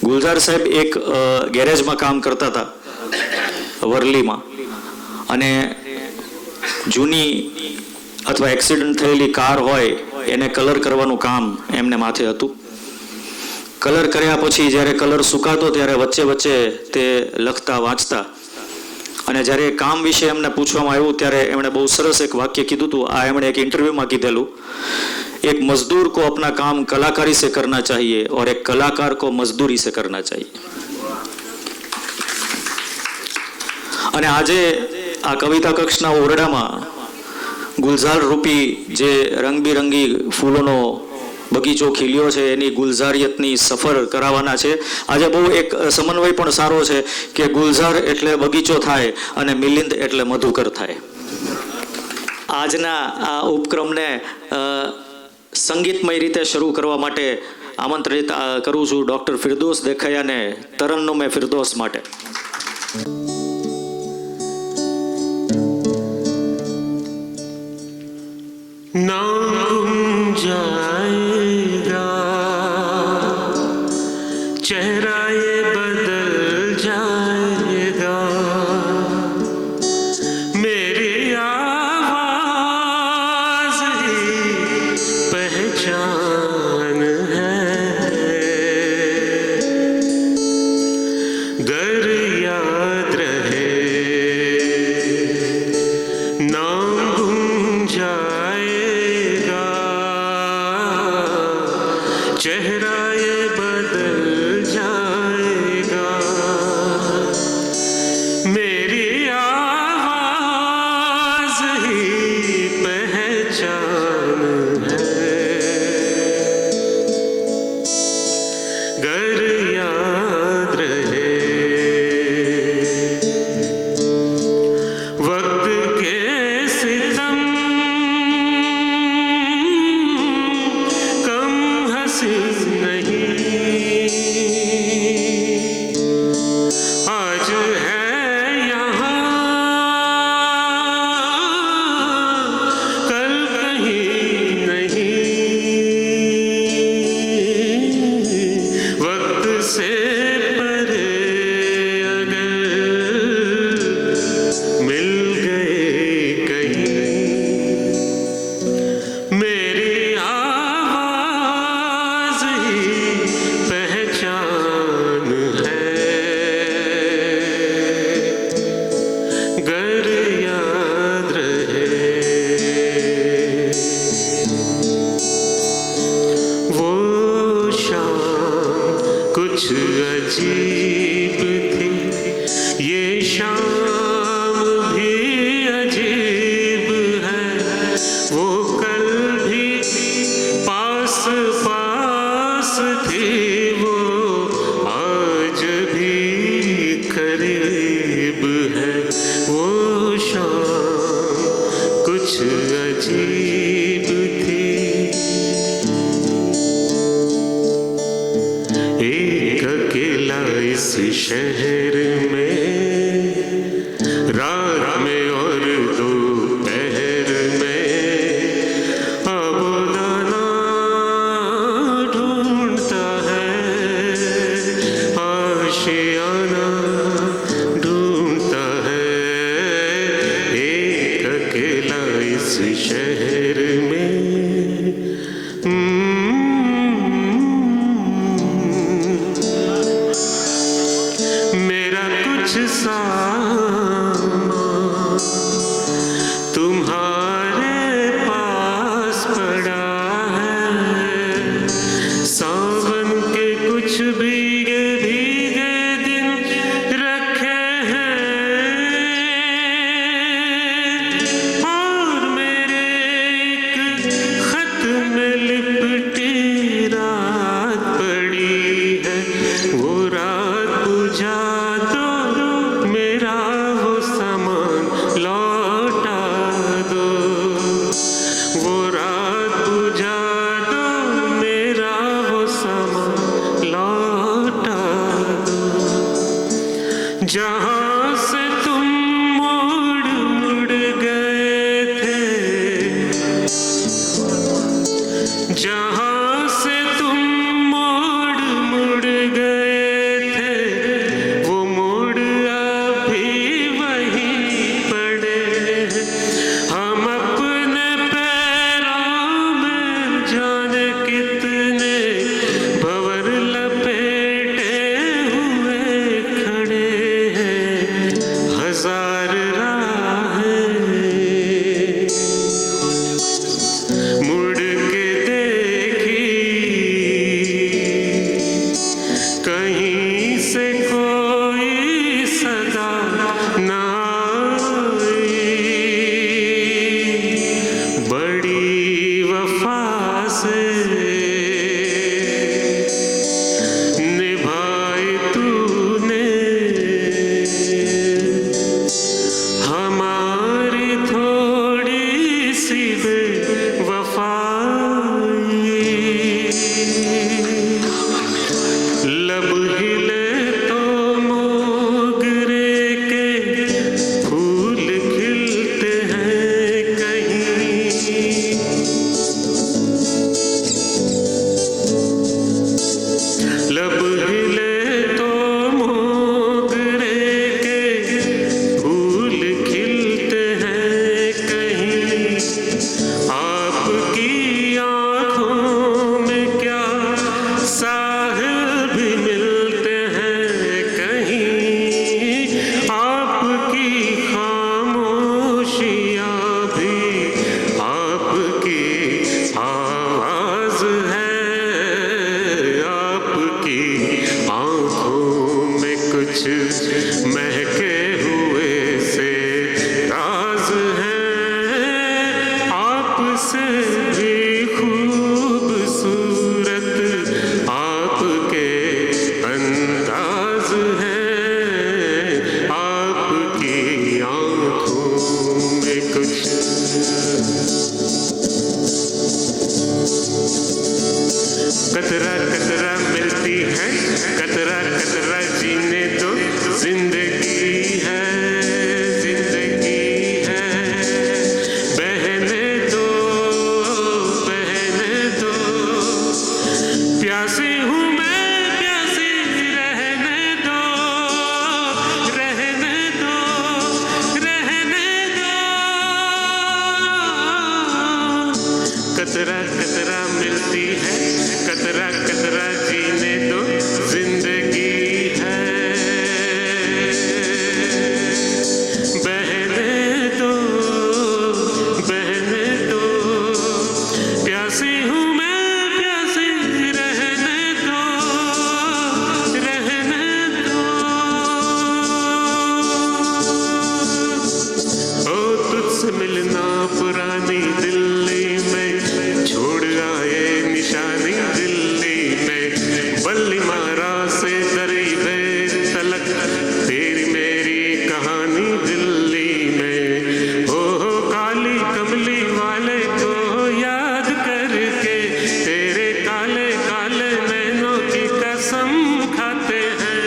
ગુલઝાર સાહેબ એક ગેરેજમાં કામ કરતા હતા વરલીમાં, અને જૂની અથવા એક્સિડન્ટ થયેલી કાર હોય એને કલર કરવાનું કામ એમને માથે હતું. કલર કર્યા પછી જ્યારે કલર સુકાતો ત્યારે વચ્ચે વચ્ચે તે લખતા વાંચતા, અને જ્યારે કામ વિશે એમને પૂછવામાં આવ્યું ત્યારે એમણે બહુ સરસ એક વાક્ય કીધું હતું. આ એમણે એક ઇન્ટરવ્યૂમાં કીધેલું, एक मजदूर को अपना काम कलाकारी से करना चाहिए और एक कलाकार को मजदूरी से करना चाहिए. અને આજે આ કવિતા કક્ષના ઓરડામાં ગુલઝાર રૂપી જે રંગબેરંગી ફૂલોનો બગીચો ખીલ્યો છે એની ગુલઝારિયતની સફર કરાવવાના છે. આજે બહુ એક સમન્વય પણ સારો છે કે ગુલઝાર એટલે બગીચો થાય અને મિલિંદ એટલે મધુકર થાય. આજના આ ઉપક્રમને સંગીતમય રીતે શરૂ કરવા માટે આમંત્રિત કરું છું ડૉક્ટર ફિરદોસ દેખાયાને તરન્નુમે ફિરદોસ માટે. नाम जाएगा चेहरा ये बदल जाएगा मेरी आवाज ही पहचान है गर याद रहे नाम गुम जाए चेहरा ये बदल जाएगा मेरी आवाज ही पहचान है गर याद रहे वक्त के सितम कम हंसी आज है यहाँ कल कहीं नहीं वक्त से परे अगर मिल गए कहीं मेरी आवाज ही पहचान है गर याद रहे वो शाम कुछ अजीब थी ये शाम भी अजीब है वो कल भी पास पास थी वो आज भी करीब है वो शाम कुछ अजीब थी एक अकेला इस शहर में रात में और दोपहर में अब दाना ढूंढता है आशियाना ढूंढता है एक अकेला इस शहर में मेरा कुछ सामान तुम्हारे पास पड़ा है सावन के कुछ भीगे भीगे दिन रखे हैं और मेरे एक खत में लिपटी रात पड़ी है वो रात बुझा दो मेरा वो सामान लौटा दो वो रात बुझा दो मेरा वो सामान लौटा दो जहाँ से तुम मुड़ मुड़ गए थे जहाँ से तुम मुड़ मुड़ गए वफा से निभाई तूने हमारी थोड़ी सी बेवफाई। लब हिले तो मोगरे के फूल खिलते हैं कहीं। लब हिले तो मोगरे के फूल खिलते हैं कहीं। आपकी आँखों में क्या साहिल भी मिलते हैं कहीं। आपकी खामोशियाँ भी आपकी आवाज है। आपकी आँखों में कुछ महके हुए से राज हैं। आपसे भी खूबसूरत आपके अंदाज हैं। आपकी आँखों में कुछ कतरा कतरा मिलती है, कतरा कतरा जीने दो। जिंदगी है, जिंदगी है। बहने दो, बहने दो। प्यासी हूँ मैं, प्यासी रहने दो, रहने दो, रहने दो। कतरा कतरा मिलती है, कतरा कतरा जीने दो। जिंदगी है, बहने दो, बहने दो। प्यासी हूँ मैं, प्यासी रहने दो, रहने दो। ओ तुझसे मिलना पुरानी दिल्ली में छोड़ आए निशानी दिल्ली में। बल्ली मारा से दरी बेर तलक तेरी मेरी कहानी दिल्ली में। हो काली कमली वाले को याद करके तेरे काले काले नैनों की कसम खाते हैं।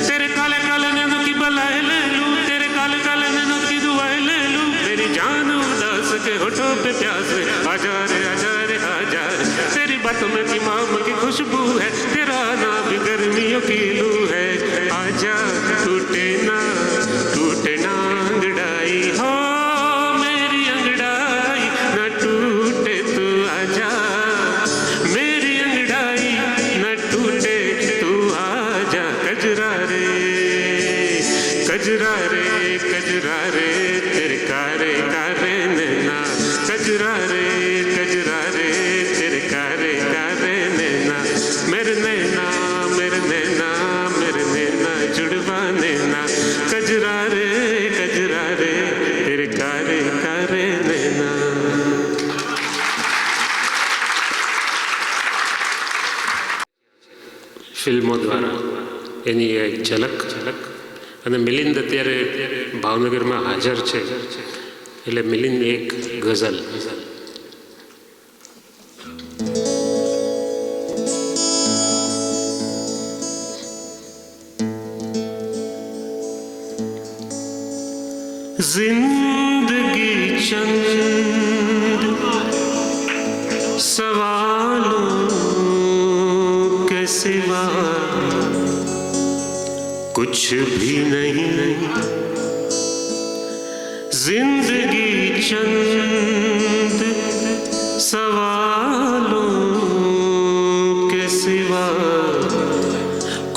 तेरे काले काले नैनों की बलाएं ले लूं, तेरे काले काले नैनों की दुआएं ले लूं। मेरी जान उदास के होठों पे प्यास आजा रे आजा रे आजा रे। तेरी बातों में इमाम की खुशबू है, तेरा नाम भी गर्मियों की लू है। आजा टूटे ना अंगड़ाई हो मेरी अंगड़ाई न टूटे। तू आजा मेरी अंगड़ाई न टूटे। तू आजा कजरा रे, कजरा रे, कजरा रे। तेरे कारे कारे नैना कजरा रे, कजरा रे। तेरे कारे कारे नैना मेरे नैना, मेरे नैना, मेरे नैना जुड़वा नैना। कजरा रे, कजरा रे। तेरे कारे कारे नैना। ફિલ્મો દ્વારા એની એક ઝલક અને મિલિંદ અત્યારે ભાવનગરમાં હાજર છે એટલે મિલિંદ એક ગઝલ जिंदगी चंद सवालों के सिवा कुछ भी नहीं। जिंदगी चंद सवालों के सिवा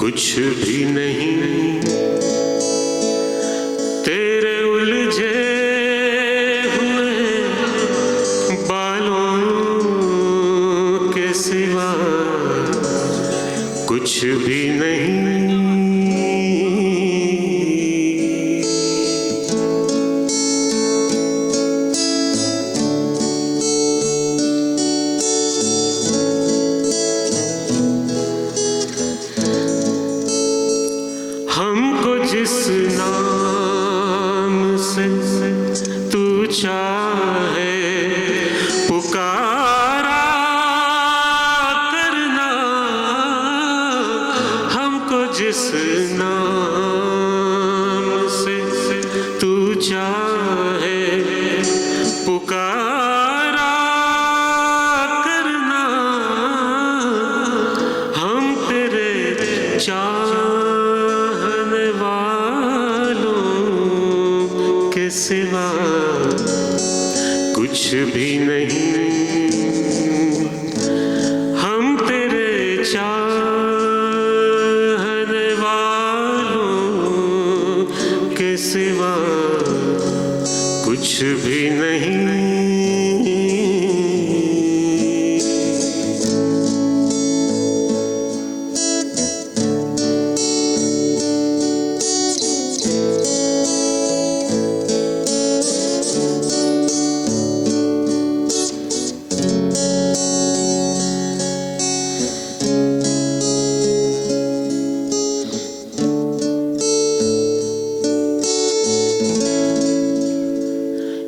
कुछ भी नहीं। तेरे उलझे हुए बालों के सिवा कुछ भी नहीं। जिस नाम से तू चाहे पुकारा करना, हम तेरे चाहने वालों के सिवा कुछ भी नहीं, हम तेरे चाहने वालों के सिवा कुछ भी नहीं।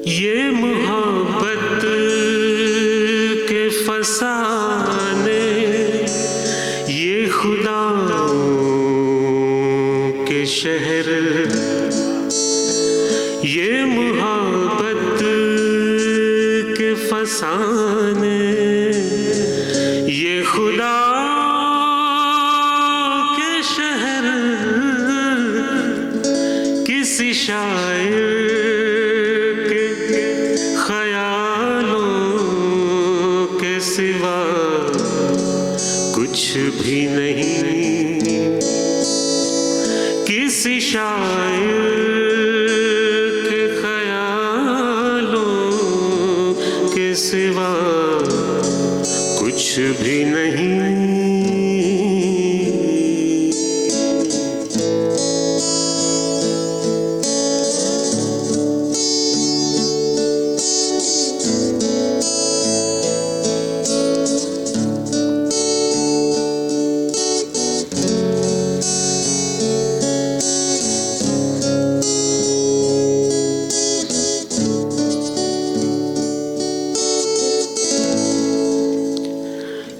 ये मोहब्बत के फसाने, ये खुदाओं के शहर, ये मोहब्बत के फसाने, ये खुदाओं के शहर, किसी शायर ख्यालों के सिवा कुछ भी नहीं, किसी शायर के ख्यालों के सिवा कुछ भी नहीं।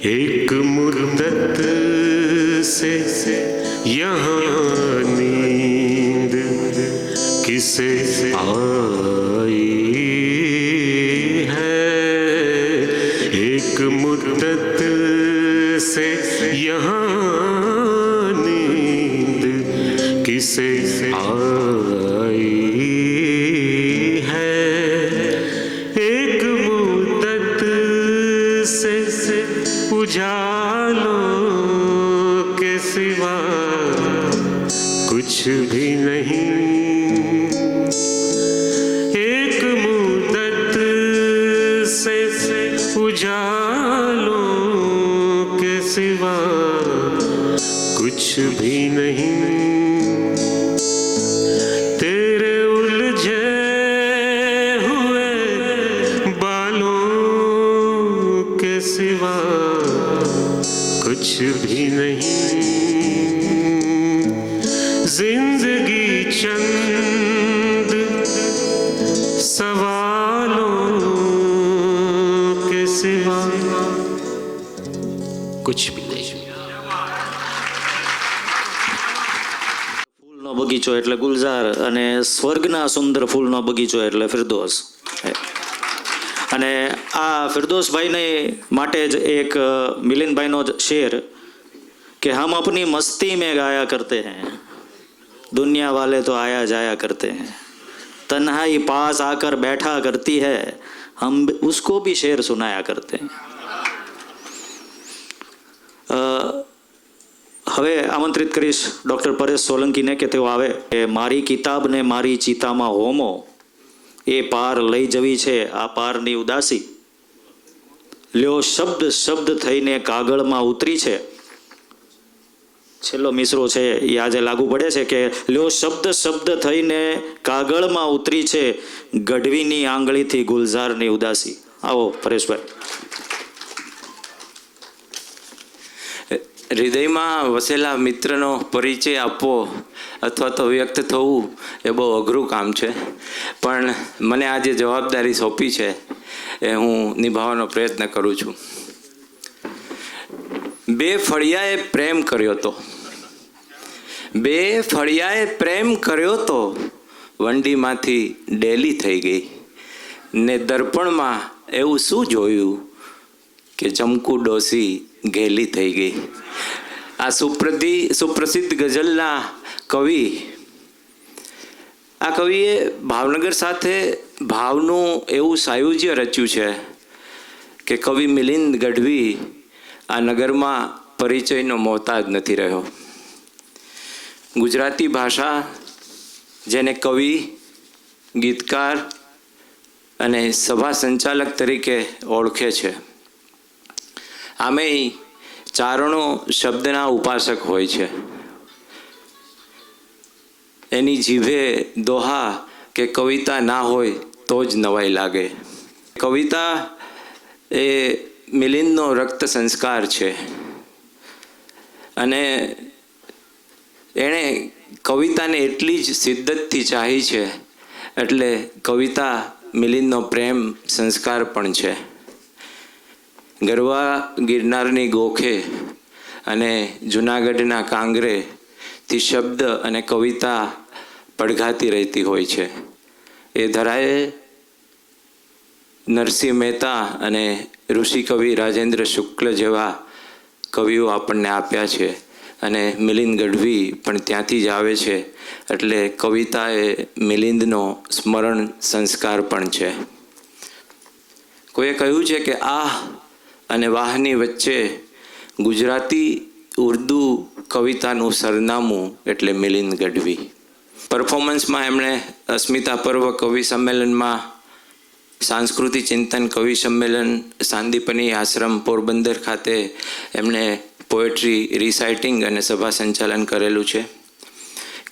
एक मुद्दत से यहाँ नींद किसे आई है, एक मुद्दत से यहाँ नींद किसे आई है, एक मुद्दत से उजालों के सिवा कुछ भी नहीं, एक मुद्दत से उजालों के सिवा कुछ भी नहीं। तेरे उलझे हुए बालों के सिवा कुछ भी नहीं, जिंदगी चंद सवालों के सिवा कुछ भी नहीं। ફૂલનો બગીચો એટલે ગુલઝાર અને સ્વર્ગના સુંદર ફૂલનો બગીચો એટલે ફિરદોસ. અને આ ફિરદોસભાઈને માટે જ એક મિલિંદભાઈનો જ શેર કે હમ अपनी मस्ती में गाया करते हैं, दुनिया वाले तो आया जाया करते हैं, तन्हाई पास आकर बैठा करती है, हम उसको भी शेर सुनाया करते हैं. હવે આમંત્રિત કરીશ ડૉક્ટર પરેશ સોલંકીને કે તેઓ આવે. મારી કિતાબને મારી ચિતામાં હોમો, એ પાર લઈ જવી છે આ પારની ઉદાસી, લ્યો શબ્દ શબ્દ થઈને કાગળમાં ઉતરી છે. છેલ્લો મિસરો છે એ આજે લાગુ પડે છે કે લ્યો શબ્દ શબ્દ થઈને કાગળમાં ઉતરી છે, ગઢવીની આંગળીથી ગુલઝારની ઉદાસી. આવો પરેશભાઈ. હૃદયમાં વસેલા મિત્રનો પરિચય આપવો અથવા તો વ્યક્ત થવું એ બહુ અઘરું કામ છે, પણ મને આ જે જવાબદારી સોંપી છે એ હું નિભાવવાનો પ્રયત્ન કરું છું. બે ફળિયાએ પ્રેમ કર્યો હતો, બે ફળિયાએ પ્રેમ કર્યો તો વંડીમાંથી ડેલી થઈ ગઈ ને દર્પણમાં એવું શું જોયું કે ચમકુ ડોસી ઘેલી થઈ ગઈ. આ સુપ્રસિદ્ધ ગઝલના કવિ, આ કવિએ ભાવનગર સાથે ભાવનું એવું સાયુજ્ય રચ્યું છે કે કવિ મિલિંદ ગઢવી આ નગરમાં પરિચયનો મોહતાજ નથી રહ્યો. ગુજરાતી ભાષા જેને કવિ, ગીતકાર અને સભા સંચાલક તરીકે ઓળખે છે, આમેય ચારણો શબ્દના ઉપાસક હોય છે. એની જીભે દોહા કે કવિતા ના હોય તો જ નવાઈ લાગે. કવિતા એ મિલિંદનો રક્ત સંસ્કાર છે અને એણે કવિતાને એટલી જ શિદ્દતથી ચાહી છે એટલે કવિતા મિલિંદનો પ્રેમ સંસ્કાર પણ છે. ગરવા ગિરનારની ગોખે અને જૂનાગઢના કાંગરેથી શબ્દ અને કવિતા પડઘાતી રહેતી હોય છે. એ ધરાએ નરસિંહ મહેતા અને ઋષિ કવિ રાજેન્દ્ર શુક્લ જેવા કવિઓ આપણને આપ્યા છે અને મિલિંદ ગઢવી પણ ત્યાંથી જ આવે છે એટલે કવિતા એ મિલિંદનો સ્મરણ સંસ્કાર પણ છે. કોઈએ કહ્યું છે કે આ અને વાહની વચ્ચે ગુજરાતી ઉર્દુ કવિતાનું સરનામું એટલે મિલિંદ ગઢવી. પરફોર્મન્સમાં એમણે અસ્મિતા પર્વ કવિ સંમેલનમાં, સાંસ્કૃતિક ચિંતન કવિ સંમેલન, સાંદીપની આશ્રમ પોરબંદર ખાતે એમણે પોએટ્રી રિસાઇટિંગ અને સભા સંચાલન કરેલું છે.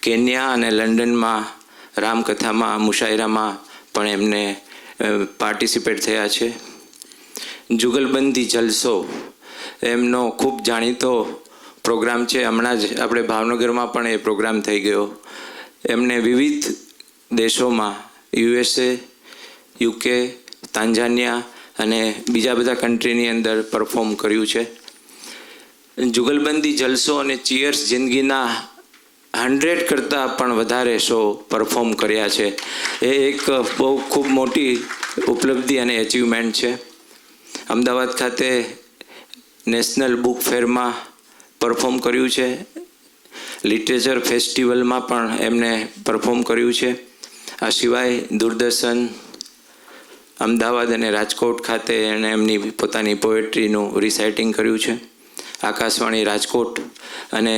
કેન્યા અને લંડનમાં રામકથામાં, મુશાયરામાં પણ એમને પાર્ટિસિપેટ થયા છે. જુગલબંધી જલસો એમનો ખૂબ જાણીતો પ્રોગ્રામ છે. હમણાં જ આપણે ભાવનગરમાં પણ એ પ્રોગ્રામ થઈ ગયો. એમને વિવિધ દેશોમાં, USA, UK, તાંઝાનિયા અને બીજા બધા કન્ટ્રીની અંદર પરફોર્મ કર્યું છે. જુગલબંધી જલસો અને ચીયર્સ જિંદગીના 100 કરતાં પણ વધારે શો પરફોર્મ કર્યા છે. એ એક બહુ ખૂબ મોટી ઉપલબ્ધિ અને એચિવમેન્ટ છે. અમદાવાદ ખાતે નેશનલ બુક ફેરમાં પરફોર્મ કર્યું છે. લિટરેચર ફેસ્ટિવલમાં પણ એમને પરફોર્મ કર્યું છે. આ સિવાય દૂરદર્શન, અમદાવાદ અને રાજકોટ ખાતે એણે એમની પોતાની પોએટ્રીનું રિસાઇટિંગ કર્યું છે. આકાશવાણી રાજકોટ અને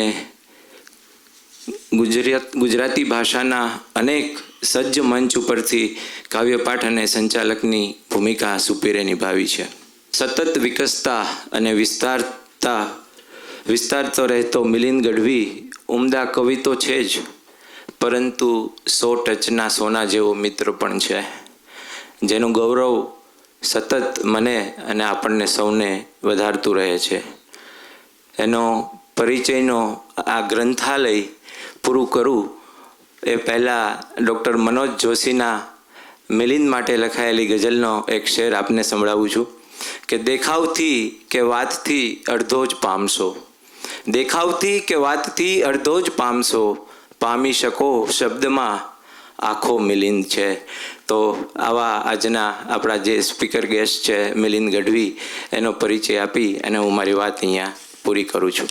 ગુજરાતી ભાષાના અનેક સજ્જ મંચ ઉપરથી કાવ્યપાઠ અને સંચાલકની ભૂમિકા સુપીરે નિભાવી છે. સતત વિકસતા અને વિસ્તારતો રહેતો મિલિંદ ગઢવી ઉમદા કવિ તો છે જ, પરંતુ 100 ટચના સોના જેવો મિત્ર પણ છે, જેનું ગૌરવ સતત મને અને આપણને સૌને વધારતું રહે છે. એનો પરિચયનો આ ગ્રંથાલય પૂરું કરું એ પહેલાં ડૉક્ટર મનોજ જોશીના મિલિંદ માટે લખાયેલી ગઝલનો એક શેર આપને સંભળાવું છું કે દેખાવથી કે વાતથી અડધો જ પામશો, દેખાવથી કે વાતથી અડધો જ પામશો, પામી શકો શબ્દમાં આખો મિલિંદ છે. તો આવા આજના આપણા જે સ્પીકર ગેસ્ટ છે મિલિંદ ગઢવી, એનો પરિચય આપી અને હું મારી વાત અહીંયા પૂરી કરું છું.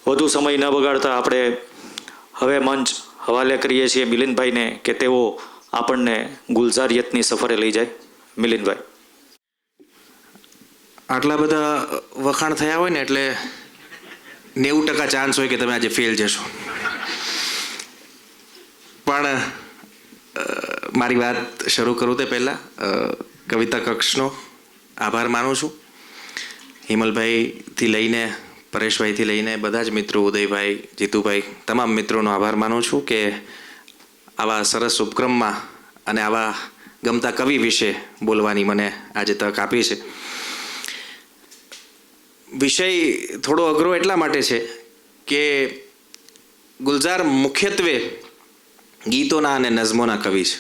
વધુ સમય ન બગાડતા આપણે હવે મંચ હવાલે કરીએ છીએ મિલિંદભાઈને કે તેઓ આપણને ગુલઝારિયતની સફરે લઈ જાય. મિલિંદભાઈ. આટલા બધા વખાણ થયા હોય ને એટલે 90% ચાન્સ હોય કે તમે આજે ફેલ જશો. પણ મારી વાત શરૂ કરું તે પહેલાં કવિતા કક્ષનો આભાર માનું છું. હિમલભાઈથી લઈને પરેશભાઈથી લઈને બધા જ મિત્રો, ઉદયભાઈ, જીતુભાઈ, તમામ મિત્રોનો આભાર માનું છું કે આવા સરસ ઉપક્રમમાં અને આવા ગમતા કવિ વિશે બોલવાની મને આજે તક આપી છે. વિષય થોડો અઘરો એટલા માટે છે કે ગુલઝાર મુખ્યત્વે ગીતોના અને નઝમોના કવિ છે.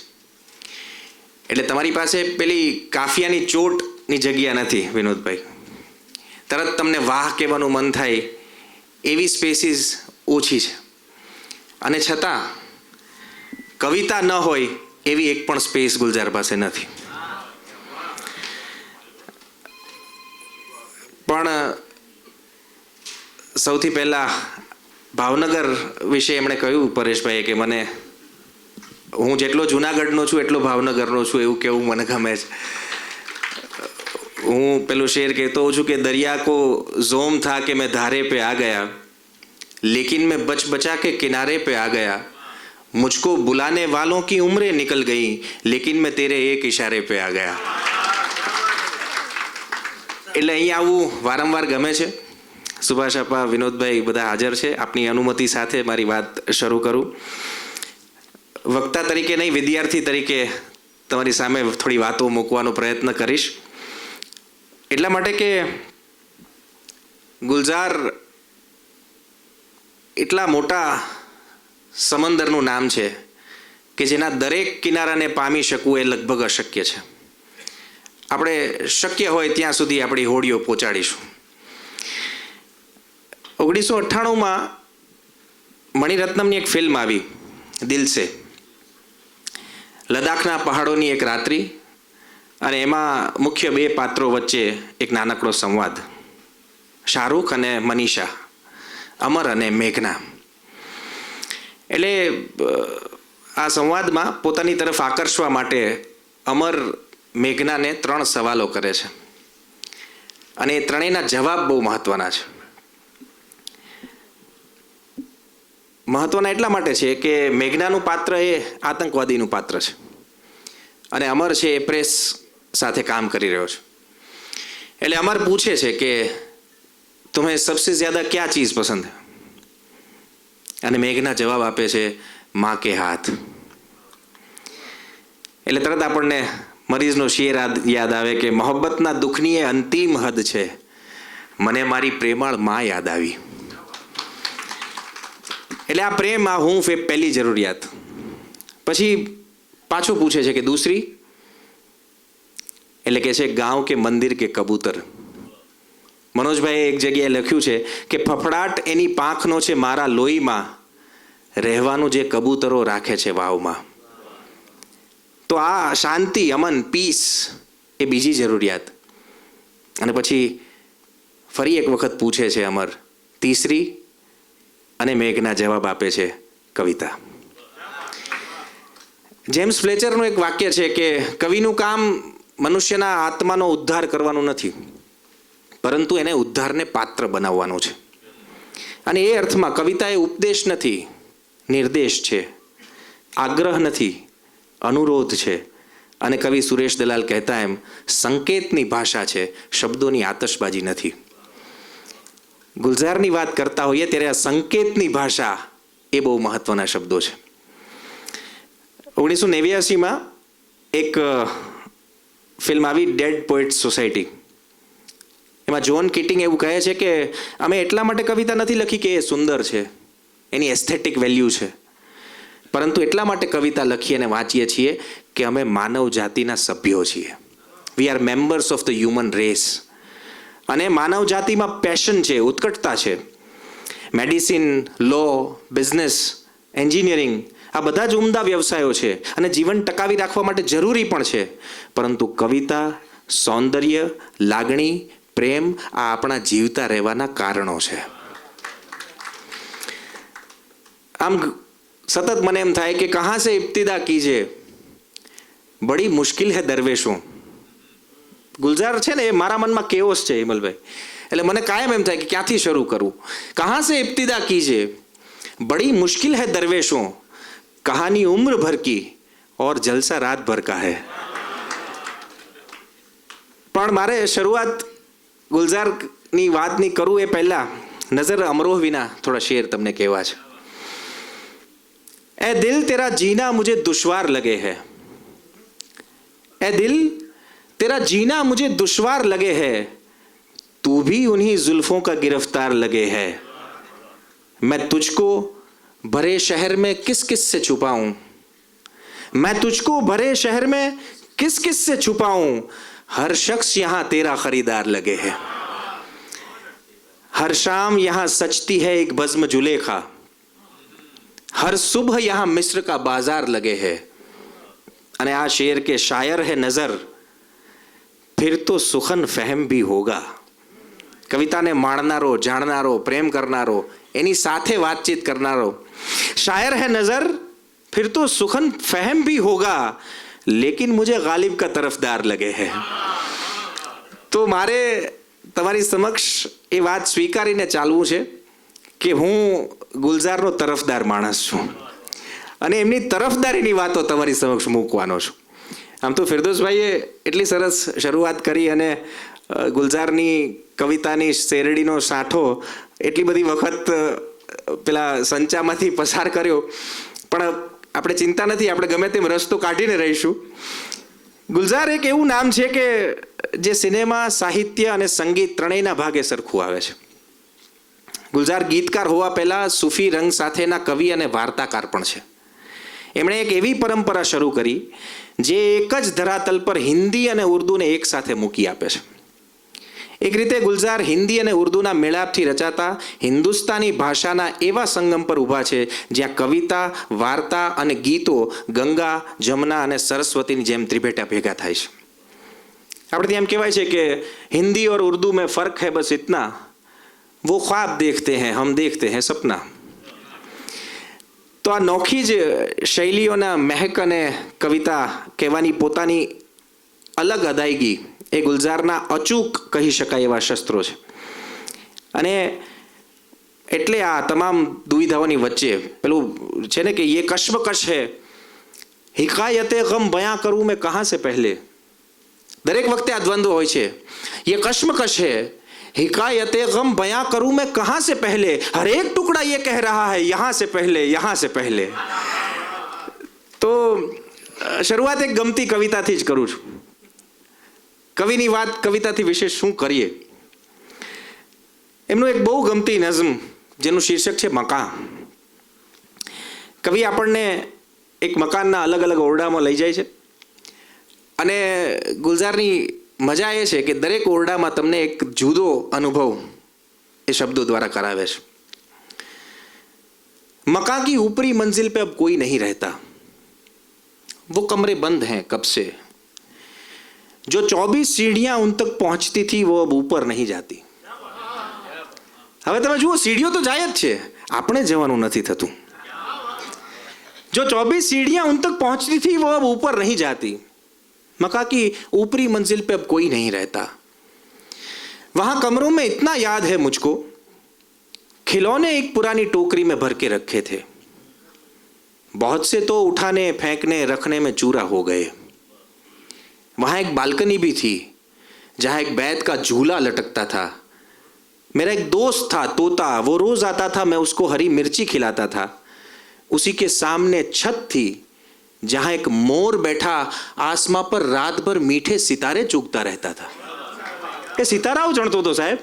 એટલે તમારી પાસે પેલી કાફિયાની ચોટ ની જગ્યા નથી વિનોદભાઈ. તરત તમને વાહ કહેવાનું મન થાય એવી સ્પેસીસ ઓછી છે, અને છતાં કવિતા ન હોય એવી એક પણ સ્પેસ ગુલઝાર પાસે નથી. પણ સૌથી પહેલા ભાવનગર વિશે એમણે કહ્યું પરેશભાઈએ કે મને, હું જેટલો જુનાગઢનો છું એટલો ભાવનગરનો છું એવું કેવું મને ગમે છે. હું પેલું શેર કહેતો હોઉં છું કે દરિયા કો ઝોમ થા કે મેં ધારે पे आ गया, लेकिन मैं बच बचा के किनारे पे आ गया, मुझको बुलाने वालों की उम्रें निकल गई, लेकिन मैं तेरे एक इशारे पे आ गया. એટલે અહીં આવવું વારંવાર ગમે છે. સુભાષ આપા, વિનોદભાઈ બધા હાજર છે. આપની અનુમતિ સાથે મારી વાત શરૂ કરું. વક્તા તરીકે નહીં, વિદ્યાર્થી તરીકે તમારી સામે થોડી વાતો મૂકવાનો પ્રયત્ન કરીશ. એટલા માટે કે ગુલઝાર એટલા મોટા સમંદરનું નામ છે કે જેના દરેક કિનારાને પામી શકવું એ લગભગ અશક્ય છે. આપણે શક્ય હોય ત્યાં સુધી આપણી હોડીઓ પહોંચાડીશું. 1998માં મણિરત્નમની એક ફિલ્મ આવી, દિલ સે. લદ્દાખના પહાડોની એક રાત્રિ, અને એમાં મુખ્ય બે પાત્રો વચ્ચે એક નાનકડો સંવાદ. શાહરૂખ અને મનીષા, અમર અને મેઘના. એટલે આ સંવાદમાં પોતાની તરફ આકર્ષવા માટે અમર મેઘનાને 3 સવાલો કરે છે, અને એ ત્રણેયના જવાબ બહુ મહત્વના છે. મહત્વના એટલા માટે છે કે મેઘનાનું પાત્ર એ આતંકવાદીનું પાત્ર છે, અને અમર છે એ પ્રેસ સાથે કામ કરી રહ્યો છે. એટલે અમર પૂછે છે કે तुम्हें सबसे ज्यादा क्या चीज पसंद है, અને મેઘના જવાબ આપે છે માँ के हाथ. એટલે તરત આપણને મરીઝનો શેર યાદ આવે કે મોહબ્બતના દુઃખની એ અંતિમ હદ છે, મને મારી પ્રેમાળ માં યાદ આવી. એટલે આ પ્રેમ, આ હૂંફ એ પહેલી જરૂરિયાત. પછી પાછું પૂછે છે કે દૂસરી, એટલે કે છે ગાંવ કે મંદિર કે કબૂતર. મનોજભાઈએ એક જગ્યાએ લખ્યું છે કે ફફડાટ એની પાંખનો છે મારા લોહીમાં, રહેવાનું જે કબૂતરો રાખે છે વાવમાં. તો આ શાંતિ, અમન, પીસ એ બીજી જરૂરિયાત. અને પછી ફરી એક વખત પૂછે છે અમર, તીસરી, અને મેઘના જવાબ આપે છે કવિતા. જેમ્સ ફ્લેચરનું એક વાક્ય છે કે કવિનું કામ મનુષ્યના આત્માનો ઉદ્ધાર કરવાનું નથી, પરંતુ એને ઉદ્ધારને પાત્ર બનાવવાનું છે. અને એ અર્થમાં કવિતા એ ઉપદેશ નથી, નિર્દેશ છે. આગ્રહ નથી, અનુરોધ છે. અને કવિ સુરેશ દલાલ કહેતા એમ સંકેતની ભાષા છે, શબ્દોની આતશબાજી નથી. ગુલઝારની વાત કરતા હોઈએ ત્યારે આ સંકેતની ભાષા એ બહુ મહત્વના શબ્દો છે. 1989માં એક ફિલ્મ આવી, ડેડ પોએટ્સ સોસાયટી. એમાં જ્હોન કીટિંગ એવું કહે છે કે અમે એટલા માટે કવિતા નથી લખી કે એ સુંદર છે, એની એસ્થેટિક વેલ્યુ છે, પરંતુ એટલા માટે કવિતા લખીએ અને વાંચીએ છીએ કે અમે માનવ જાતિના સભ્યો છીએ. We are members of the human race. અને માનવ જાતિમાં પેશન છે, ઉત્કટતા છે. મેડિસિન, લો, બિઝનેસ, એન્જિનિયરિંગ, આ બધા જ ઉમદા વ્યવસાયો છે અને જીવન ટકાવી રાખવા માટે જરૂરી પણ છે. પરંતુ કવિતા, સૌંદર્ય, લાગણી, પ્રેમ આ આપણા જીવતા રહેવાના કારણો છે. આમ સતત મને એમ થાય કે કહાં સે ઇબ્તિદા કીજે, બડી મુશ્કિલ હે દરવેશો. ગુલઝાર છે ને એ મારા મનમાં કેઓસ છે હિમલભાઈ. એટલે મને કાયમ એમ થાય કે ક્યાંથી શરૂ કરું. કહાં સે ઇબ્તિદા કીજે, બડી મુશ્કિલ હે દરવેશો, કહાની ઉમ્ર ભર કી ઓર જલસા રાત ભર કા હૈ. પણ મારે શરૂઆત ગુલઝારની વાતની કરું એ પહેલા નજર અમરોહ વિના થોડા શેર તમને કહેવા છે. ए दिल तेरा जीना मुझे दुश्वार लगे है, ए दिल तेरा जीना मुझे दुश्वार लगे है, तू भी उन्हीं जुल्फों का गिरफ्तार लगे है. मैं तुझको भरे शहर में किस किस से छुपाऊं, मैं तुझको भरे शहर में किस किस से छुपाऊं, हर शख्स यहाँ तेरा खरीदार लगे है, हर शाम यहाँ सजती है एक बज़्म जुलेखा, हर सुबह यहाँ मिस्र का बाजार लगे है। અને આ શેર કે શાયર હે નજર ફિર તો સુખન ફહેમ ભી હોગા. કવિતાને માણનારો, જાણનારો, પ્રેમ કરનારો, એની સાથે વાતચીત કરનારો, શાયર હે નજર फिर तो सुखन फहम भी होगा लेकिन मुझे गालिब का तरफदार लगे है. તો મારે તમારી સમક્ષ એ વાત સ્વીકારીને ચાલવું છે કે હું ગુલઝારનો તરફદાર માણસ છું અને એમની તરફદારીની વાતો તમારી સમક્ષ મૂકવાનો છું. આમ તો ફિરદોસભાઈએ એટલી સરસ શરૂઆત કરી અને ગુલઝારની કવિતાની શેરડીનો સાંઠો એટલી બધી વખત પેલા સંચામાંથી પસાર કર્યો, પણ આપણે ચિંતા નથી, આપણે ગમે તેમ રસ્તો કાઢીને રહીશું. ગુલઝાર એક એવું નામ છે કે જે સિનેમા, સાહિત્ય અને સંગીત ત્રણેયના ભાગે સરખું આવે છે. ગુલઝાર ગીતકાર હોવા પહેલાં સૂફી રંગ સાથેના કવિ અને વાર્તાકાર પણ છે. એમણે એક એવી પરંપરા શરૂ કરી જે એક જ ધરાતલ પર હિન્દી અને ઉર્દુને એક સાથે મૂકી આપે છે. એક રીતે ગુલઝાર હિન્દી અને ઉર્દુના મેળાપથી રચાતા હિન્દુસ્તાની ભાષાના એવા સંગમ પર ઊભા છે જ્યાં કવિતા, વાર્તા અને ગીતો ગંગા, જમના અને સરસ્વતીની જેમ ત્રિભેટા ભેગા થાય છે. આપણે ત્યાં એમ કહેવાય છે કે હિન્દી और उर्दू में फ़र्क है बस इतना, वो ख्वाब देखते हैं हम देखते हैं सपना. તો આ નોખી જ શૈલીઓના મહેક અને કવિતા કહેવાની પોતાની અલગ અદાયગી એ ગુલઝારના અચૂક કહી શકાય એવા શસ્ત્રો છે. અને એટલે આ તમામ દુવિધાઓની વચ્ચે પેલું છે ને કે યે કશ્મકશ હે, હિકાયતે ગમ બયાં કરું મેં કહાં સે પહેલે. દરેક વખતે આ દ્વંદ્વ હોય છે. યે કશ્મકશ હે, हिकायते गम बयां करूं मैं कहां से पहले, हर एक टुकड़ा ये कह रहा है यहां से पहले, यहां से पहले. તો શરૂઆત એક ગમતી કવિતાથી જ કરું છું. કવિની વાત કવિતાથી વિશેષ શું કરીએ. એમનું એક બહુ ગમતી નઝમ જેનું શીર્ષક છે મકાન. કવિ આપણને એક મકાનના અલગ અલગ ઓરડામાં લઈ જાય છે અને ગુલઝારની મજા એ છે કે દરેક ઓરડામાં તમને એક જુદો અનુભવ એ શબ્દો દ્વારા કરાવે છે. मकान की ऊपरी मंजिल पे अब कोई नहीं रहता, वो कमरे बंद हैं कब से, जो 24 सीढ़ियां उन तक पहुंचती थी वो अब ऊपर नहीं जाती. હવે તમે જુઓ, સીડીઓ તો જાય જ છે, આપણે જવાનું નથી થતું. जो 24 सीढ़ियां उन तक पहुंचती थी वो अब ऊपर नहीं जाती. मकान की ऊपरी मंजिल पे अब कोई नहीं रहता. वहां कमरों में इतना याद है मुझको, खिलौने एक पुरानी टोकरी में भर के रखे थे, बहुत से तो उठाने फेंकने रखने में चूरा हो गए. वहां एक बालकनी भी थी जहां एक बैत का झूला लटकता था. मेरा एक दोस्त था तोता, वो रोज आता था, मैं उसको हरी मिर्ची खिलाता था. उसी के सामने छत थी जहां एक मोर बैठा आसमां पर रात भर मीठे सितारे चूकता रहता था. એ સિતારાઓ ચણતો હતો સાહેબ,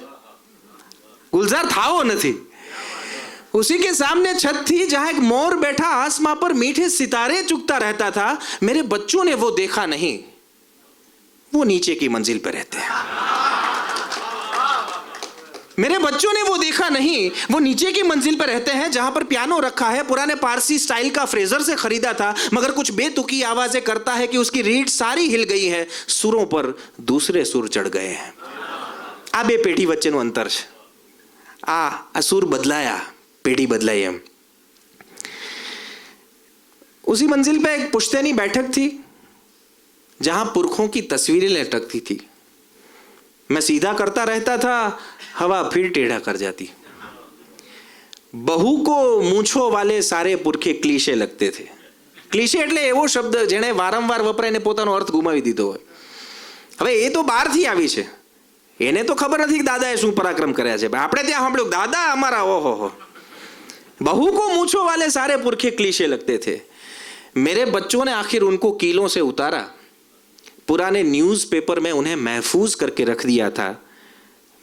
ગુલઝાર થાવો નથી. उसी के सामने छत थी जहां एक मोर बैठा आसमां पर मीठे सितारे चुगता रहता था. मेरे बच्चों ने वो देखा नहीं, वो नीचे की मंजिल पर रहते हैं. मेरे बच्चों ने वो देखा नहीं, वो नीचे की मंजिल पर रहते हैं जहां पर पियानो रखा है, पुराने पारसी स्टाइल का, फ्रेजर से खरीदा था, मगर कुछ बेतुकी आवाजें करता है कि उसकी रीढ़ सारी हिल गई है, सुरों पर दूसरे सुर चढ़ गए हैं. આ બે પેઢી વચ્ચેનું અંતર છે. આ સુર બદલાયા, પેઢી બદલાઈ એમ. उसी मंजिल पे एक पुश्तैनी बैठक थी जहां पुरखों की तस्वीरें लटकती थी. मैं सीधा करता रहता था, हवा फिर टेढ़ा कर जाती. बहू को मूंछों वाले सारे पुरखे क्लीशे लगते थे. ક્લીશે એટલે એવો શબ્દ જેણે વારંવાર વપરાઈને પોતાનો અર્થ ગુમાવી દીધો હોય. હવે એ તો બહારથી આવી છે, એને તો ખબર નથી કે દાદાએ શું પરાક્રમ કર્યા છે. આપણે ત્યાં સાંભળ્યું દાદા અમારા, ઓહો. बहू को मूंछों वाले सारे पुरखे क्लीशे लगते थे. मेरे बच्चों ने आखिर उनको कीलों से उतारा, पुराने न्यूज़पेपर में उन्हें महफूज करके रख दिया था.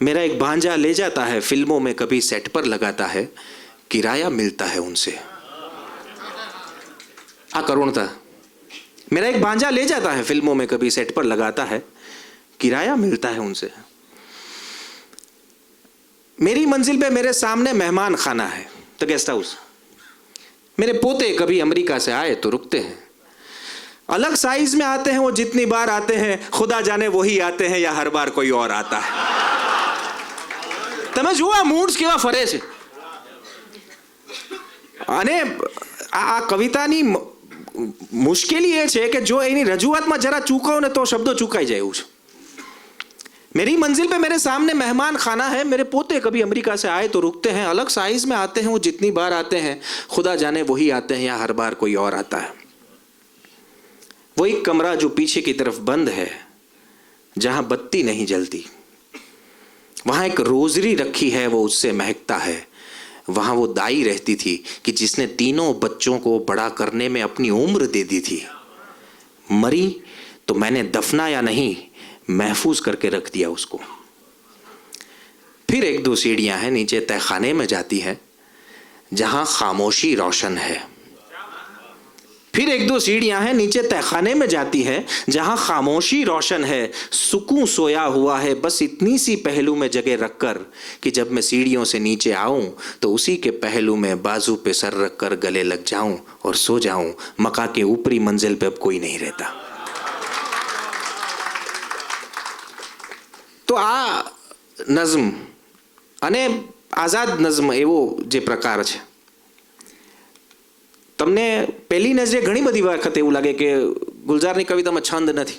मेरा एक भांजा ले जाता है फिल्मों में, कभी सेट पर लगाता है, किराया मिलता है उनसे. आ करुणता. मेरा एक भांजा ले जाता है फिल्मों में, कभी सेट पर लगाता है, किराया मिलता है उनसे। मेरी मंजिल पे मेरे सामने मेहमान खाना है, तो गेस्ट हाउस। मेरे पोते कभी अमेरिका से आए तो रुकते हैं, अलग साइज में आते हैं वो जितनी बार आते हैं, खुदा जाने वही आते हैं या हर बार कोई और आता है। તમે જુઓ આ મૂડ્સ કેવા ફરે છે। અને આ કવિતાની મુશ્કેલી એ છે કે જો એની રજૂઆતમાં જરા ચૂકો ને તો શબ્દો ચૂકાઈ જાય એવું છે। मेरी मंजिल पे मेरे सामने मेहमान खाना है, मेरे पोते कभी अमेरिका से आए तो रुकते हैं, अलग साइज में आते हैं वो जितनी बार आते हैं, खुदा जाने वही आते हैं या हर बार कोई और आता है। वो एक कमरा जो पीछे की तरफ बंद है, जहां बत्ती नहीं जलती, वहां एक रोजरी रखी है, वो उससे महकता है। वहां वो दाई रहती थी कि जिसने तीनों बच्चों को बड़ा करने में अपनी उम्र दे दी थी। मरी तो मैंने दफनाया नहीं, महफूज करके रख दिया उसको। फिर एक दो सीढ़ियां हैं नीचे तहखाने में जाती है, जहां खामोशी रोशन है। फिर एक दो सीढ़ियां हैं नीचे तहखाने में जाती है, जहां खामोशी रोशन है। सुकून सोया हुआ है बस इतनी सी पहलू में जगह रखकर कि जब मैं सीढ़ियों से नीचे आऊं तो उसी के पहलू में बाजू पे सर रखकर गले लग जाऊं और सो जाऊं। मका के ऊपरी मंजिल पे अब कोई नहीं रहता। તો આ નઝમ અને આઝાદ નઝમ એવો જે પ્રકાર છે, તમને પહેલી નજરે ઘણી બધી વખત એવું લાગે કે ગુલઝારની કવિતામાં છંદ નથી,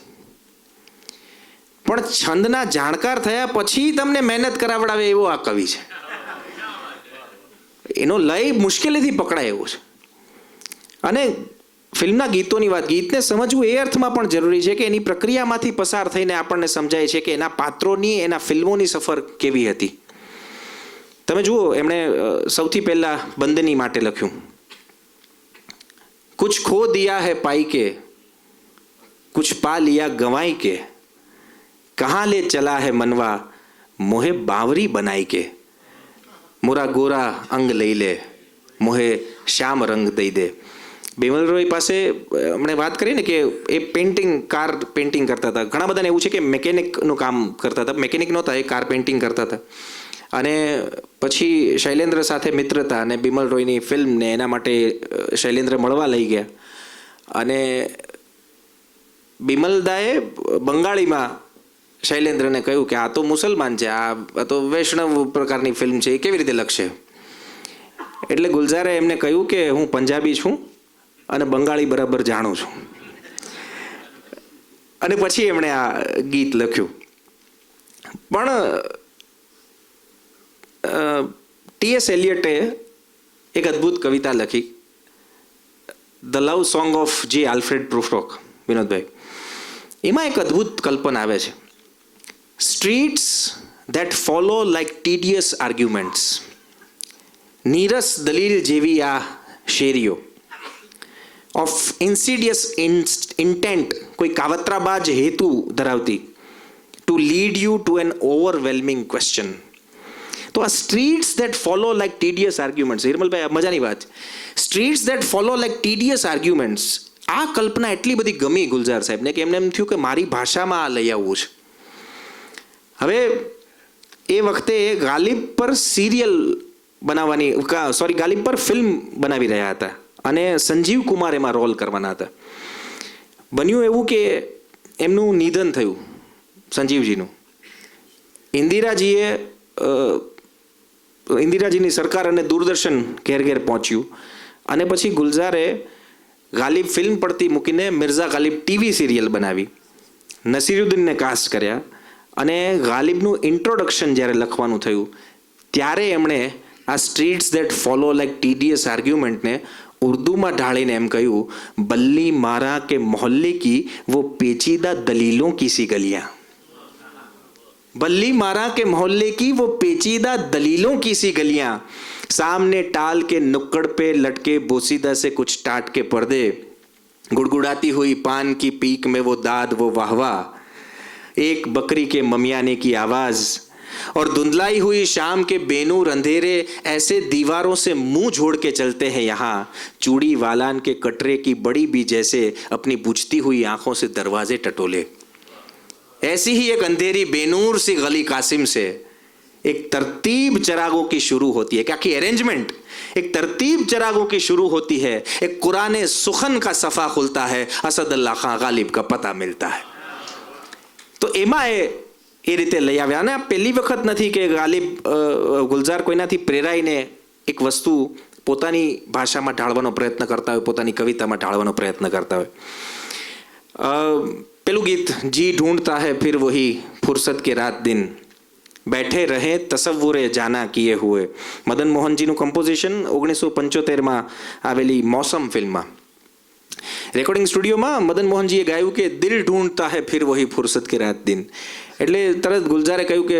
પણ છંદના જાણકાર થયા પછી તમને મહેનત કરાવડાવે એવો આ કવિ છે। એનો લય મુશ્કેલીથી પકડાય એવો છે। અને ફિલ્મના ગીતોની વાત, ગીતને સમજવું એ અર્થમાં પણ જરૂરી છે કે એની પ્રક્રિયામાંથી પસાર થઈને આપણને સમજાય છે કે એના પાત્રોની, એના ફિલ્મોની સફર કેવી હતી। તમે જુઓ, એમણે સૌથી પહેલા બંદની માટે લખ્યું, कुछ खो दिया है पाई के, कुछ पा लिया गंवाई के, कहाँ ले चला है मनवा मोहे बावरी बनाई के, मोरा गोरा अंग लई ले मोहे श्याम रंग दई दे। बिमल रॉय પાસે हमने बात કરી ને કે એ પેઇન્ટિંગ, કાર પેઇન્ટિંગ કરતા હતા। ઘણા બધાને એવું છે કે મેકેનિકનું કામ કરતા હતા, મેકેનિક નહોતા, એ કાર પેઇન્ટિંગ કરતા હતા। અને પછી શૈલેન્દ્ર સાથે મિત્રતા અને બિમલ રોયની ફિલ્મ ને એના માટે શૈલેન્દ્ર મળવા લઈ ગયા। અને બિમલદાએ બંગાળીમાં શૈલેન્દ્રને કહ્યું કે આ તો મુસલમાન છે, આ તો વૈષ્ણવ પ્રકારની ફિલ્મ છે, એ કેવી રીતે લખશે? એટલે ગુલઝારે એમને કહ્યું કે હું પંજાબી છું અને બંગાળી બરાબર જાણું છું। અને પછી એમણે આ ગીત લખ્યું। પણ ટી.એસ. એલિયટે એક અદ્ભુત કવિતા લખી, the love song of J Alfred Prufrock, Vinodbhai, એમાં એક અદ્ભુત કલ્પના આવે છે, streets that follow like tedious arguments. નીરસ દલીલ જેવી આ શેરીઓ ઓફ ઇન્સિડિયસ ઇન્ટેન્ટ, કોઈ કાવતરાબાજ હેતુ ધરાવતી, to lead you to an overwhelming question. તો આ streets that follow like tedious arguments, Hiramalbhai આ મજાની વાત, streets that follow like tedious arguments, આ કલ્પના એટલી બધી ગમી ગુલઝાર સાહેબને કે એમને એમ થયું કે મારી ભાષામાં આ લઈ આવવું છે। હવે એ વખતે ગાલિબ પર સિરિયલ બનાવવાની, સોરી ગાલિબ પર ફિલ્મ બનાવી રહ્યા હતા અને સંજીવ કુમાર એમાં રોલ કરવાના હતા। બન્યું એવું કે એમનું નિધન થયું, સંજીવજીનું। ઇન્દિરાજીની સરકાર અને દૂરદર્શન ઘેર ઘેર પહોંચ્યું અને પછી ગુલઝારે ગાલિબ ફિલ્મ પડતી મૂકીને મિર્ઝા ગાલિબ ટીવી સિરિયલ બનાવી, નસીરુદ્દીનને કાસ્ટ કર્યા અને ગાલિબનું ઇન્ટ્રોડક્શન જ્યારે લખવાનું થયું ત્યારે એમણે આ સ્ટ્રીટ્સ ધેટ ફોલો લાઈક ટીડિયસ આર્ગ્યુમેન્ટને ઉર્દૂમાં ઢાળીને એમ કહ્યું, બલ્લી મારા કે મોહલ્લે કી વો પેચીદા દલીલોं की सी गलियां, बल्ली मारा के मोहल्ले की वो पेचीदा दलीलों की सी गलियां, सामने टाल के नुक्कड़ पे लटके बोसीदा से कुछ टाट के पर्दे, गुड़गुड़ाती हुई पान की पीक में वो दाद वो वाहवा, एक बकरी के ममियाने की आवाज और धुंधलाई हुई शाम के बेनूर अंधेरे ऐसे दीवारों से मुंह जोड़ के चलते हैं यहाँ, चूड़ी वालान के कटरे की बड़ी भी जैसे अपनी बुझती हुई आंखों से दरवाजे टटोले। ऐसी ही एक अंधेरी बेनूर सी गली कासिम से एक तरतीब चरागों की शुरू होती है. कि आखी अरेंजमेंट एक तरतीब चरागों की शुरू होती है. एक कुराने सुखन का सफा खुलता है. असदुल्ला खां गालिब का पता मिलता है. તો એમાં એ રીતે લઈ આવ્યા. અને આ પહેલી વખત નથી કે ગાલિબ ગુલઝાર કોઈનાથી પ્રેરાઈને એક વસ્તુ પોતાની ભાષામાં ઢાળવાનો પ્રયત્ન કરતા હોય, પોતાની કવિતામાં ઢાળવાનો પ્રયત્ન કરતા હોય. પેલું ગીત જી ઢૂંઢતા હૈ ફિર વહી ફુરસત કે રાત દિન બેઠે રહે તસવ્વુરે જાના કિએ હુએ, મદન મોહનજીનું કમ્પોઝિશન 1975માં આવેલી મોસમ ફિલ્મમાં. રેકોર્ડિંગ સ્ટુડિયોમાં મદન મોહનજીએ ગાયું કે દિલ ઢૂંઢતા હૈ ફિર વહી ફુરસત કે રાત દિન. એટલે તરત ગુલઝારે કહ્યું કે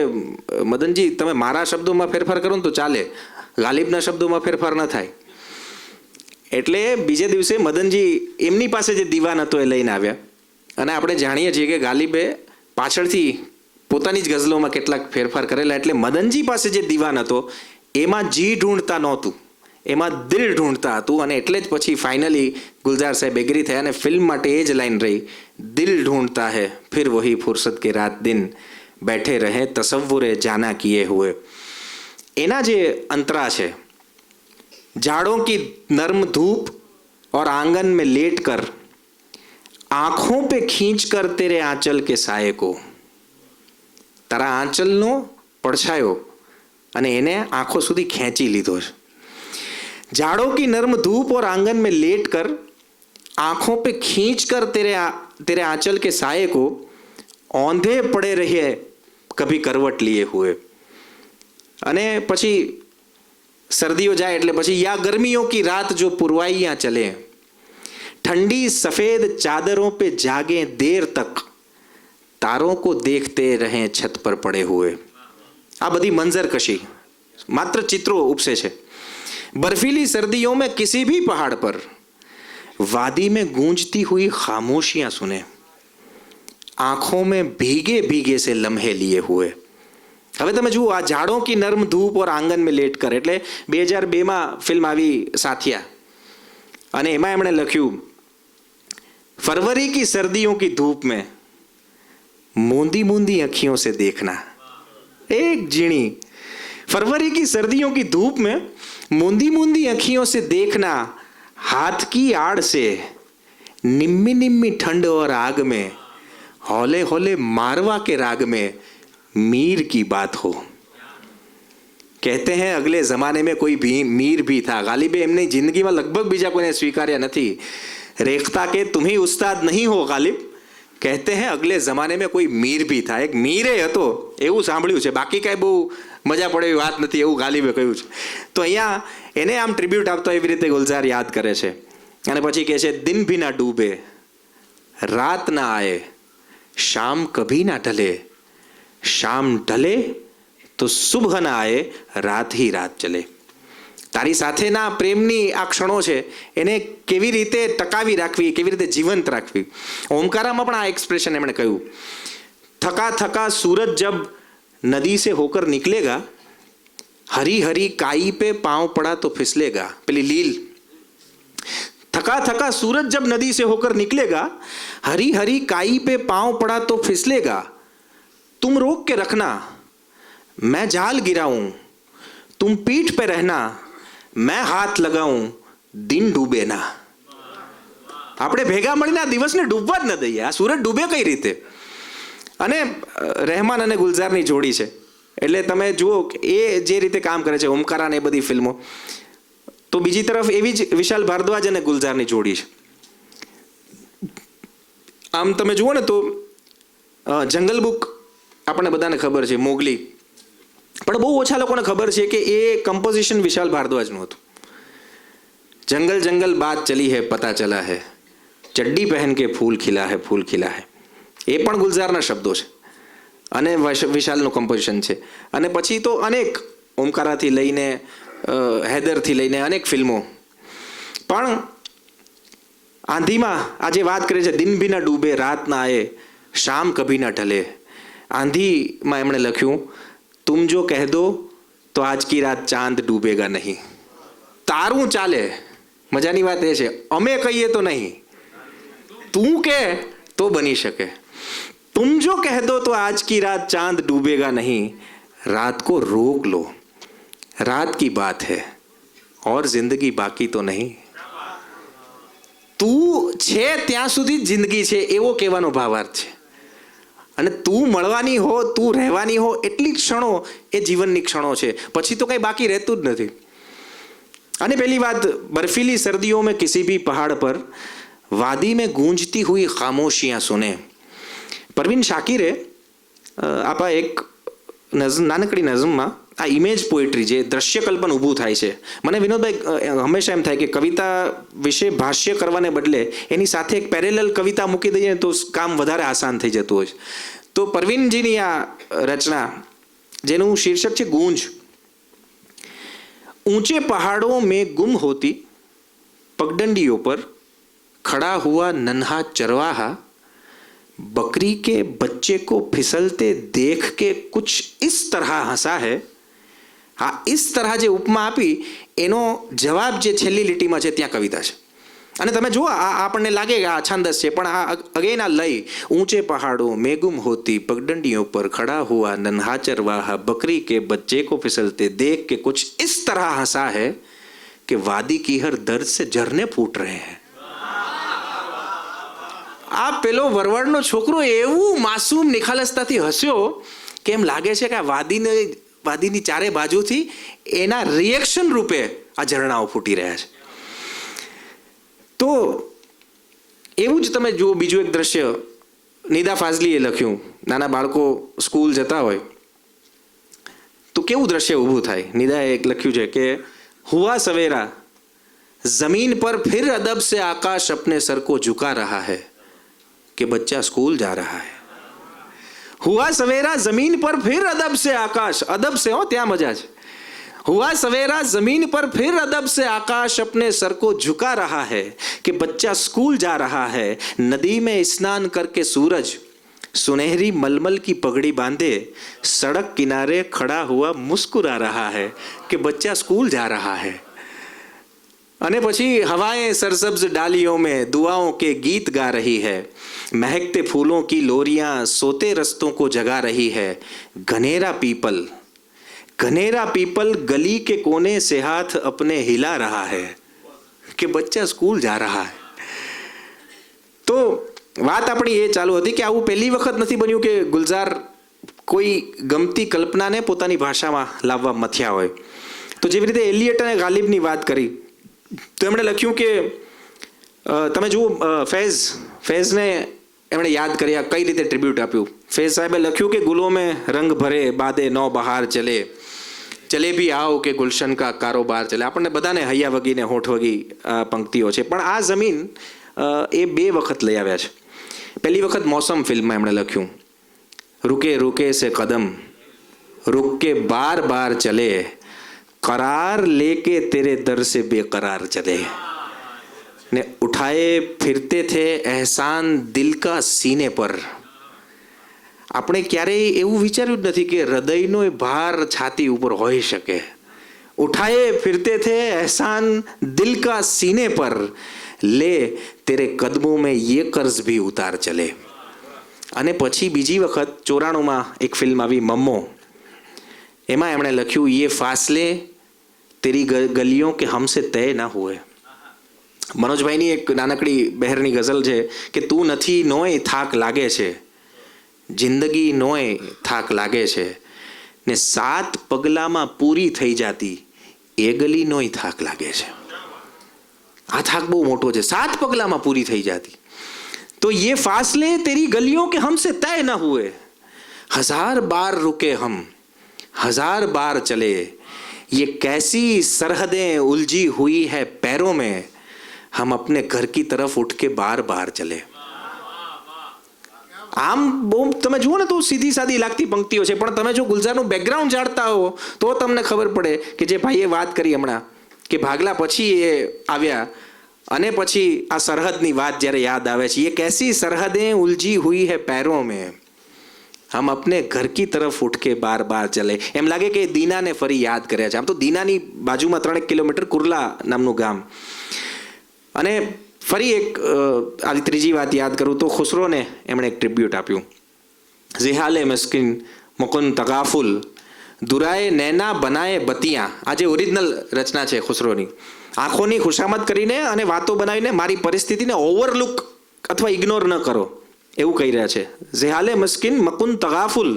મદનજી તમે મારા શબ્દોમાં ફેરફાર કરો ને તો ચાલે, ગાલિબના શબ્દોમાં ફેરફાર ન થાય. એટલે બીજે દિવસે મદનજી એમની પાસે જે દીવાન હતો એ લઈને આવ્યા. અને આપણે જાણીએ છીએ કે ગાલિબે પાછળથી પોતાની જ ગઝલોમાં કેટલાક ફેરફાર કરેલા. એટલે મદનજી પાસે જે દીવાન હતો એમાં જી ઢૂંઢતા નહોતું, એમાં દિલ ઢૂંઢતા હતું. અને એટલે જ પછી ફાઇનલી ગુલઝાર સાહેબ એગ્રી થયા અને ફિલ્મ માટે એ જ લાઈન રહી, દિલ ઢૂંઢતા હૈ ફિર વહી ફુરસત કે રાત દિન બેઠે રહે તસવ્વુરે જાના કિએ હુએ. એના જે અંતરા છે, झाड़ों की नर्म धूप और आंगन में लेट कर आंखों पे खींच कर तेरे आंचल के साये को, તારા આંચલનો પડછાયો અને એને આંખો સુધી ખેંચી લીધો છે. झाड़ों की नर्म धूप और आंगन में लेट कर आंखों पे खींच कर तेरे आंचल के साये को औंधे पड़े रहे कभी करवट लिए हुए. અને પછી सर्दियों जाए એટલે પછી या गर्मियों की रात जो पुरवाइयाँ चले, ठंडी सफ़ेद चादरों पे जागे देर तक तारों को देखते रहें छत पर पड़े हुए. આ બધી મંજર કશી માત્ર ચિત્રો ઉપસે છે. बर्फीली सर्दियों में किसी भी पहाड़ पर वादी में गूंजती हुई खामोशियां सुने, आंखों में भीगे भीगे से लम्हे लिए हुए. હવે તમે જુઓ આ ઝાડો કી નર્મ ધૂપ ઓર આંગન મેં લેટ કર એટલે 2002માં ફિલ્મ આવી સાથિયા. અને એમાં એમણે લખ્યું फरवरी की सर्दियों की धूप में मूंदी मूंदी अखियों से देखना, एक जीणी फरवरी की सर्दियों की धूप में मूंदी मूंदी अखियों से देखना, हाथ की आड़ से निम्मी निम्मी ठंड और आग में हौले हौले मारवा के राग में मीर की बात हो. कहते हैं अगले ज़माने में कोई भी मीर भी था. गालिबे એમની જિંદગીમાં લગભગ બીજા કોઈને સ્વીકાર્યા નથી. રેખતા કે तुम ही उस्ताद नहीं हो गालिब, कहते हैं अगले ज़माने में कोई मीर भी था. એક મીરે હતો એવું સાંભળ્યું છે, બાકી કાંઈ બહુ મજા પડે એવી વાત નથી એવું ગાલિબે કહ્યું છે. તો અહીંયા એને આમ ટ્રિબ્યુટ આપતો એવી રીતે ગુલઝાર યાદ કરે છે. અને પછી કહે છે દિન ભી ના ડૂબે રાત ના આए शाम कभी ना ढले, शाम ढले तो सुबह ना आए रात ही रात चले. તારી સાથેના પ્રેમની આ ક્ષણો છે એને કેવી રીતે ટકાવી રાખવી, કેવી રીતે જીવંત રાખવી. ઓમકારામાં પણ આ એક્સપ્રેશન એમણે કહ્યું, થકા થકા सूरज जब नदी से होकर निकलेगा, हरी हरी काई पे पाँव पड़ा तो फिसलेगा. પેલી લીલ, थका थका सूरज जब नदी से होकर निकलेगा, हरी हरी काई पे पाँव पड़ा तो फिसलेगा. तुम रोक के रखना मैं जाल गिराऊं, तुम पीठ पे रहना मैं हाथ लगाऊं, दिन डूबे ना. આપણે ભેગા મળીને આ દિવસને ડૂબવા જ ન દઈએ. આ સૂરજ ડૂબે કઈ રીતે? અને રહેમાન અને ગુલઝારની જોડી છે એટલે તમે જુઓ એ જે રીતે કામ કરે છે ઓમકારા ને એ બધી ફિલ્મો. તો બીજી તરફ એવી જ વિશાલ ભારદ્વાજ અને ગુલઝારની જોડી છે. આમ તમે જુઓ ને તો જંગલ બુક આપણને બધાને ખબર છે, મોગલી, પણ બહુ ઓછા લોકોને ખબર છે કે એ કમ્પોઝિશન વિશાલ ભારદ્વાજનું હતું. જંગલ જંગલ બાત ચલી હૈ પતા ચલા હૈ, ચડ્ડી પહેન કે ફૂલ ખીલા હૈ ફૂલ ખીલા હૈ, એ પણ ગુલઝારના શબ્દો છે અને વિશાલનું કમ્પોઝિશન છે. અને પછી તો અનેક ઓમકારાથી લઈને હૈદરથી લઈને અનેક ફિલ્મો. પણ આંધીમાં આજે વાત કરે છે દિન ભી ના ડૂબે રાત ના આए શામ કભી ના ઢલે. આંધીમાં એમણે લખ્યું तुम जो कह दो तो आज की रात चांद डूबेगा नहीं. તારું ચાલે, મજાની વાત એ છે અમે કહીએ તો નહીં, તું કે તો બની શકે. तुम तुम जो कह दो तो आज की रात चांद डूबेगा नहीं, रात को रोक लो, रात की बात है और जिंदगी बाकी तो નહીં. તું છે ત્યાં સુધી જ જિંદગી છે એવો કહેવાનો ભાવાર્થ છે. અને તું મળવાની હો, તું રહેવાની હો, એટલી ક્ષણો એ જીવનની ક્ષણો છે, પછી તો કંઈ બાકી રહેતું જ નથી. અને પહેલી વાત, બर्फीली सर्दियों में किसी भी पहाड़ पर वादी में गूंजती हुई खामोशियां सुने. પરવીન શાકિરે આપા એક નાનકડી નઝમમાં આ ઇમેજ પોએટ્રી જે દ્રશ્ય કલ્પન ઊભું થાય છે. મને વિનોદભાઈ હંમેશા એમ થાય કે કવિતા વિશે ભાષ્ય કરવાને બદલે એની સાથે એક પેરેલલ કવિતા મૂકી દઈએ તો કામ વધારે આસાન થઈ જતું હોય. તો પરવીનજીની આ રચના જેનું શીર્ષક છે ગૂંજ. ऊंचे पहाड़ों में गुम होती पगडंडियों पर खड़ा हुआ नन्हा चरवाहा बकरी के बच्चे को फिसलते देख के कुछ इस तरह हंसा है. હા, इस तरह જે ઉપમા આપી એનો જવાબ જે છેલ્લી લીટીમાં છે ત્યાં કવિતા છે. અને તમે જુઓ, આ આપણને લાગે કે આ છંદસ છે, પણ આ અગેન આ લય, ऊंचे पहाड़ों में गुम होती पगडंडियों पर खड़ा हुआ नन्हा चरवाहा बकरी के बच्चे को फिसलते देख के कुछ इस तरह हंसा है कि वादी की हर दर्द से झरने फूट रहे हैं. આ પેલો વરવાડનો છોકરો એવું માસૂમ નિખાલસતાથી હસ્યો કે એમ લાગે છે કે આ વાદીની ચારે બાજુથી એના રિએક્શન રૂપે આ ઝરણાઓ ફૂટી રહ્યા છે. તો એવું જ તમે જુઓ, બીજું એક દ્રશ્ય નિદા ફાઝલીએ લખ્યું. નાના બાળકો સ્કૂલ જતા હોય તો કેવું દ્રશ્ય ઊભું થાય. નિદાએ એક લખ્યું છે કે હુઆ સવેરા જમીન પર ફિર અદબ સે આકાશ अपने सर को झुका रहा है कि बच्चा स्कूल जा रहा है. हुआ सवेरा जमीन पर फिर अदब से आकाश, अदब से हो ત્યાં મજા છે. हुआ सवेरा जमीन पर फिर अदब से आकाश अपने सर को झुका रहा है कि बच्चा स्कूल जा रहा है. नदी में स्नान करके सूरज सुनहरी मलमल की पगड़ी बांधे सड़क किनारे खड़ा हुआ मुस्कुरा रहा है कि बच्चा स्कूल जा रहा है. અને પછી हवाएं सरसब्ज डालियों में दुआओं के गीत गा रही है. महकते फूलों की लोरियां सोते रस्तों को जगा रही है. घनेरा पीपल गली के कोने से हाथ अपने हिला रहा है कि बच्चा स्कूल जा रहा है. તો વાત આપણી એ ચાલુ હતી કે આવું પહેલી વખત નથી બન્યું કે ગુલઝાર કોઈ ગમતી કલ્પનાને પોતાની ભાષામાં લાવવા મથ્યા હોય. તો જેવી રીતે એલિયટ અને ગાલિબની વાત કરી તો એમણે લખ્યું કે તમે જુઓ, ફૈઝને એમણે યાદ કર્યા, કઈ રીતે ટ્રિબ્યુટ આપ્યું. ફૈઝ સાહેબે લખ્યું કે ગુલો મેં રંગ ભરે બાદે નો બહાર ચલે, ચલે ભી આવો કે ગુલશન કા કારોબાર ચલે. આપણને બધાને હૈયા વગીને હોઠ વગી પંક્તિઓ છે, પણ આ જમીન એ બે વખત લઈ આવ્યા છે. પહેલી વખત મોસમ ફિલ્મમાં એમણે લખ્યું રૂકે રૂકે સે કદમ रुक के बार बार चले करार लेके तेरे दर से बेकरार चले ने उठाए फिरते थे एहसान दिल का सीने पर. આપણે ક્યારેય એવું વિચાર્યું જ નથી કે હૃદયનો એ ભાર છાતી ઉપર હોઈ શકે. ઉઠાએ ફિરતે થે એહસાન દિલ કા सीने पर ले तेरे कदमों में ये कर्ज भी उतार चले. અને પછી બીજી વખત 94માં એક ફિલ્મ આવી મમ્મો, એમાં એમણે લખ્યું ये फासले तेरी गलियों के हमसे तय ना हुए. મનોજભાઈની એક નાનકડી બહેરની ગઝલ છે કે તું નથી નોય થાક લાગે છે, જિંદગી નોય થાક લાગે છે ને 7 પગલામાં પૂરી થઈ જાતી એ ગલી નોય થાક લાગે છે. આ થાક બહુ મોટો છે, 7 પગલામાં પૂરી થઈ જાતી. तो ये फासले तेरी गलियों के हमसे तय न हुए, 1000 बार रुके हम 1000 बार चले, ये कैसी सरहदें उलझी हुई है पैरों में, हम अपने घर की तरफ उठ के बार बार चले. આમ બહુ તમે જુઓ ને તો સીધી સાદી લાગતી પંક્તિઓ છે, પણ તમે જો ગુલઝારનું બેકગ્રાઉન્ડ જાણતા હો તો તમને ખબર પડે કે જે ભાઈએ વાત કરી હમણાં કે ભાગલા પછી એ આવ્યા અને પછી આ સરહદની વાત જ્યારે યાદ આવે છે, ये कैसी सरहदें उलझी हुई है पैरों में, हम अपने घर की तरफ उठ के बार बार चले. એમ લાગે કે દીનાને ફરી યાદ કર્યા છે. આમ તો દીનાની બાજુમાં 3 કિલોમીટર કુર્લા નામનું ગામ. અને ફરી એક આવી ત્રીજી વાત યાદ કરું તો ખુસરોને એમણે એક ટ્રિબ્યુટ આપ્યું ઝિહાલે મિસ્કિન મુકુન તગાફુલ દુરાએ નૈના બનાએ બતિયા. આ જે ઓરિજિનલ રચના છે ખુસરોની, આંખોની ખુશામત કરીને અને વાતો બનાવીને મારી પરિસ્થિતિને ઓવરલુક અથવા ઇગ્નોર ન કરો એવું કહી રહ્યા છે. ઝિહાલે મિસ્કિન મકુન તગાફુલ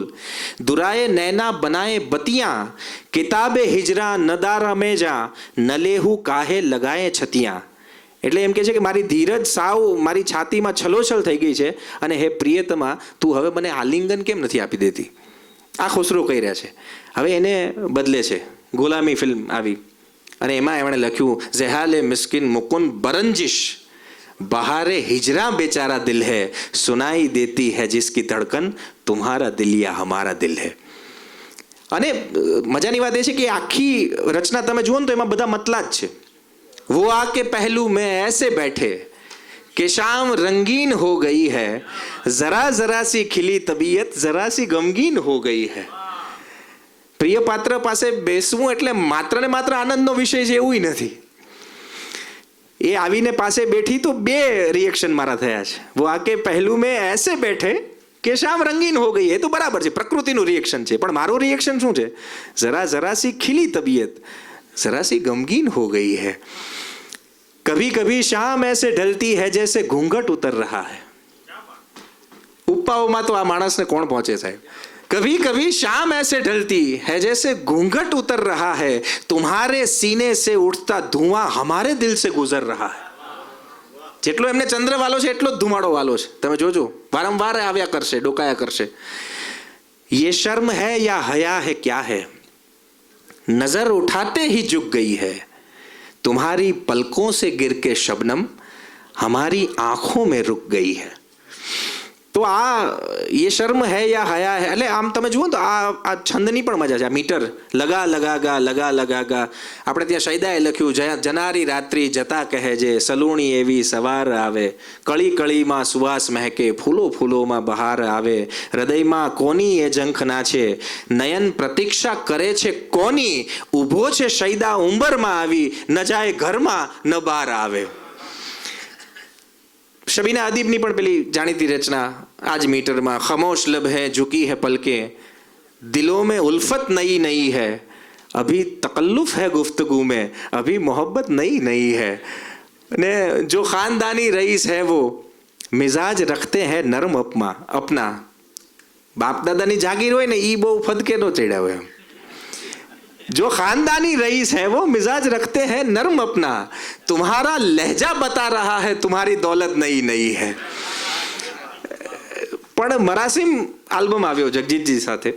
દુરાએ નૈના બનાએ બતિયા કિતાબે હિજરા નદાર મેજા નલેહુ કાહે લગાએ છતિયા. એટલે એમ કે છે કે મારી ધીરજ સાવ મારી છાતીમાં છલોછલ થઈ ગઈ છે અને હે પ્રિયતમા તું હવે મને આલિંગન કેમ નથી આપી દેતી. આ ખુસરો કહી રહ્યા છે. હવે એને બદલે છે ગુલામી ફિલ્મ આવી અને એમાં એમણે લખ્યું ઝિહાલે મિસ્કિન મુકુન બરંજિશ બહારે હિજરા બેચારા દિલ હૈ સુનાઈ દેતી હૈ જિસકી ધડકન તુમ્હારા દિલ યા હમારા દિલ હૈ. અને મજાની વાત એ છે કે આખી રચના તમે જુઓ ને તો એમાં બધા મતલા જ છે. वो आके पहलू में ऐसे बैठे कि शाम रंगीन हो गई है जरा जरा सी खिली तबीयत जरा सी गमगीन हो गई है. પ્રિય પાત્ર પાસે બેસવું એટલે માત્ર ને માત્ર આનંદનો વિષય છે એવું નથી. એ આવીને પાસે બેઠી તો બે રિએક્શન મારા થયા છે. वो आके पहलू में ऐसे बैठे કે શામ રંગીન હો ગઈ. એ તો બરાબર છે, પ્રકૃતિનું રિએક્શન છે, પણ મારું રિએક્શન શું છે? જરા જરા સી ખીલી તબીયત जरा सी गमगीन हो गई है. कभी कभी शाम ऐसे ढलती है जैसे घूंघट उतर रहा है. ઉપમાઓમાં તો આ માણસને કોણ પહોંચે સાહેબ? कभी कभी शाम ऐसे ढलती है जैसे घूंघट उतर रहा है तुम्हारे सीने से उठता धुआं हमारे दिल से गुजर रहा है. જેટલો એમને ચંદ્ર વાલો છે એટલો જ ધુમાડો વાલો છે. તમે જોજો વારંવાર આવ્યા કરશે, ડોકાયા કરશે. ये शर्म है या हया है क्या है नजर उठाते ही झुक गई है तुम्हारी पलकों से गिर के शबनम हमारी आंखों में रुक गई है. તો આ ये शर्म है या हया है એટલે આમ તમે જુઓ તો આ છંદની પણ મજા છે. આ મીટર લગા લગાગા લગા લગાગા. આપણે ત્યાં શૈદાએ લખ્યું જનારી રાત્રિ જતા કહે જે સલૂણી એવી સવાર આવે કળી કળીમાં સુવાસ મહેકે ફૂલો ફૂલોમાં બહાર આવે હૃદયમાં કોની એ ઝંખ નાચે નયન પ્રતીક્ષા કરે છે કોની ઊભો છે શૈદા ઉંબરમાં આવી ન જાય ઘરમાં ન બહાર આવે. शबीना अदीबनी पण पेली जानीती रचना आज मीटर में खामोश लब है झुकी है पलके दिलों में उल्फत नई नई है अभी तकल्लुफ है गुफ्तगू में अभी मोहब्बत नई नई है ने जो खानदानी रईस है वो मिजाज रखते हैं नरम अपना बाप दादा ની જાગીર હોય ને ઈ બહુ ફદકે નો ચડ્યા હોય. जो खानदानी रईस है वो मिजाज रखते हैं नर्म अपना तुम्हारा लहजा बता रहा है तुम्हारी दौलत नई नई है. પણ મરાસીમ આલ્બમ આવ્યો જગજીતજી સાથે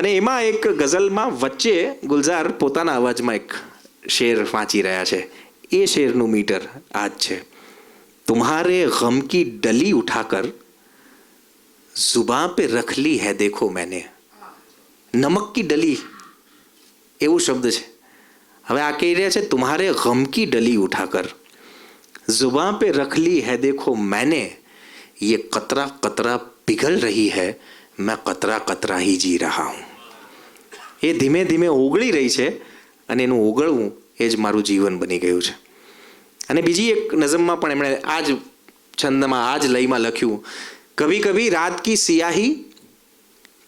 અને એમાં એક ગઝલમાં વચ્ચે ગુલઝાર પોતાના અવાજમાં એક શેર વાંચી રહ્યા છે. એ શેરનું મીટર આ જ છે. तुम्हारे गम की डली उठाकर जुबान पे रख ली है देखो मैंने. नमक की डली એવું શબ્દ છે. હવે આ કહી રહ્યા છે तुम्हारे गम की डली उठाकर जुबान पे रख ली है देखो मैंने ये कतरा कतरा पिघल रही है मैं कतरा कतरा ही जी रहा हूँ. એ ધીમે ધીમે ઓગળી રહી છે અને એનું ઓગળવું એ જ મારું જીવન બની ગયું છે. અને બીજી એક નઝમમાં પણ એમણે આ જ છંદમાં આ જ લયમાં લખ્યું कभी कभी रात की सियाही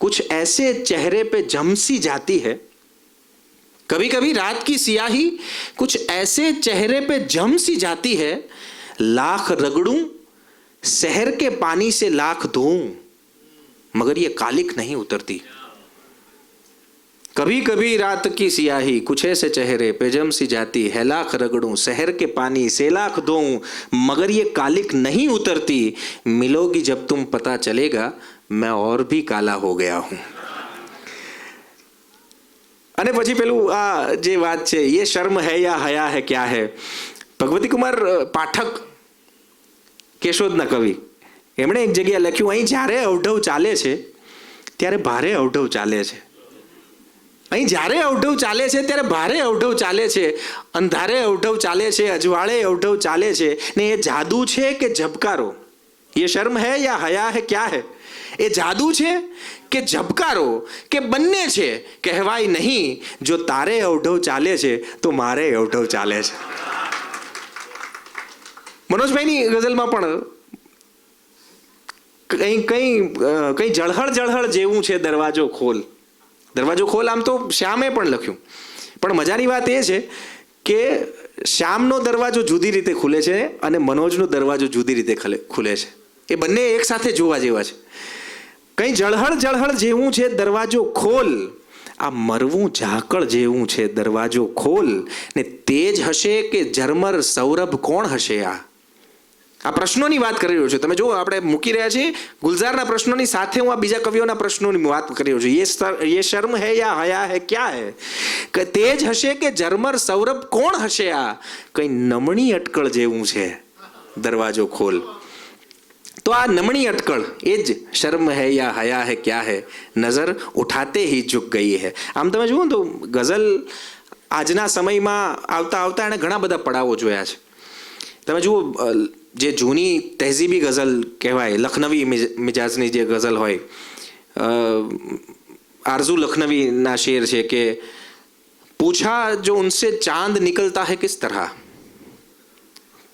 कुछ ऐसे चेहरे पे जमसी जाती है कभी कभी रात की सियाही कुछ ऐसे चेहरे पे जम सी जाती है लाख रगड़ूं शहर के पानी से लाख धोऊं मगर ये कालिक नहीं उतरती. कभी कभी रात की सियाही कुछ ऐसे चेहरे पे जम सी जाती है लाख रगड़ूं शहर के पानी से लाख धोऊं मगर ये कालिक नहीं उतरती मिलोगी जब तुम पता चलेगा मैं और भी काला हो गया हूं. અને પછી પેલું આ જે વાત છે ये शर्म है या हया है क्या है ભગવતી કુમાર પાઠક કેશોદના કવિ એમણે એક જગ્યાએ લખ્યું અહીં જ્યારે અવઢવ ચાલે છે ત્યારે ભારે અવઢવ ચાલે છે. અહીં જ્યારે અવઢવ ચાલે છે ત્યારે ભારે અવઢવ ચાલે છે અંધારે અવઢવ ચાલે છે અજવાળે અવઢવ ચાલે છે ને એ જાદુ છે કે ઝબકારો. ये शर्म है या हया है क्या है એ જાદુ છે કે ઝબકારો કે બંને છે કહેવાય નહીં જો તારે અવઢવ ચાલે છે તો મારે અવઢવ ચાલે છે. મનોજભાઈની ગઝલમાં પણ કંઈ કંઈ કંઈ જળહળ જેવું છે દરવાજો ખોલ. દરવાજો ખોલ આમ તો શ્યામે પણ લખ્યું, પણ મજાની વાત એ છે કે શ્યામનો દરવાજો જુદી રીતે ખુલે છે અને મનોજનો દરવાજો જુદી રીતે ખુલે છે. એ બંને એક સાથે જોવા જેવા છે. કંઈ જળહળ જેવું છે દરવાજો ખોલ, આ મરવું ઝાકળ જેવું છે દરવાજો ખોલ, ને તેજ હશે કે ઝરમર સૌરભ કોણ હશે? આ પ્રશ્નોની વાત કરી રહ્યો છું. તમે જુઓ, આપણે મૂકી રહ્યા છીએ ગુલઝારના પ્રશ્નોની સાથે હું આ બીજા કવિઓના પ્રશ્નોની વાત કરી રહ્યો છું. યે શર્મ હૈ યા હયા હૈ ક્યા હૈ, કે તેજ હશે કે ઝરમર સૌરભ કોણ હશે? આ કંઈ નમણી અટકળ જેવું છે દરવાજો ખોલ. તો આ નમણી અટકળ એ જ શર્મ હૈ યા હયા હૈ ક્યા હૈ, નજર ઉઠાતે હી ઝુક ગઈ હૈ. આમ તમે જુઓ તો ગઝલ આજના સમયમાં આવતા આવતા એણે ઘણા બધા પડાવો જોયા છે. તમે જુઓ, જે જૂની તહેઝીબી ગઝલ કહેવાય, લખનવી મિજાજની જે ગઝલ હોય, આરઝુ લખનવીના શેર છે કે પૂછા જો ઉનસે ચાંદ નિકલતા है किस तरह,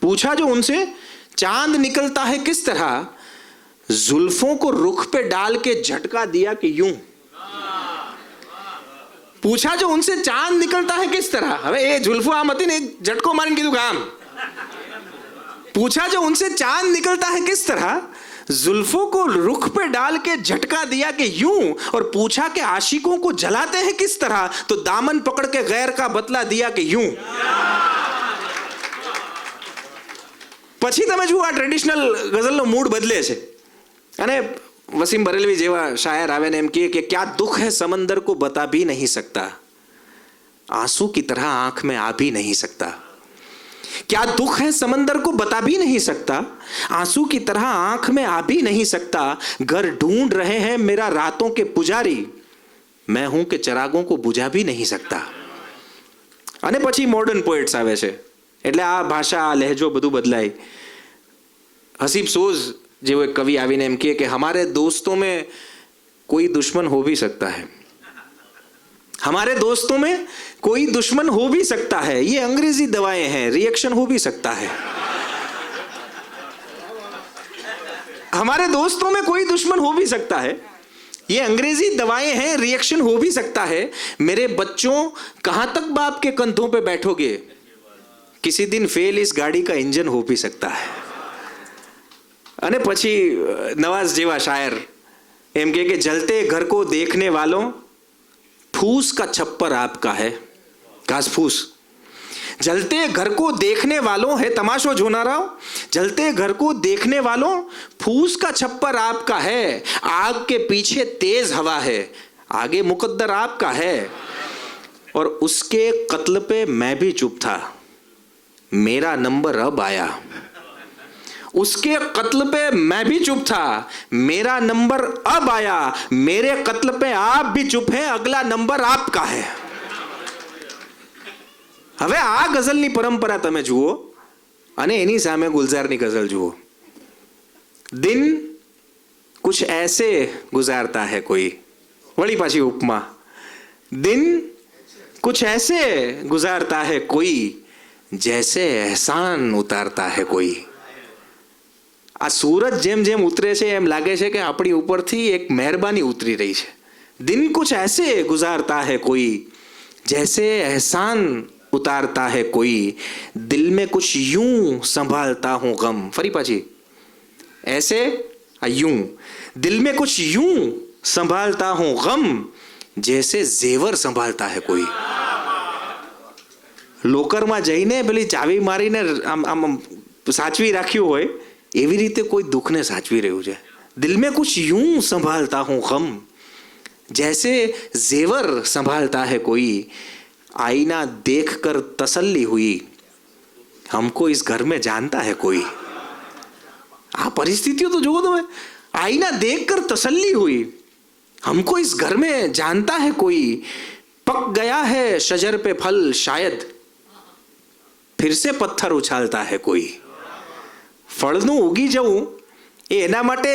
पूछा जो उनसे चांद निकलता है किस तरह, जुल्फों को रुख पे डाल के झटका दिया कि यूं. पूछा जो उनसे चांद निकलता है किस तरह, હવે એ जुल्फो આમ હતી ને એક ઝટકો મારીને કીધું કે આમ. पूछा जो उनसे चांद निकलता है किस तरह, जुल्फों को रुख पे डाल के झटका दिया कि यूं, और पूछा कि आशिकों को जलाते हैं किस तरह, तो दामन पकड़ के गैर का बतला दिया कि यूं. પછી તમે જુઓ, આ ટ્રેડિશનલ ગઝલનો મૂડ બદલે છે અને વસીમ બરેલવી જેવા શાયર આવે ને એમ કહે કે क्या दुख है समंदर को बता भी नहीं सकता, आंसू की तरह आंख में आ भी नहीं सकता. क्या दुख है समंदर को बता भी नहीं सकता, आंसू की तरह आंख में आ भी नहीं सकता, घर ढूंढ रहे हैं मेरा रातों के पुजारी, मैं हूं कि चिरागों को बुझा भी नहीं सकता. અને પછી મોડર્ન પોએટ્સ આવે છે, એટલે આ ભાષા, આ લહેજો બધું બદલાય. હસીબ સોઝ જેવો એક કવિ આવીને એમ કહે કે हमारे दोस्तों में कोई दुश्मन हो भी सकता है, हमारे दोस्तों में कोई दुश्मन हो भी सकता है, ये अंग्रेजी दवाएं हैं, रिएक्शन हो भी सकता है. हमारे दोस्तों में कोई दुश्मन हो भी सकता है, ये अंग्रेजी दवाएं हैं, रिएक्शन हो भी सकता है. मेरे बच्चों कहां तक बाप के कंधों पे बैठोगे, किसी दिन फेल इस गाड़ी का इंजन हो भी सकता है. અને પછી નવાઝ જેવા શાયર એમ કે જલતે ઘર को देखने वालों फूस का छप्पर आपका है, घास फूस. जलते घर को देखने वालों है तमाशो जोनाराओ, जलते घर को देखने वालों फूस का छप्पर आपका है, आग के पीछे तेज हवा है, आगे मुकद्दर आपका है, और उसके कत्ल पे मैं भी चुप था, मेरा नंबर अब आया. उसके कत्ल पे मैं भी चुप था, मेरा नंबर अब आया, मेरे कत्ल पे आप भी चुप हैं, अगला नंबर आपका है. હવે આ ગઝલની પરંપરા તમે જુઓ અને એની સામે ગુલઝારની ગઝલ જુઓ. દિન कुछ ऐसे गुजारता है कोई, વળી પાછી ઉપમા, दिन कुछ ऐसे गुजारता है कोई, जैसे एहसान उतारता है कोई. આ સૂરજ જેમ જેમ ઉતરે છે એમ લાગે છે કે આપણી ઉપરથી એક મહેરબાની ઉતરી રહી છે. दिन कुछ ऐसे गुजारता है कोई, जैसे एहसान उतारता है कोई, दिल में कुछ यूं संभालता हूं गम. फरी पाची ऐसे यूं, दिल में कुछ यूं संभालता हूं गम, जैसे जेवर संभालता है कोई. લોકરમાં જઈને પેલી ચાવી મારીને આમ આમ સાચવી રાખ્યું હોય એવી રીતે કોઈ દુઃખને સાચવી રહ્યું છે. દિલ में कुछ यूं संभालता हूं गम, जैसे जेवर संभालता है कोई, आईना देखकर तसल्ली हुई, हमको इस घर में जानता है कोई. આ પરિસ્થિતિઓ તો જુઓ તમે, आईना देखकर तसल्ली हुई, हमको इस घर में जानता है कोई, पक गया है शजर पे फल शायद, फिर से पत्थर उछालता है कोई. ફળનું ઉગી જવું એ એના માટે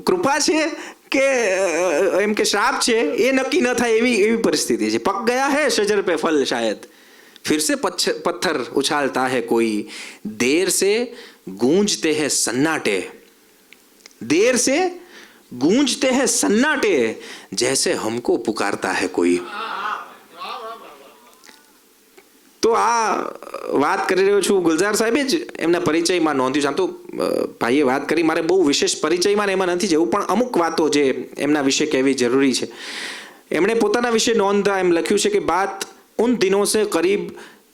કૃપા છે કે એમ કે શ્રાપ છે એ નક્કી ન થાય એવી પરિસ્થિતિ છે. પક ગયા હે શજર पे फल शायद, फिर से पत्थर उछालता है कोई, देर से गूंजते हैं सन्नाटे, देर से गूंजते हैं सन्नाटे जैसे हमको पुकारता है कोई। તો આ વાત કરી રહ્યો છું ગુલઝાર સાહેબે જ એમના પરિચયમાં નોંધ્યું છે. આમ તો ભાઈએ વાત કરી, મારે બહુ વિશેષ પરિચયમાં એમાં નથી જવું, પણ અમુક વાતો જે એમના વિશે કહેવી જરૂરી છે. એમણે પોતાના વિશે નોંધતા એમ લખ્યું છે કે બાત उन दिनों से करीब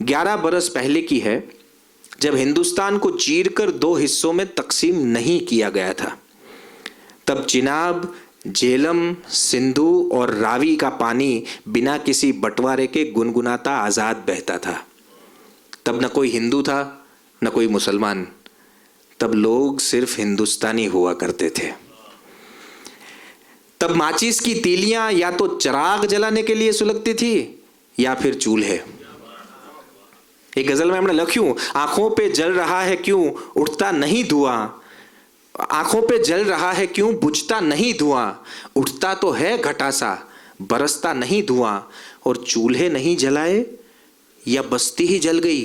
11 बरस पहले की है जब हिंदुस्तान को चीर कर 2 हिस्सों में तकसीम नहीं किया गया था. तब चिनाब, झेलम, सिंधु और रावी का पानी बिना किसी बंटवारे के गुनगुनाता आज़ाद बहता था. तब न कोई हिंदू था न कोई मुसलमान, तब लोग सिर्फ हिंदुस्तानी हुआ करते थे. तब माचिस की तीलियां या तो चिराग जलाने के लिए सुलगती थी या फिर चूल्हे. एक गजल में हमने लख्यूं, आंखों पे जल रहा है क्यों उठता नहीं धुआं, आंखों पे जल रहा है क्यों बुझता नहीं धुआं, उठता तो है घटासा बरसता नहीं धुआं, और चूल्हे नहीं जलाए या बस्ती ही जल गई.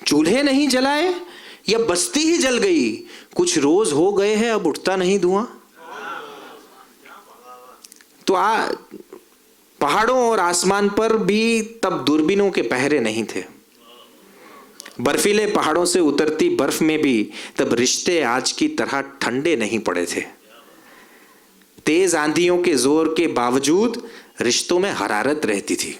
चूल्हे नहीं जलाए या बस्ती ही जल गई, कुछ रोज हो गए हैं अब उठता नहीं धुआं. तो आ पहाड़ों और आसमान पर भी तब दूरबीनों के पहरे नहीं थे. बर्फीले पहाड़ों से उतरती बर्फ में भी तब रिश्ते आज की तरह ठंडे नहीं पड़े थे. तेज आंधियों के जोर के बावजूद रिश्तों में हरारत रहती थी.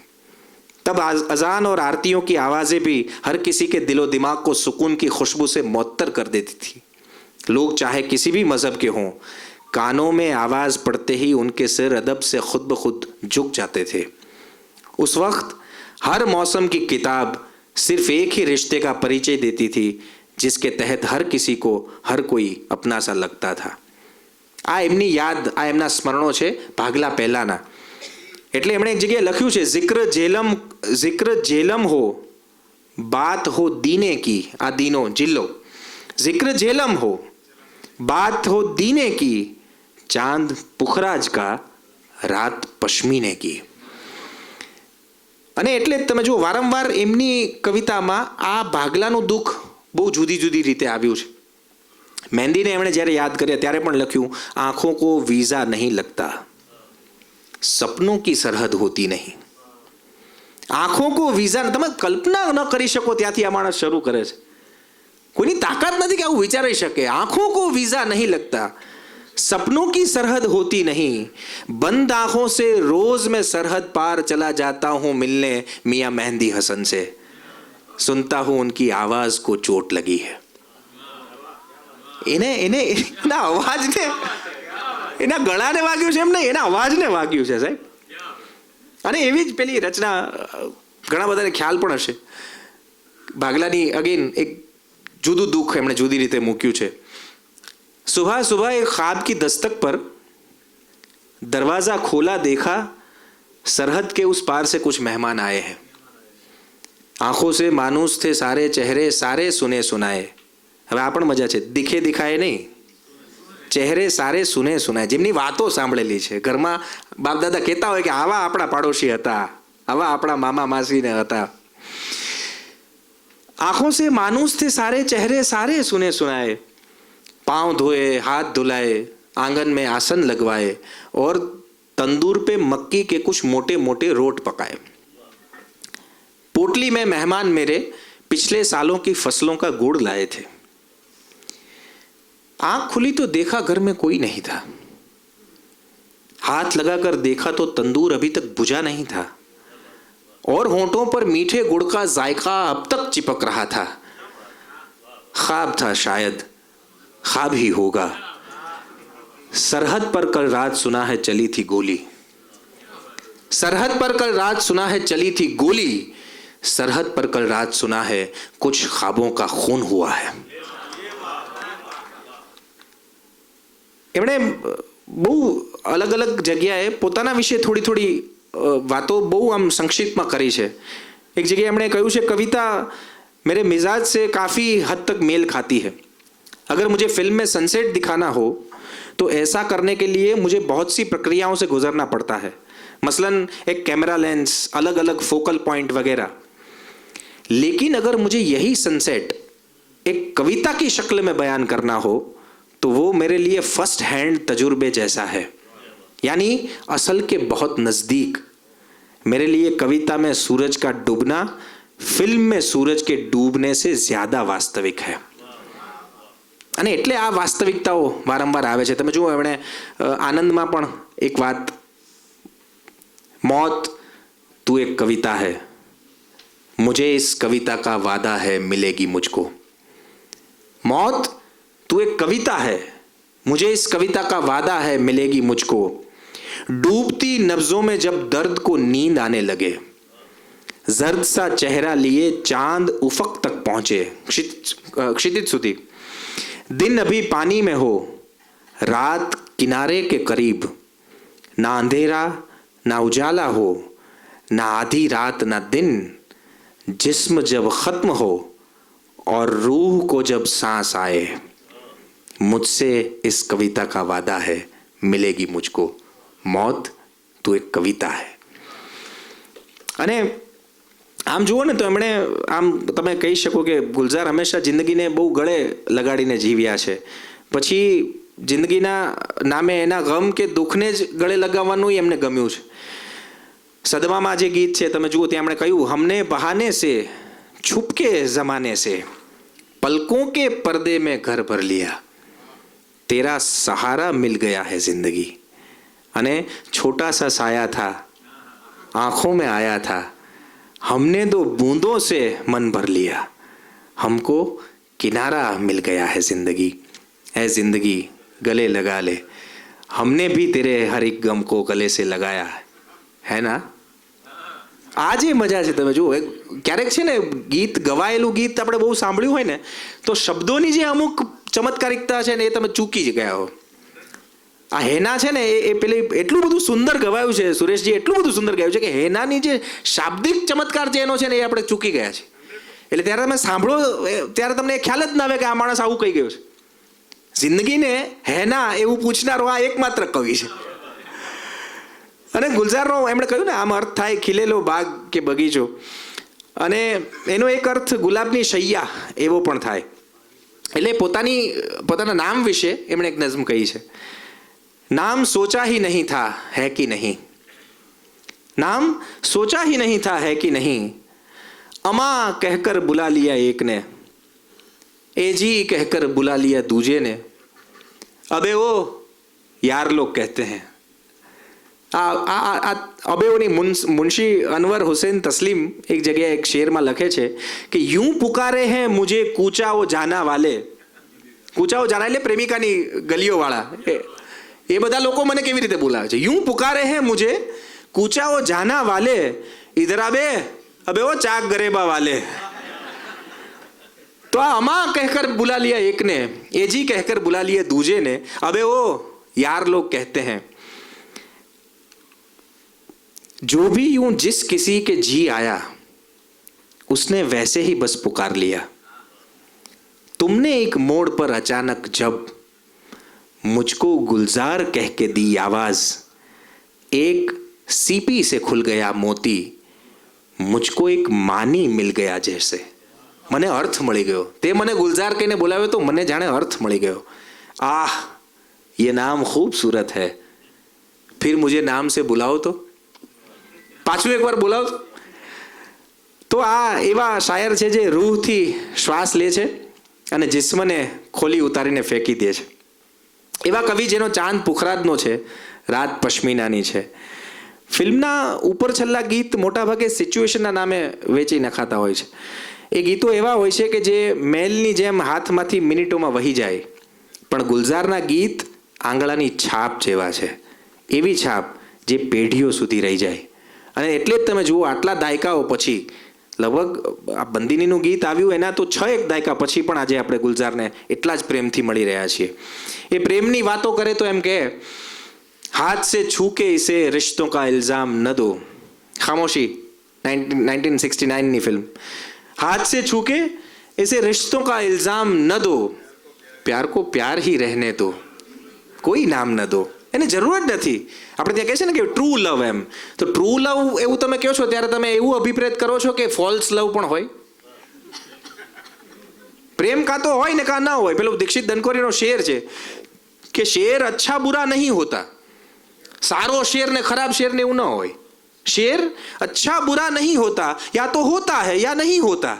तब अजान और आरतियों की आवाजें भी हर किसी के दिलो दिमाग को सुकून की खुशबू से मुअत्तर कर देती थी. लोग चाहे किसी भी मजहब के हों, कानों में आवाज पड़ते ही उनके सिर अदब से खुद ब खुद झुक जाते थे. उस वक्त हर मौसम की किताब सिर्फ एक ही रिश्ते का परिचय देती थी, जिसके तहत हर किसी को हर कोई अपना सा लगता था. આ એમની યાદ, આ એમના સ્મરણો છે ભાગલા પહેલાના. એટલે એમણે એક જગ્યાએ લખ્યું છે, जिक्र झेलम हो बात हो दीने की, आ दीनो जिल्लो, जिक्र झेलम हो बात हो दीने की, चांद पुखराज का रात पश्मीने की. અને એટલે તમે જો વારંવાર એમની કવિતામાં આ ભાગલાનું દુઃખ બહુ જુદી જુદી રીતે આવ્યું છે. મહેંદીને એમણે જ્યારે યાદ કર્યા ત્યારે પણ લખ્યું, આંખों को वीजा नहीं लगता, सपनों की सरहद होती नहीं. આંખો કો વીઝા, તમે કલ્પના ન કરી શકો ત્યાંથી આ માણસ શરૂ કરે છે. કોઈની તાકાત નથી કે આવું વિચારી શકે. આંખों को वीजा नहीं लगता, सपनों की सरहद होती नहीं, बंद आंखों से रोज मैं सरहद पार चला जाता हूं मिलने मियां मेहंदी हसन से, सुनता हूं उनकी आवाज को चोट लगी है. એના અવાજને, એના ગળાને વાગ્યું છે, એમને એના અવાજને વાગ્યું છે સાહેબ. અને એવી જ પેલી રચના ઘણા બધાને ખ્યાલ પણ હશે, ભાગલાની અગેન એક જુદું દુઃખ એમણે જુદી રીતે મૂક્યું છે. सुबह सुबह एक ख्वाब की दस्तक पर दरवाजा खोला, देखा सरहद के उस पार से कुछ मेहमान आए हैं. आंखों से मानूस थे सारे चेहरे, सारे सुने सुनाए. હવે આ પણ મજા છે, દિખે દિખાય નહીં, ચહેરે સારે સુને સુનાય. જેમની વાતો સાંભળેલી છે, ઘરમાં બાપ દાદા કહેતા હોય કે આવા આપણા પાડોશી હતા, આવા આપણા મામા માસીને હતા. आंखों से मानूस थे सारे चेहरे, सारे सुने सुनाए. पांव धोए, हाथ धुलाए, आंगन में आसन लगवाए और तंदूर पे मक्की के कुछ मोटे मोटे रोट पकाए. पोटली में मेहमान मेरे पिछले सालों की फसलों का गुड़ लाए थे. आंख खुली तो देखा घर में कोई नहीं था. हाथ लगाकर देखा तो तंदूर अभी तक बुझा नहीं था और होंठों पर मीठे गुड़ का जायका अब तक चिपक रहा था. ख्वाब था शायद, ख्वाब ही होगा. सरहद पर कल रात सुना है चली थी गोली, सरहद पर कल रात सुना है चली थी गोली, सरहद पर कल रात सुना है कुछ ख्वाबों का खून हुआ है. એમણે બહુ અલગ અલગ જગ્યાએ પોતાના વિશે થોડી થોડી વાતો બહુ આમ સંક્ષિપ્તમાં કરી છે. એક જગ્યાએ એમણે કહ્યું છે, कविता मेरे मिजाज से काफ़ी हद तक मेल खाती है. अगर मुझे फिल्म में सनसेट दिखाना हो तो ऐसा करने के लिए मुझे बहुत सी प्रक्रियाओं से गुजरना पड़ता है, मसलन एक कैमरा लेंस, अलग अलग फोकल पॉइंट वगैरह. लेकिन अगर मुझे यही सनसेट एक कविता की शक्ल में बयान करना हो तो वो मेरे लिए फर्स्ट हैंड तजुर्बे जैसा है, यानी असल के बहुत नजदीक। मेरे लिए कविता में सूरज का डूबना फिल्म में सूरज के डूबने से ज्यादा वास्तविक है. અને એટલે આ વાસ્તવિકતાઓ વારંવાર આવે છે. તમે જુઓ એમણે આનંદમાં પણ એક વાત, मौत तू एक कविता है, मुझे इस कविता का वादा है मिलेगी मुझको. मौत तू एक कविता है, मुझे इस कविता का वादा है मिलेगी मुझको. डूबती नब्जों में जब दर्द को नींद आने लगे, जर्द सा चेहरा लिए चांद उफक तक पहुंचे, क्षितिज सुधी. दिन अभी पानी में हो, रात किनारे के करीब, ना अंधेरा ना उजाला हो, ना आधी रात ना दिन. जिस्म जब खत्म हो और रूह को जब सांस आए, मुझसे इस कविता का वादा है मिलेगी मुझको. मौत तो एक कविता है. અને આમ જુઓ ને તો એમણે આમ તમે કહી શકો કે ગુલઝાર હંમેશા જિંદગીને બહુ ગળે લગાડીને જીવ્યા છે. પછી જિંદગીના નામે એના ગમ કે દુઃખને જ ગળે લગાવવાનું એમને ગમ્યું છે. સદમામાં જે ગીત છે તમે જુઓ ત્યાં એમણે કહ્યું, હમને બહાને સે છુપકે જમાને સે પલકોं के पर्दे में घर भर लिया, तेरा सहारा मिल गया है जिंदगी. અને छोटा सा साया था, आंखों में आया था, हमने दो बूंदों से मन भर लिया, हमको किनारा मिल गया है जिंदगी. है जिंदगी गले लगा ले, हमने भी तेरे हर एक गम को गले से लगाया है ना. આ જે મજા છે તમે જુઓ, ક્યારેક છે ને ગીત, ગવાયેલું ગીત આપણે બહુ સાંભળ્યું હોય ને તો શબ્દોની જે અમુક ચમત્કારિકતા છે ને એ તમે ચૂકી જ ગયા હો. આ હેના છે ને એ પેલી એટલું બધું સુંદર ગવાયું છે, સુરેશજી એટલું બધું સુંદર ગાયું છે કે હેનાની જે શાબ્દિક ચમત્કાર છે એનો છે ને એ આપણે ચૂકી ગયા છે. એટલે ત્યારે તમે સાંભળો ત્યારે તમને ખ્યાલ જ ના આવે કે આ માણસ આવું કહી ગયો છે. જિંદગીને હેના એવું પૂછનારો આ એકમાત્ર કવિ છે. અને ગુલઝારનો એમણે કહ્યું ને આમ અર્થ થાય ખીલેલો બાગ કે બગીચો, અને એનો એક અર્થ ગુલાબની શૈયા એવો પણ થાય. એટલે પોતાના નામ વિશે એમણે એક નઝમ કહી છે, नाम सोचा ही नहीं था है कि नहीं, नाम सोचा ही नहीं था है कि नहीं, अमा कहकर बुला लिया एक ने, एजी कहकर बुला लिया दूजे ने, अबे वो यार लोग कहते हैं. અબેઓની મુનશી અનવર હુસૈન તસ્લીમ એક જગ્યાએ એક શેરમાં લખે છે કે यूं पुकारे हैं मुझे कूचाओ जाना वाले. कूचाओ जाना એટલે પ્રેમિકાની ગલીઓ વાળા, એ બધા લોકો મને કેવી રીતે બોલાવે છે. यूं पुकारे हैं मुझे कूचाओ जाना वाले, इधर अबे वो चाक गरेबा वाले. तो अमा कहकर बुला लिया एक ने, एजी कहकर बुला लिया दूजे ने, अबे वो यार लोग कहते हैं. जो भी यूं जिस किसी के जी आया, उसने वैसे ही बस पुकार लिया. तुमने एक मोड़ पर अचानक जब मुझको गुलजार कह के दी आवाज, एक सीपी से खुल गया मोती, मुझको एक मानी मिल गया जैसे. મને અર્થ મળી ગયો. તે મને ગુલजार કહીને બોલાવ્યો તો મને જાણે અર્થ મળી ગયો. આહ, ये नाम खूबसूरत है, फिर मुझे नाम से बुलाओ तो, પાછું એકવાર બોલાવો તો. આ એવા શાયર છે જે રૂહથી શ્વાસ લે છે અને જિસ્મને ખોલી ઉતારીને ફેંકી દે છે. એવા કવિ જેનો ચાંદ પુખરાજનો છે, રાત પશ્મિનાની છે. ફિલ્મના ઉપર છેલ્લા ગીત મોટાભાગે સિચ્યુએશનના નામે વેચી નખાતા હોય છે. એ ગીતો એવા હોય છે કે જે મેલની જેમ હાથમાંથી મિનિટોમાં વહી જાય, પણ ગુલઝારના ગીત આંગળાની છાપ જેવા છે. એવી છાપ જે પેઢીઓ સુધી રહી જાય. અને એટલે જ તમે જુઓ આટલા દાયકાઓ પછી, લગભગ આ બંદીનીનું ગીત આવ્યું એના તો 6 દાયકા પછી પણ આજે આપણે ગુલઝારને એટલા જ પ્રેમથી મળી રહ્યા છીએ. એ પ્રેમની વાતો કરે તો એમ કે હાથ સે છૂકે ઇસે રિશ્તોं का इल्जाम न दो. ખામોશી 1969ની ફિલ્મ. हाथ से छूके इसे रिश्तों का इल्जाम न दो, प्यार को प्यार ही रहने दो, कोई नाम न दो. એને જરૂર જ નથી. આપણે ત્યાં કહે છે ને કે ટ્રુ લવ એમ, તો ટ્રુ લવ એવું તમે કહો છો ત્યારે તમે એવું અભિપ્રેત કરો છો કે ફોલ્સ લવ પણ હોય. પ્રેમ કાં તો હોય ને કાં ના હોય. પેલો દીક્ષિત દનકોરીનો શેર છે કે શેર અચ્છા બુરા નહીં હોતા. સારો શેર ને ખરાબ શેર ને એવું ના હોય. શેર અચ્છા બુરા નહીં હોતા, યા તો હોતા હૈ યા નહીં હોતા.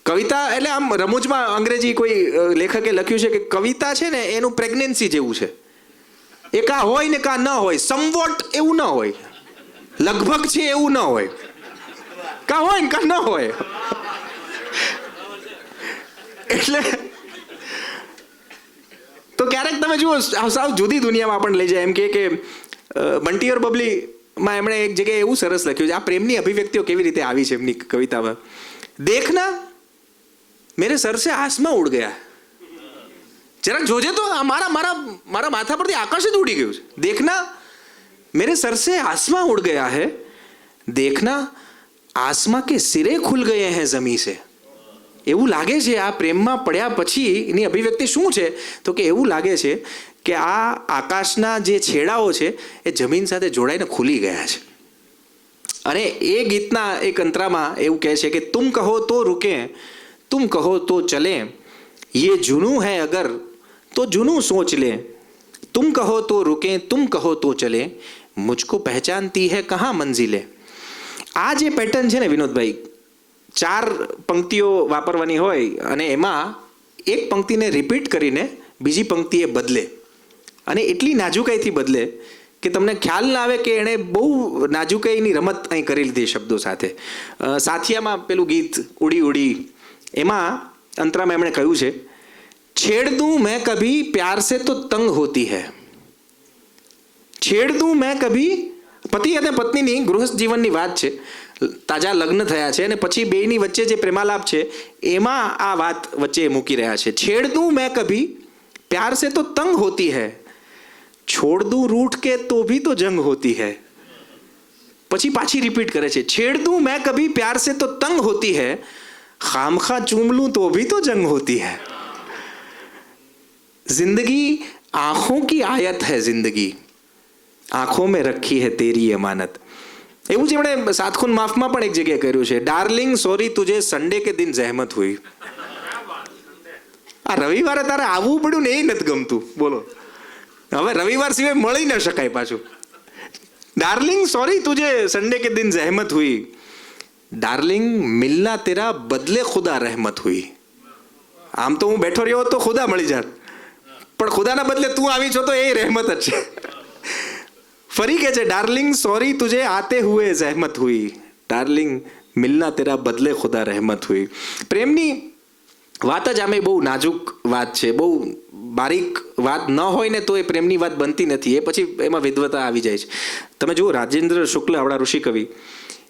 કવિતા એટલે આમ રમૂજમાં અંગ્રેજી કોઈ લેખકે લખ્યું છે કે કવિતા છે ને એનું પ્રેગ્નન્સી જેવું છે. એ કાં હોય ને કાં ન હોય, સમવોટ એવું ન હોય, લગભગ છે એવું ન હોય, કાં હોય ને કાં ન હોય. એટલે તો ક્યારેક તમે જુઓ સાવ જુદી દુનિયામાં આપણને લઈ જાય. એમ કે બંટી ઓર બબલીમાં એમણે એક જગ્યાએ એવું સરસ લખ્યું છે, આ પ્રેમની અભિવ્યક્તિઓ કેવી રીતે આવી છે એમની કવિતામાં. દેખના મેરે સર સે આસમાન ઉડ ગયા. જરાક જોજે તો મારા મારા મારા માથા પરથી આકાશ જ ઉડી ગયું છે. દેખના મેરે સર સે આસમાન ઉડ ગયા હૈ, દેખના આસમાન કે સિરે ખુલ ગયે હૈ જમી સે. એવું લાગે છે આ પ્રેમમાં પડ્યા પછી એની અભિવ્યક્તિ શું છે તો કે એવું લાગે છે કે આ આકાશના જે છેડાઓ છે એ જમીન સાથે જોડાઈને ખુલી ગયા છે. અને એ ગીતના એક અંતરામાં એવું કહે છે કે તુમ કહો તો રૂકે, तुम कहो तो चले, ये जुनू है अगर तो जुनू सोच ले. तुम कहो तो रुके, तुम कहो तो चले, मुझको पहचानती है कहाँ मंजिले. આ જે પેટર્ન છે ને વિનોદભાઈ, 4 પંક્તિઓ વાપરવાની હોય અને એમાં એક પંક્તિને રિપીટ કરીને બીજી પંક્તિ એ બદલે અને એટલી નાજુકાઈથી બદલે કે તમને ખ્યાલ ના આવે કે એણે બહુ નાજુકાઈની રમત અહીં કરી લીધી શબ્દો સાથે. સાથિયામાં પેલું ગીત ઉડી ઉડી એમાં અંતરામાં એમણે કહ્યું છે, છેડ દૂં મેં કભી પ્યાર સે તો તંગ હોતી હૈ. છેડ દૂં મેં કભી, પતિ અને પત્નીની ગૃહસ્થ જીવનની વાત છે, તાજા લગ્ન થયા છે અને પછી બેયની વચ્ચે જે પ્રેમાલાપ છે એમાં આ વાત વચ્ચે મૂકી રહ્યા છે. છેડ દૂં મેં કભી પ્યાર સે તો તંગ હોતી હૈ, છોડ દૂં રૂઠ કે તો ભી તો જંગ હોતી હૈ. પછી પાછી રિપીટ કરે છે, છેડ દૂં મેં કભી પ્યાર સે તો તંગ હોતી હૈ, खामखा चूम लूं तो भी तो जंग होती है. जिंदगी आंखों की आयत है, जिंदगी आंखों में रखी है तेरी अमानत. એવું જ એમણે સાત ખૂન માફમાં પણ એક જગ્યાએ કર્યું છે, ડાર્લિંગ સોરી તુજે સન્ડે કે દિન જહેમત હુઈ. આ રવિવારે તારે આવવું પડ્યું ને એ નથી ગમતું. બોલો, હવે રવિવાર સિવાય મળી ન શકાય પાછું. ડાર્લિંગ સોરી તુજે સન્ડે કે દિન જહેમત હુઈ, ડાર્લિંગ મિલના તેરા બદલે ખુદા રહેમત હુઈ. આમ તો હું બેઠો રહ્યો તો ખુદા મળી જાત, પણ ખુદાના બદલે તું આવી છો તો એ રહેમત જ છે. ફરી કે છે, ડાર્લિંગ સોરી તુજે આતે હુએ જહેમત હુઈ, ડાર્લિંગ મિલના તેરા બદલે ખુદા રહેમત હુઈ. પ્રેમની વાત જ આમે બહુ નાજુક વાત છે, બહુ બારીક વાત ન હોય ને તો એ પ્રેમની વાત બનતી નથી, એ પછી એમાં વિદ્વતા આવી જાય છે. તમે જુઓ, રાજેન્દ્ર શુક્લ આપણા ઋષિ કવિ,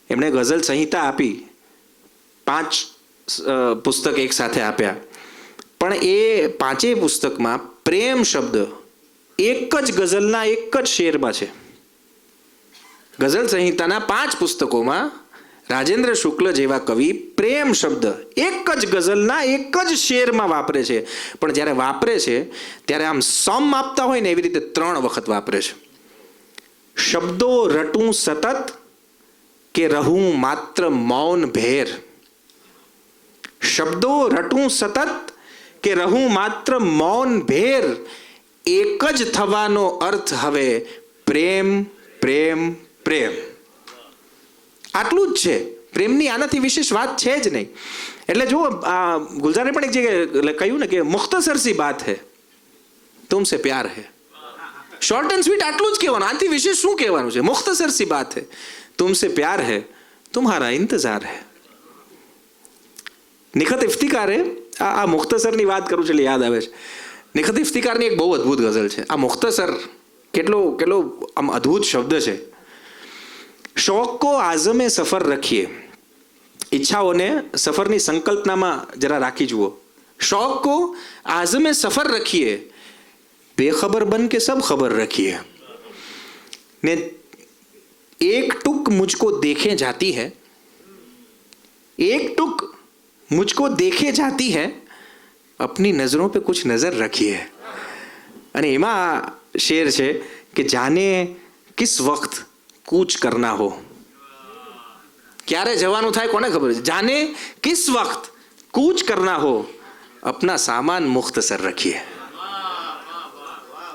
એમણે ગઝલ સંહિતા આપી, 5 પુસ્તક એક સાથે આપ્યા, પણ એ 5 પુસ્તકમાં પ્રેમ શબ્દ એક જ ગઝલના એક જ શેરમાં છે. ગઝલ સંહિતાના 5 પુસ્તકોમાં રાજેન્દ્ર શુક્લ જેવા કવિ પ્રેમ શબ્દ એક જ ગઝલના એક જ શેરમાં વાપરે છે, પણ જ્યારે વાપરે છે ત્યારે આમ સમ આપતા હોય ને એવી રીતે 3 વખત વાપરે છે. શબ્દો રટું સતત કે રહું માત્ર મૌન ભેર, શબ્દો રટું સતત કે રહું માત્ર મૌન ભેર, એક જ થવાનો અર્થ હવે પ્રેમ પ્રેમ પ્રેમ. આટલું જ છે પ્રેમની, આનાથી વિશેષ વાત છે જ નહીં. એટલે જો આ ગુલજારે પણ એક જગ્યાએ કહ્યું ને કે મુખ્તસર સી બાત હૈ તુમસે પ્યાર હૈ. શોર્ટ એન્ડ સ્વીટ આટલું જ કહેવાનું, આનાથી વિશેષ શું કહેવાનું છે? મુખ્તસર સી બાત હૈ तुमसे प्यार है तुम्हारा इंतजार है. નિખત ઇફ્તિકારે આ મુખ્તસરની વાત કરું છું એટલે યાદ આવે છે. નિખત ઇફ્તિકારની એક બહુ અદ્ભુત ગઝલ છે. આ મુખ્તસર કેટલો આમ અદ્ભુત શબ્દ છે. શોક કો આઝમે સફર રખીએ, ઈચ્છાઓને સફરની સંકલ્પનામાં જરા રાખી જુઓ. શોક કો આઝમે સફર રખીએ, બેખબર બન કે સબ ખબર રખીએ. ને एक टुक मुझको देखे जाती है, एक टुक मुझको देखे जाती है, अपनी नजरों पे कुछ नजर रखी है. અને એમાં શેર છે કે જાને કિસ વક્ત કૂચ કરના હો, ક્યારે જવાનું થાય કોને ખબર છે. જાને કિસ વક્ત कूच करना हो अपना सामान मुख्तसर रखिए.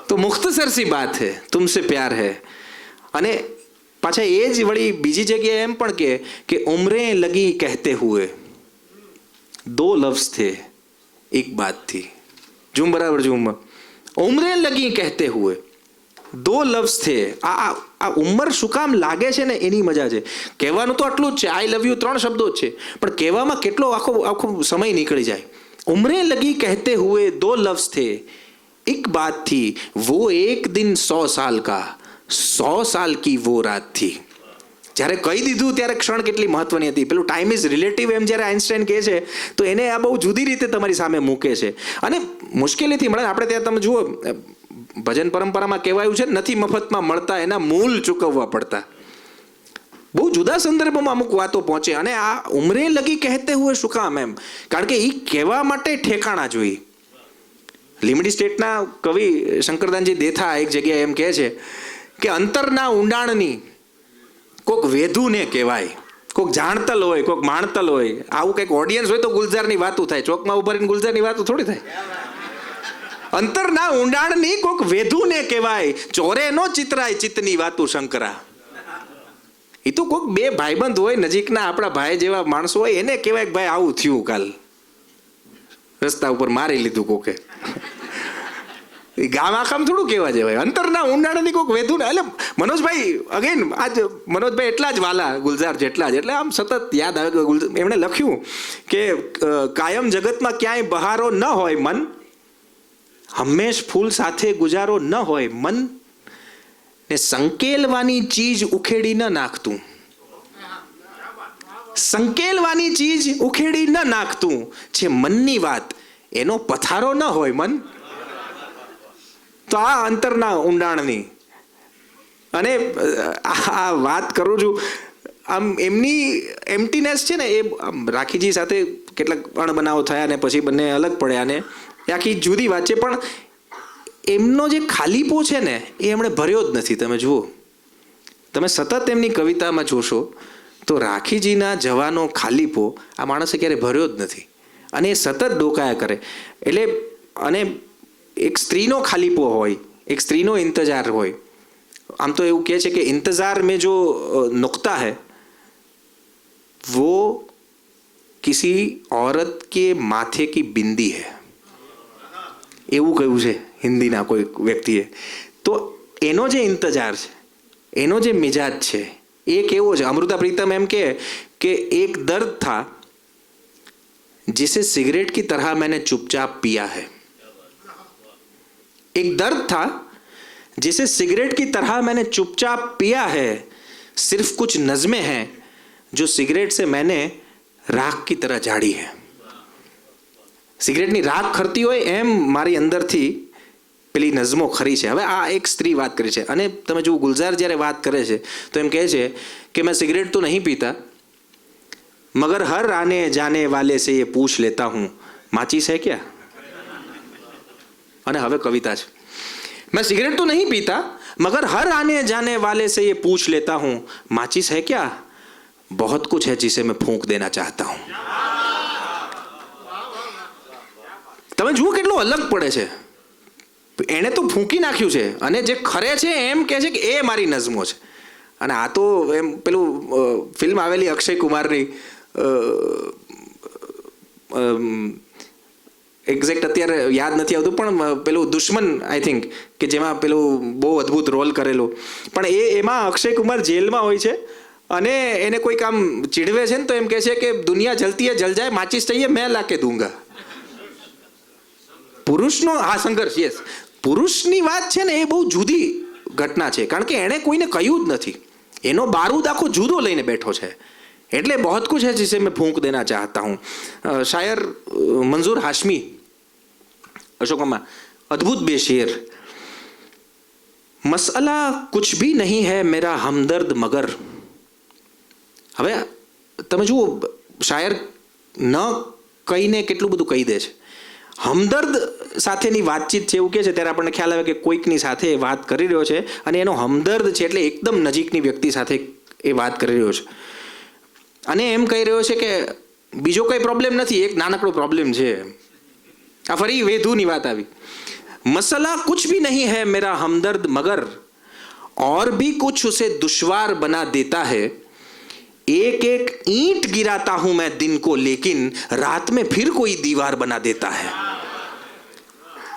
तो मुख्तसर सी बात है, तुमसे प्यार है. અને પાછા એ જ વળી બીજી જગ્યાએ એમ પણ કે ઉમરે લગી કહેતે હુએ દો લફ્ઝ થે એક બાત થી. ઝૂમ બરાબર ઝૂમ. ઉમરે લગી કહેતે હુએ દો લફ્ઝ થે. આ ઉંમર શું કામ લાગે છે ને એની મજા છે. કહેવાનું તો આટલું જ છે, આઈ લવ યુ 3 શબ્દો જ છે, પણ કહેવામાં કેટલો આખો સમય નીકળી જાય. ઉમરે લગી કહેતે હુએ દો લફ્ઝ થે એક બાત થી વો એક દિન 100 સાલ કા 100 સાલ કી વો રાત થી. જ્યારે કહી દીધું ત્યારે ક્ષણ કેટલી મહત્વની હતી. પેલું ટાઈમ ઇઝ રિલેટિવ એમ જ્યારે આઇન્સ્ટાઈન કહે છે તો એને આ બહુ જુદી રીતે તમારી સામે મૂકે છે. અને મુશ્કેલીથી મળે. આપણે ત્યાં તમે જુઓ ભજન પરંપરામાં કહેવાયું છે નથી મફતમાં મળતા એના મૂલ ચૂકવવા પડતા. બહુ જુદા સંદર્ભમાં અમુક વાતો પહોંચે. અને આ ઉમરે લગી કહેતે હુએ શું કામ એમ? કારણ કે એ કહેવા માટે ઠેકાણા જોઈએ. લીમડી સ્ટેટના કવિ શંકરદાનજી દેથા એક જગ્યાએ એમ કહે છે કે અંતરના ઊંડાણની કોક વેધુને કહેવાય. કોક જાણતલ હોય, કોક માણતલ હોય. આવું કંઈક ઓડિયન્સ હોય તો ગુલઝારની વાતો થાય. ચોકમાં ઉભા રહીને ગુલઝારની વાતો થોડી થાય. અંતરના ઊંડાણની કોક વેધુને કહેવાય, ચોરે નો ચિતરાય ચિત્તની વાતો શંકરા. એ તો કોક બે ભાઈબંધ હોય નજીકના, આપણા ભાઈ જેવા માણસો હોય, એને કહેવાય કે ભાઈ આવું થયું કાલ રસ્તા ઉપર મારી લીધું કોકે. ગામ આખામ થોડું કહેવા જવાય. અંતરના ઊંડાણની કોઈક વેધું ને. એટલે મનોજભાઈ અગેન આજ મનોજભાઈ એટલા જ વાલા ગુલઝાર જેટલા જ. એટલે આમ સતત યાદ આવે કે એમણે લખ્યું કે કાયમ જગતમાં ક્યાંય બહારો ન હોય મન, હંમેશ ફૂલ સાથે ગુજારો ન હોય મન, ને સંકેલવાની ચીજ ઉખેડી ન નાખતું. સંકેલવાની ચીજ ઉખેડી ન નાખતું છે મનની વાત, એનો પથારો ન હોય મન. તો આ અંતરના ઊંડાણની. અને આ વાત કરું છું આમ એમની એમ્પ્ટીનેસ છે ને, એ રાખીજી સાથે કેટલાક અણબનાવો થયા ને પછી બંને અલગ પડ્યા ને એ આખી જુદી વાત છે. પણ એમનો જે ખાલીપો છે ને એ એમણે ભર્યો જ નથી. તમે જુઓ, તમે સતત એમની કવિતામાં જોશો તો રાખીજીના જવાનો ખાલીપો આ માણસે ક્યારે ભર્યો જ નથી. અને એ સતત ડોકાયા કરે. એટલે અને એક સ્ત્રીનો ખાલીપો હોય, એક સ્ત્રીનો ઇંતજાર હોય. આમ તો એવું કહે છે કે इंतजार में जो नुक्ता है वो किसी औरत के माथे की बिंदी है, એવું કહ્યું છે હિન્દીના કોઈ વ્યક્તિએ. તો એનો જે ઇંતજાર છે, એનો જે મિજાજ છે એ કેવો છે? અમૃતા પ્રીતમ એમ કે એક દર્દ था जिसे सिगरेट की तरह मैंने चुपचाप पिया है. एक दर्द था जिसे सिगरेट की तरह मैंने चुपचाप पिया है, सिर्फ कुछ नज़में हैं जो सिगरेट से मैंने राख की तरह झाड़ी है. સિગરેટની રાખ ખરતી હોય એમ મારી અંદરથી પેલી નઝમો ખરી છે. હવે આ એક સ્ત્રી વાત કરી છે. અને તમે જો ગુલઝાર જ્યારે વાત કરે છે તો એમ કહે છે કે મેં સિગરેટ તો નહીં પીતા, મગર હર આને જાને વાલે સે ये पूछ लेता हूँ माचिस है क्या. અને હવે કવિતા છે. मैं सिगरेट तो नहीं पीता मगर हर आने जाने वाले से ये पूछ लेता हूँ माचिस है क्या, बहुत कुछ है जिसे मैं फूंक देना चाहता हूँ. તમે જુઓ કેટલો અલગ પડે છે. એણે તો ફૂંકી નાખ્યું છે અને જે ખરે છે એમ કહે છે કે એ મારી નઝમો છે. અને આ તો એમ પેલું ફિલ્મ આવેલી અક્ષય કુમારની એક્ઝેક્ટ અત્યારે યાદ નથી આવતું, પણ પેલું દુશ્મન આઈ થિંક, કે જેમાં પેલું બહુ અદ્ભુત રોલ કરેલો. પણ એમાં અક્ષય કુમાર જેલમાં હોય છે અને એને કોઈક આમ ચીડવે છે ને તો એમ કહે છે કે દુનિયા જલતી હે જલ જાય, માચીસ चाहिए मैं ला के दूंगा. પુરુષનો આ સંઘર્ષ, યસ, પુરુષની વાત છે ને એ બહુ જુદી ઘટના છે. કારણ કે એણે કોઈને કહ્યું જ નથી. એનો બારૂદ આખો જુદો લઈને બેઠો છે. એટલે बहुत कुछ है जिसे मैं फूंक देना चाहता हूँ. શાયર મંજૂર હાશમી અશોકમાં અદ્ભુત બે શેર. મસલા કુછ ભી નહીં હૈ મેરા હમદર્દ મગર. હવે તમે જુઓ, શાયર ન કહીને કેટલું બધું કહી દે છે. હમદર્દ સાથેની વાતચીત છે એવું કહે છે ત્યારે આપણને ખ્યાલ આવે કે કોઈકની સાથે વાત કરી રહ્યો છે અને એનો હમદર્દ છે એટલે એકદમ નજીકની વ્યક્તિ સાથે એ વાત કરી રહ્યો છે. અને એમ કહી રહ્યો છે કે બીજો કોઈ પ્રોબ્લેમ નથી, એક નાનકડો પ્રોબ્લેમ છે. આ ફરી વેધુની વાત આવી. મસલા કુછ ભી નહીં હૈ મેરા હમદર્દ મગર और भी कुछ उसे दुश्वार बना देता है. एक एक ईंट गिराता हूं मैं दिन को लेकिन रात में फिर कोई दीवार बना देता है.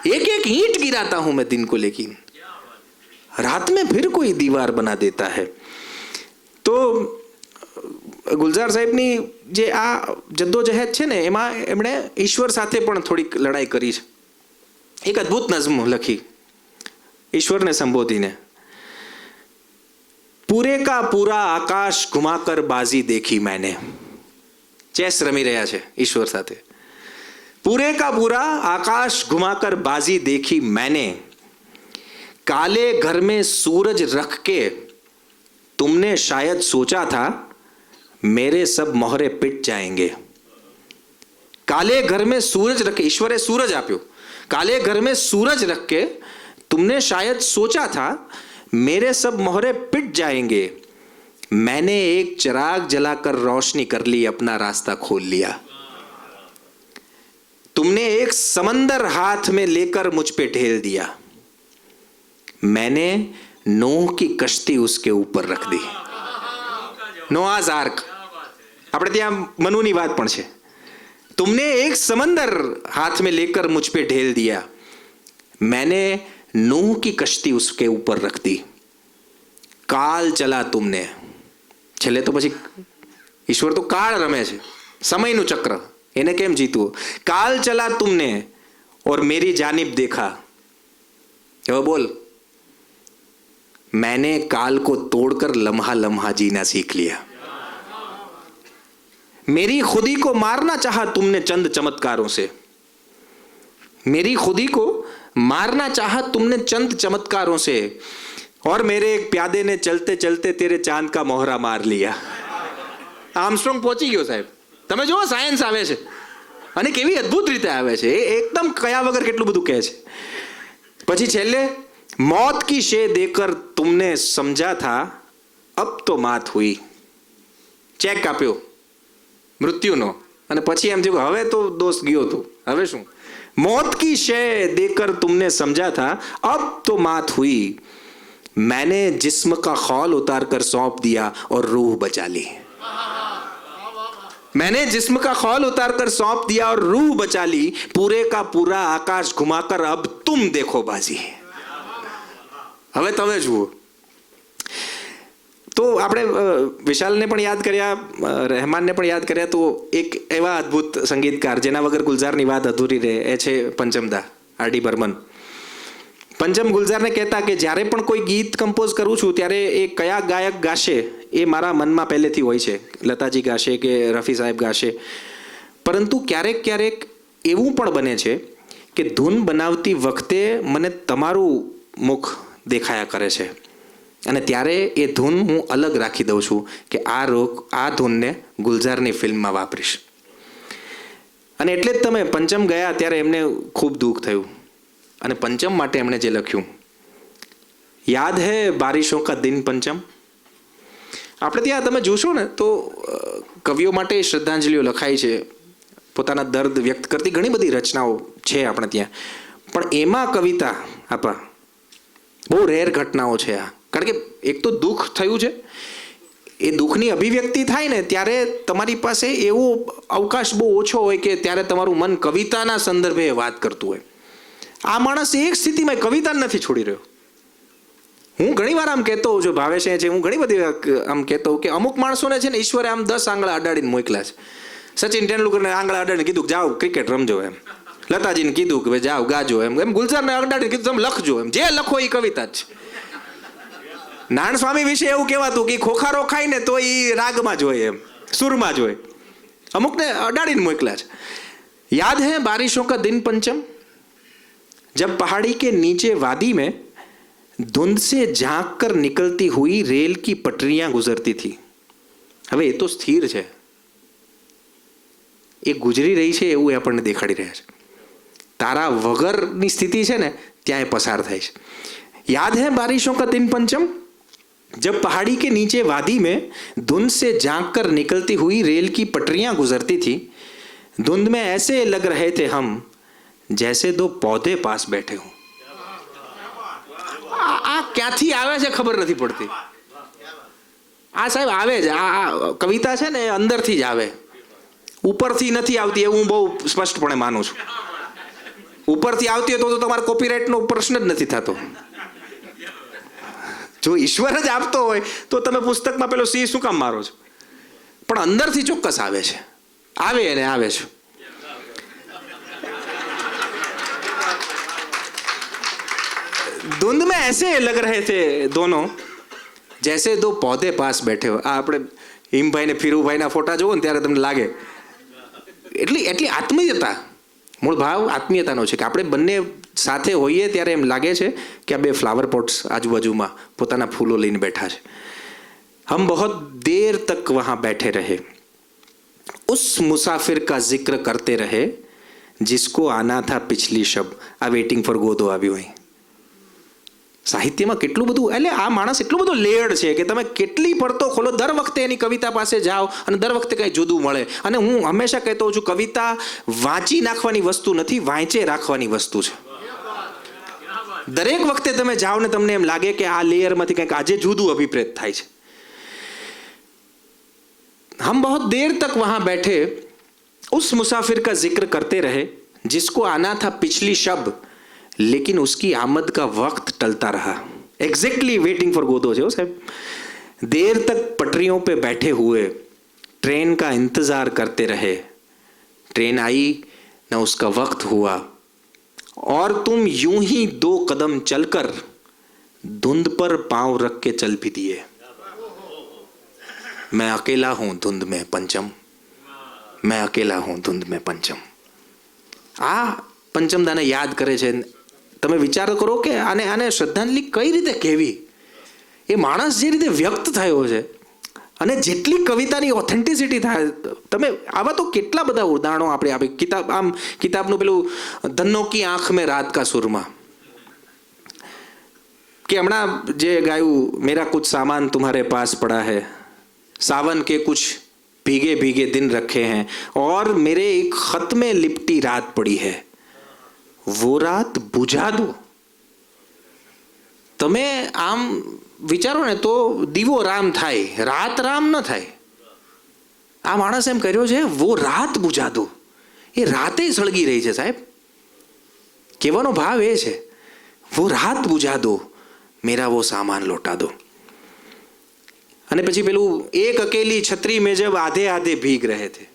एक एक ईंट गिराता हूं मैं दिन को लेकिन रात में फिर कोई दीवार बना देता है. તો ગુલઝાર સાહેબની જે આ જદ્દોજહેદ છે ને એમાં એમણે ઈશ્વર સાથે પણ થોડીક લડાઈ કરી છે. એક અદ્ભુત નઝમ લખી ઈશ્વરને સંબોધીને. પૂરે કા પૂરા આકાશ ઘુમાકર બાજી દેખી મેને. ચેસ રમી રહ્યા છે ઈશ્વર સાથે. પૂરે કા પૂરા આકાશ ઘુમાકર બાજી દેખી मैंने काले घर में सूरज रख के तुमने शायद सोचा था मेरे सब मोहरे पिट जाएंगे. काले घर में सूरज रख के ईश्वरे सूरज आप्यो. काले घर में सूरज रख के तुमने शायद सोचा था मेरे सब मोहरे पिट जाएंगे. मैंने एक चिराग जलाकर रोशनी कर ली, अपना रास्ता खोल लिया. तुमने एक समंदर हाथ में लेकर मुझ पे ढेल दिया. मैंने नूह की कश्ती उसके ऊपर रख दी. नोआज आर्क આપણે ત્યાં મનુની વાત પણ છે. तुमने एक समंदर हाथ में लेकर मुझ पे ढेल दिया. मैंने नूह की कश्ती उसके ऊपर रख दी. काल चला तुमने. છેલ્લે તો પછી ઈશ્વર તો કાળ રમે છે, સમયનું ચક્ર, એને કેમ જીતવું. કાલ ચલા तुमने और मेरी जानिब देखा. હવે બોલ. मैंने काल को तोड़कर लम्हा लम्हा जीना सीख लिया. मेरी खुदी को मारना चाहा तुमने चंद चमत्कारों से. मेरी खुदी को मारना चाहा तुमने चंद चमत्कारों से और मेरे एक प्यादे ने चलते चलते तेरे चांद का मोहरा मार लिया. આર્મસ્ટ્રોંગ પહોંચી ગયો સાહેબ. તમે જુઓ સાયન્સ આવે છે અને કેવી અદ્ભુત રીતે આવે છે. એ એકદમ કયા વગર કેટલું બધું કહે છે. પછી છેલ્લે मौत की शे देकर तुमने समझा था अब तो मात हुई. ચેક આપ્યો મૃત્યુનો અને પછી એમ થયું હવે તો દોષ ગયો હતો, હવે શું. मौत की शे देकर तुमने समझा था अब तो मात हुई. मैंने जिस्म का खौल उतार कर सौंप दिया और रूह बचा ली. मैंने जिस्म का खौल उतार कर सौंप दिया और रूह बचा ली. पूरे का पूरा आकाश घुमाकर अब तुम देखो बाजी. હવે તમે જુઓ. તો આપણે વિશાલને પણ યાદ કર્યા, રહેમાનને પણ યાદ કર્યા. તો એક એવા અદ્ભુત સંગીતકાર જેના વગર ગુલઝારની વાત અધૂરી રહે એ છે પંચમદા, આર.ડી. બર્મન. પંચમ ગુલઝારને કહેતા કે જ્યારે પણ કોઈ ગીત કમ્પોઝ કરું છું ત્યારે એ કયા ગાયક ગાશે એ મારા મનમાં પહેલેથી હોય છે. લતાજી ગાશે કે રફી સાહેબ ગાશે. પરંતુ ક્યારેક ક્યારેક એવું પણ બને છે કે ધૂન બનાવતી વખતે મને તમારું મુખ દેખાયા કરે છે અને ત્યારે એ ધૂન હું અલગ રાખી દઉં છું કે આ ધૂનને ગુલઝારની ફિલ્મમાં વાપરીશ. અને એટલે જ તમે પંચમ ગયા ત્યારે એમને ખૂબ દુઃખ થયું અને પંચમ માટે એમણે જે લખ્યું, યાદ હૈ બારિશો કા દિન પંચમ. આપણે ત્યાં તમે જોશો ને તો કવિઓ માટે શ્રદ્ધાંજલિઓ લખાય છે, પોતાના દર્દ વ્યક્ત કરતી ઘણી બધી રચનાઓ છે આપણે ત્યાં. પણ એમાં કવિતા આપા બહુ રેર ઘટનાઓ છે આ. કારણ કે એક તો દુઃખ થયું છે, એ દુઃખની અભિવ્યક્તિ થાય ને ત્યારે તમારી પાસે એવો અવકાશ બહુ ઓછો હોય કે ત્યારે તમારું મન કવિતાના સંદર્ભે વાત કરતું હોય. આ માણસ એક સ્થિતિમાં કવિતા નથી છોડી રહ્યો. હું ઘણીવાર આમ કહેતો હોઉં છું, ભાવેશ છે, હું ઘણી બધી આમ કહેતો હોઉં કે અમુક માણસોને છે ને ઈશ્વરે આમ 10 આંગળા અડાડીને મોકલ્યા છે. સચિન તેંડુલકરને આંગળા અડાડીને કીધું કે જાઓ ક્રિકેટ રમજો એમ. લતાજીને કીધું કે ભાઈ જાઓ ગાજો એમ. ગુલઝારને અડાડીને કીધું તમે લખજો એમ. જે લખો એ કવિતા જ છે. નારાયણ સ્વામી વિશે એવું કહેવાતું કે ખોખારો ખાય ને તો એ રાગમાં જ હોય એમ, સુરમાં જ હોય. અમુકને અડાડીને મોકલ્યા છે. યાદ હૈ બારિશો કા દિન પંચમ जब पहाड़ी के नीचे वादी में धुंध से झांक कर निकलती हुई रेल की पटरियां गुजरती थी. હવે એ તો સ્થિર છે, એ ગુજરી રહી છે એવું આપણને દેખાડી રહ્યા છે. તારા વગરની સ્થિતિ છે ને ત્યાં એ પસાર થાય છે. યાદ હૈ બારિશો કા દિન પંચમ जब पहाड़ी के नीचे वादी में धुंध से झांक कर निकलती हुई रेल की पटरियां गुजरती थी, धुंध में ऐसे लग रहे थे हम जैसे दो पौधे पास बैठे हों. આ ક્યાંથી આવે છે ખબર નથી પડતી. આ સાહેબ આવે છે, આ કવિતા છે ને અંદરથી જ આવે, ઉપરથી નથી આવતી એવું હું બહુ સ્પષ્ટપણે માનું છું. ઉપરથી આવતી હોય તો તમારે કોપીરાઇટનો પ્રશ્ન જ નથી થતો. જો ઈશ્વર જ આપતો હોય તો તમે પુસ્તકમાં પેલો સી શું કામ મારો છો? પણ અંદરથી ચોક્કસ આવે છે, આવે અને આવે છે. धुंध में ऐसे लग रहे थे दोनों जैसे दो पौधे पास बैठे हो. આ આપણે હિમભાઈ ને ફીરુભાઈના ફોટા જોવો ને ત્યારે તમને લાગે એટલી આત્મીયતા, મૂળ ભાવ આત્મીયતાનો છે કે આપણે બંને સાથે હોઈએ ત્યારે એમ લાગે છે કે આ બે ફ્લાવર પોટ્સ આજુબાજુમાં પોતાના ફૂલો લઈને બેઠા છે. हम बहुत देर तक वहाँ बैठे रहे, उस मुसाफिर का जिक्र करते रहे जिसको आना था पिछली शब. આ વેઇટિંગ ફોર ગોદો આવ્યું અહીં. સાહિત્યમાં કેટલું બધું, એટલે આ માણસ એટલો બધો લેયર્ડ છે કે તમે કેટલી પડતો ખોલો દર વખતે એની કવિતા પાસે જાઓ અને દર વખતે કંઈ જુદું મળે. અને હું હંમેશા કહેતો હોઉં છું, કવિતા વાંચી નાખવાની વસ્તુ નથી, વાંચે રાખવાની વસ્તુ છે. દરેક વખતે તમે જાઓ ને તમને એમ લાગે કે આ લેયરમાંથી કંઈક આજે જુદું અભિપ્રેત થાય છે. हम बहुत देर तक वहां बैठे उस मुसाफिर का जिक्र करते रहे जिसको आना था पिछली शब, लेकिन उसकी आमद का वक्त टलता रहा. एग्जैक्टली वेटिंग फॉर गोदो जो साहब. देर तक पटरियों पे बैठे हुए ट्रेन का इंतजार करते रहे. ट्रेन आई न उसका वक्त हुआ और तुम यूं ही 2 कदम चलकर धुंध पर पांव रख के चल भी दिए. मैं अकेला हूं धुंध में पंचम, मैं अकेला हूं धुंध में पंचम. આ પંચમદાને યાદ કરે છે. તમે વિચાર કરો કે આને શ્રદ્ધાંજલિ કઈ રીતે કહેવી. એ માણસ જે રીતે વ્યક્ત થયો છે અને જેટલી કવિતાની ઓથેન્ટિસિટી થાય, તમે આવા તો કેટલા બધા ઉદાહરણો આપણે આપી. કિતાબનું પેલું ધન્નો કી આંખ મેં રાત કા સુरमा, કે હમણાં જે ગાયું મેરા કુછ સામાન तुम्हारे पास पड़ा है, सावन के कुछ भीगे भीगे दिन रखे हैं और मेरे एक खत में लिपटी रात पड़ी है, वो रात बुझा दो. તમે આમ વિચારો ને તો દીવો રામ થાય, રાત રામ ન થાય. આ માણસ એમ કર્યો છે વો રાત બુઝા દો. એ રાતે સળગી રહી છે સાહેબ. કહેવાનો ભાવ એ છે વો રાત બુઝા દો, મેરા વો સામાન લौटा दो. અને પછી પેલું એક અકેલી છત્રી મેં જબ આધે આધે ભીગ રહે થે.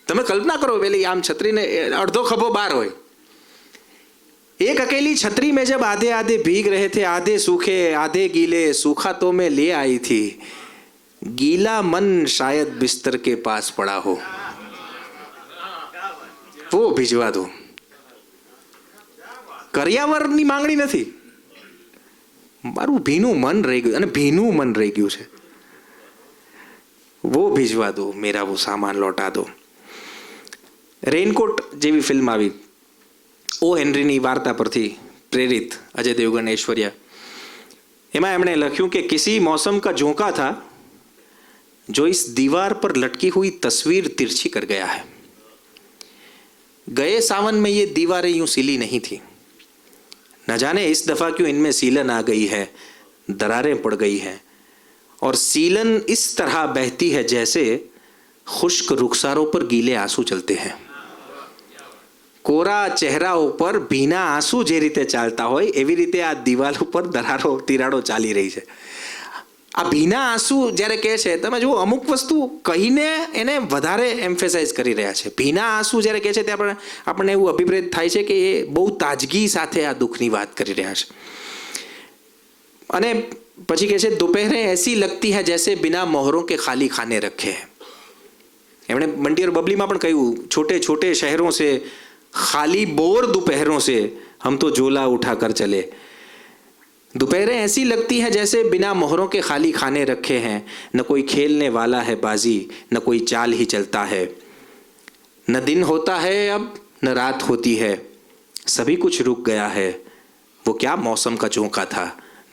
તમે કલ્પના કરો પેલી આમ છત્રીને અડધો ખભો બહાર હોય. एक अकेली छतरी में जब आधे आधे भीग रहे थे, आधे सूखे आधे गीले, सूखा तो मैं ले आई थी, गीला मन शायद बिस्तर के पास पड़ा हो, वो भिजवा दो. કરિયાવરની માંગણી નથી, મારું ભીનું મન રહી ગયું, અને ભીનું મન રહી ગયું છે. वो भिजवा दो, मेरा वो सामान लौटा दो. રેનકોટ જેવી ફિલ્મ આવી, ઓ હેનરીની વાર્તા પરથી પ્રેરિત, અજય દેવગન ऐश्वर्या. એમાં એમણે લખ્યું કે किसी मौसम का झोंका था जो इस दीवार पर लटकी हुई तस्वीर तिरछी कर गया है. गए सावन में ये दीवारें यूं सिली नहीं थी, न जाने इस दफा क्यों इनमें सीलन आ गई है, दरारें पड़ गई हैं और सीलन इस तरह बहती है जैसे खुश्क रुखसारों पर गीले आंसू चलते हैं. કોરા ચહેરા ઉપર ભીના આંસુ જે રીતે ચાલતા હોય એવી રીતે આ દિવાલ ઉપર દરારો તિરાડો ચાલી રહી છે. આ ભીના આંસુ જ્યારે કહે છે, તમે જુઓ અમુક વસ્તુ કહીને એને વધારે એમ્ફેસાઇઝ કરી રહ્યા છે. ભીના આંસુ જ્યારે કહે છે ત્યારે આપણને એવું અભિપ્રેત થાય છે કે એ બહુ તાજગી સાથે આ દુઃખની વાત કરી રહ્યા છે. અને પછી કહે છે દોપહેરે એસી લગતી હૈ જૈસે બિના મોહરોं के खाली खाने रखे हैं. એમણે મંડી और બબલીમાં પણ કહ્યું, छोटे छोटे शहरों से खाली बोर दोपहरों से हम तो झोला उठा कर चले. दोपहरें ऐसी लगती हैं जैसे बिना मोहरों के खाली खाने रखे हैं, न कोई खेलने वाला है बाजी, न कोई चाल ही चलता है, न दिन होता है अब न रात होती है, सभी कुछ रुक गया है, वो क्या मौसम का झोंका था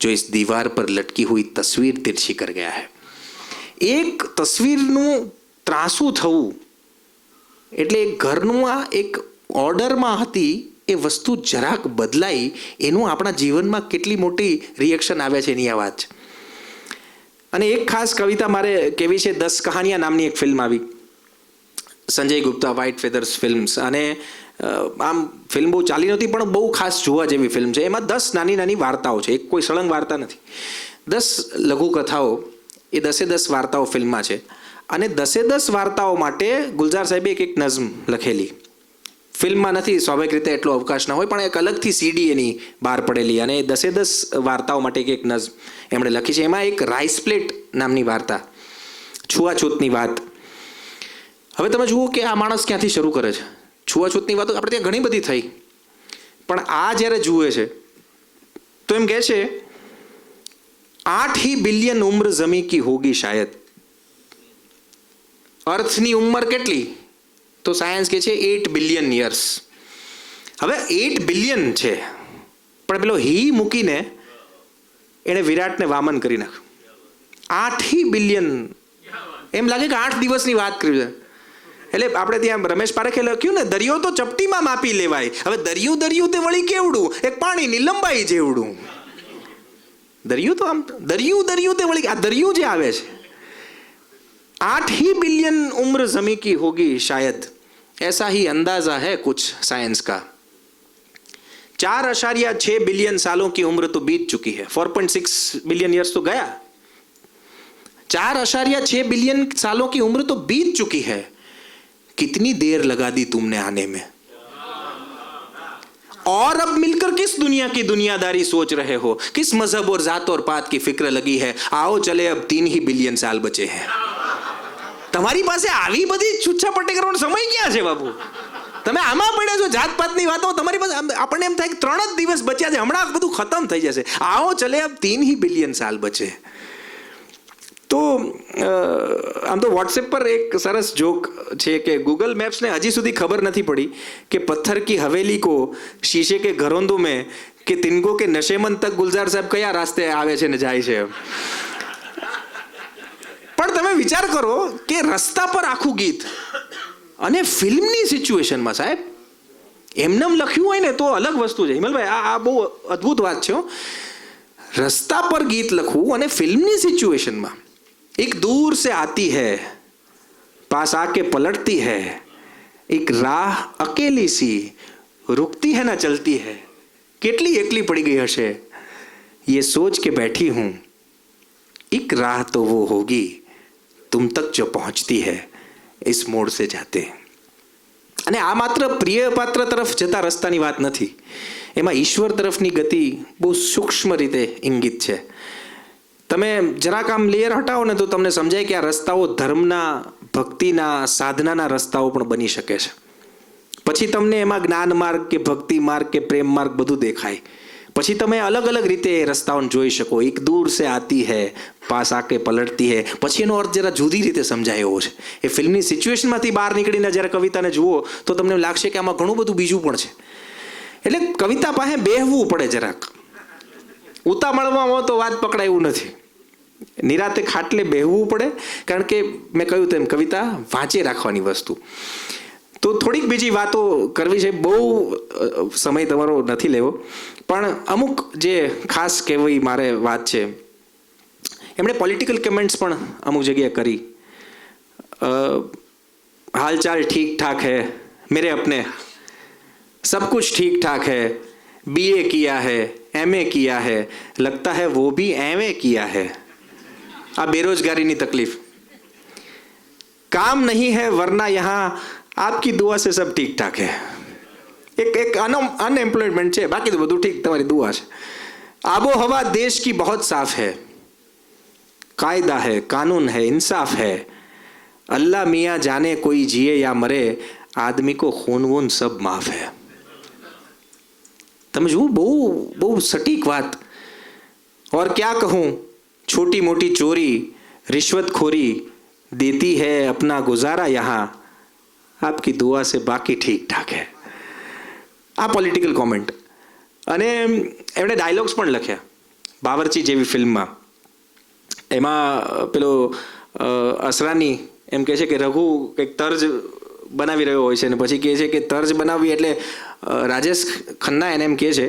जो इस दीवार पर लटकी हुई तस्वीर तिरछी कर गया है. એક તસવીરનું ત્રાસું થવું એટલે એક ઘરનું આ એક ઓર્ડરમાં હતી એ વસ્તુ જરાક બદલાઈ એનું આપણા જીવનમાં કેટલી મોટી રિએક્શન આવે છે એની આ વાત છે. અને એક ખાસ કવિતા મારે કહેવી છે. 10 કહાનિયા નામની એક ફિલ્મ આવી, Sanjay Gupta, white feathers films. અને આમ ફિલ્મ બહુ ચાલી નહોતી પણ બહુ ખાસ જોવા જેવી ફિલ્મ છે. એમાં 10 નાની નાની વાર્તાઓ છે, એક કોઈ સળંગ વાર્તા નથી. 10 લઘુકથાઓ, એ 10 વાર્તાઓ ફિલ્મમાં છે. અને 10 વાર્તાઓ માટે ગુલઝાર સાહેબે એક નઝમ લખેલી. ફિલ્મમાં નથી, સ્વાભાવિક રીતે એટલો અવકાશ ના હોય, પણ એક અલગથી સીડી એની બહાર પડેલી અને 10 વાર્તાઓ માટે એક નઝમ એમણે લખી છે. એમાં એક રાઈસ પ્લેટ નામની વાર્તા, છૂઆછૂતની વાત. હવે તમે જુઓ કે આ માણસ ક્યાંથી શરૂ કરે છે. છૂઆછૂતની વાતો આપણે ત્યાં ઘણી બધી થઈ, પણ આ જ્યારે જુએ છે તો એમ કહે છે 8 ही बिलियन उम्र जमी की होगी शायद. અર્થની ઉંમર કેટલી? તો સાયન્સ કહે છે 8 બિલિયન યર્સ. હવે 8 બિલિયન છે, પણ પેલો હી મૂકીને એણે વિરાટને વામન કરી નાખ્યું. 8 બિલિયન, એમ લાગે કે 8 દિવસની વાત કરી છે. એટલે આપણે ત્યાં રમેશ પારેખે લખ્યું ને, દરિયો તો ચપટીમાં માપી લેવાય. હવે દરિયું તે વળી કેવડું, એક પાણીની લંબાઈ જેવડું. દરિયું તો આમ દરિયું તે વળી, આ દરિયું જે આવે છે 8 ही बिलियन उम्र जमी की होगी शायद, ऐसा ही अंदाजा है कुछ साइंस का. 4.6 बिलियन सालों की उम्र तो बीत चुकी है. 4.6 बिलियन ईयर्स तो गया. 4.6 बिलियन सालों की उम्र तो बीत चुकी है. कितनी देर लगा दी तुमने आने में, और अब मिलकर किस दुनिया की दुनियादारी सोच रहे हो, किस मजहब और जात और पात की फिक्र लगी है. आओ चले, अब 3 ही बिलियन साल बचे हैं. તમારી પાસે આવી બધી છૂછાપટ્ટી કરવાનો સમય ક્યાં છે બાબુ? તમે આમાં પડ્યા છો જાતપાતની વાતો. તમારી પાસે આપણને એમ થાય કે 3 જ દિવસ બચ્યા છે, હમણાં બધું ખતમ થઈ જશે. આવો ચલે, अब 3 ही बिलियन साल बचे. તો આમ તો વોટ્સએપ પર એક સરસ જોક છે કે ગૂગલ મેપ્સને હજી સુધી ખબર નથી પડી કે પથ્થર કી હવેલી કો શીशे के घरोंदों में કે तिनको के नशेमंद तक गुलजार साहब કયા રાસ્તે આવે છે ને જાય છે. પણ તમે વિચાર કરો કે રસ્તા પર આખું ગીત અને ફિલ્મની સિચ્યુએશનમાં સાહેબ એમનેમ લખ્યું હોય ને તો અલગ વસ્તુ છે. હિમલભાઈ આ બહુ અદ્ભુત વાત છે. રસ્તા પર ગીત લખવું અને ફિલ્મની સિચ્યુએશનમાં. एक दूर से आती है, पास आके पलटती है, एक राह अकेली सी रुकती है ना चलती है. કેટલી એકલી પડી ગઈ હશે. ये सोच के बैठी हूँ, एक राह तो वो होगी तुम तक जो पहुँचती है इस मोड़ से जाते. અને આ માત્ર પ્રિય પાત્ર તરફ જતા રસ્તાની વાત નથી, એમાં ઈશ્વર તરફની ગતિ બહુ સૂક્ષ્મ રીતે ઇંગિત છે. તમે જરાક આમ લેયર હટાવો ને તો તમને સમજાય કે આ રસ્તાઓ ધર્મના, ભક્તિના, સાધનાના રસ્તાઓ પણ બની શકે છે. પછી તમને એમાં જ્ઞાન માર્ગ કે ભક્તિ માર્ગ કે પ્રેમ માર્ગ બધું દેખાય. પછી તમે અલગ અલગ રીતે એ રસ્તાઓને જોઈ શકો. એક દૂર સે આતી હૈ, પાસ આકે પલટતી હૈ. પછી એનો અર્થ જરા જુદી રીતે સમજાય એવો છે. એ ફિલ્મની સિચ્યુએશનમાંથી બહાર નીકળીને જ્યારે કવિતાને જુઓ તો તમને લાગશે કે આમાં ઘણું બધું બીજું પણ છે. એટલે કવિતા પાસે બેહવું પડે જરાક. ઉતાવળમાં તો વાત પકડાય એવું નથી. નિરાતે ખાટલે બેહવું પડે, કારણ કે મેં કહ્યું તેમ કવિતા વાંચે રાખવાની વસ્તુ. તો થોડીક બીજી વાતો કરવી છે, બહુ સમય તમારો નથી લેવો, પણ અમુક જે ખાસ કહેવી મારે વાત છે. એમણે પોલિટિકલ કમેન્ટ્સ પણ અમુક જગ્યાએ કરી. હાલચાલ ઠીક ઠાક है मेरे अपने, सब कुछ ठीक ठाक है, BA किया है, MA किया है, लगता है वो भी MA किया है. આ બેરોજગારીની તકલીફ. काम नहीं है वरना यहाँ आपकी दुआ से सब ठीक ठाक है. एक अनएम्प्लॉयमेंट છે, બાકી તો બધું ઠીક, તમારી દુઆ છે. आबो हवा देश की बहुत साफ है, कायदा है, कानून है, इंसाफ है. अल्लाह मियाँ जाने कोई जिए या मरे, आदमी को खून वून सब माफ है. તમે જુઓ બહુ બહુ સટીક વાત. और क्या कहूँ, छोटी मोटी चोरी रिश्वतखोरी देती है अपना गुजारा यहाँ, आपकी दुआ से बाकी ठीक ठाक है. આ પોલિટિકલ કોમેન્ટ. અને એમણે ડાયલોગ્સ પણ લખ્યા બાવરચી જેવી ફિલ્મમાં એમાં પેલો અસરાની એમ કહે છે કે રઘુ કંઈક તર્જ બનાવી રહ્યો હોય છે અને પછી કહે છે કે તર્જ બનાવવી એટલે રાજેશ ખન્ના એને એમ કહે છે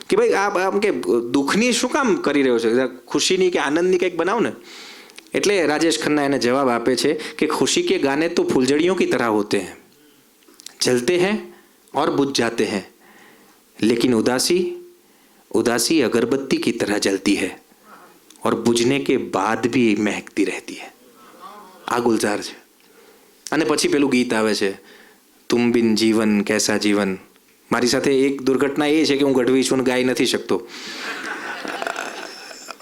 કે ભાઈ આ આમ કે દુઃખની શું કામ કરી રહ્યો છે, ખુશીની કે આનંદની કંઈક બનાવ ને. એટલે રાજેશ ખન્ના એને જવાબ આપે છે કે ખુશી કે ગાને તો ફૂલઝड़ियों की तरह होते हैं, जलते हैं और बुझ जाते हैं, लेकिन उदासी उदासी अगरबत्ती की तरह जलती है और बुझने के बाद भी महकती रहती है. આ ગુલઝાર છે. અને પછી પેલું ગીત આવે છે, તુમ બિન જીવન કૈસા જીવન. મારી સાથે એક દુર્ઘટના એ છે કે હું ગઢવી છું ગાઈ નથી શકતો,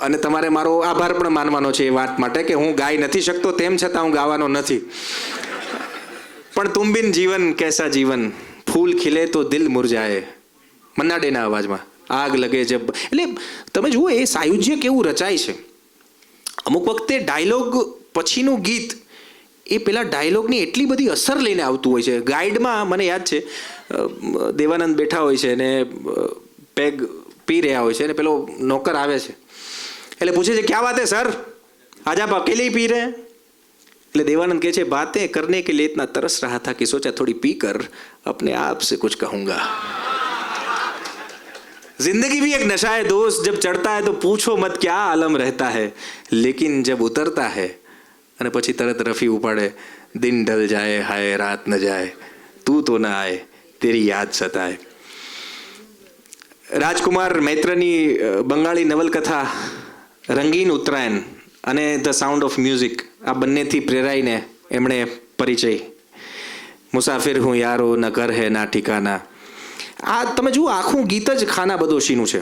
અને તમારે મારો આભાર પણ માનવાનો છે એ વાત માટે કે હું ગાઈ નથી શકતો તેમ છતાં હું ગાવાનો નથી. પણ તુમ બિન જીવન કૈસા જીવન, ફૂલ ખીલે તો દિલ મુરઝાએ, મન્ના ડેના અવાજમાં આગ લગે જબ. એટલે તમે જુઓ એ સાયુજ્ય કેવું રચાય છે. અમુક વખતે ડાયલોગ પછીનું ગીત એ પેલા ડાયલોગની એટલી બધી અસર લઈને આવતું હોય છે. ગાઈડમાં મને યાદ છે દેવાનંદ બેઠા હોય છે અને પેગ પી રહ્યા હોય છે અને પેલો નોકર આવે છે એટલે પૂછે છે ક્યાં વાત હે સર, આજ આપ અકેલે ही पी रहे हैं. એટલે દેવાનંદ કહે છે बातें करने के लिए इतना तरस रहा था कि सोचा थोड़ी पी कर अपने आप से कुछ कहूंगा. जिंदगी भी एक नशा है दोस्त, जब चढ़ता है तो पूछो मत क्या आलम रहता है, लेकिन जब उतरता है અને પછી તરત રફી ઉપાડે, દિન ઢલ જાય હાય રાત ન જાય, તું તો ના આય તેરી યાદ સતાય. રાજકુમાર મૈત્રની બંગાળી નવલકથા રંગીન ઉત્તરાયણ અને ધ સાઉન્ડ ઓફ મ્યુઝિક આ બંનેથી પ્રેરાઈને એમણે પરિચય, મુસાફિર હું યારો ન ઘર હે ના ઠિકાના. આ તમે જુઓ આખું ગીત જ ખાના બદોશીનું છે.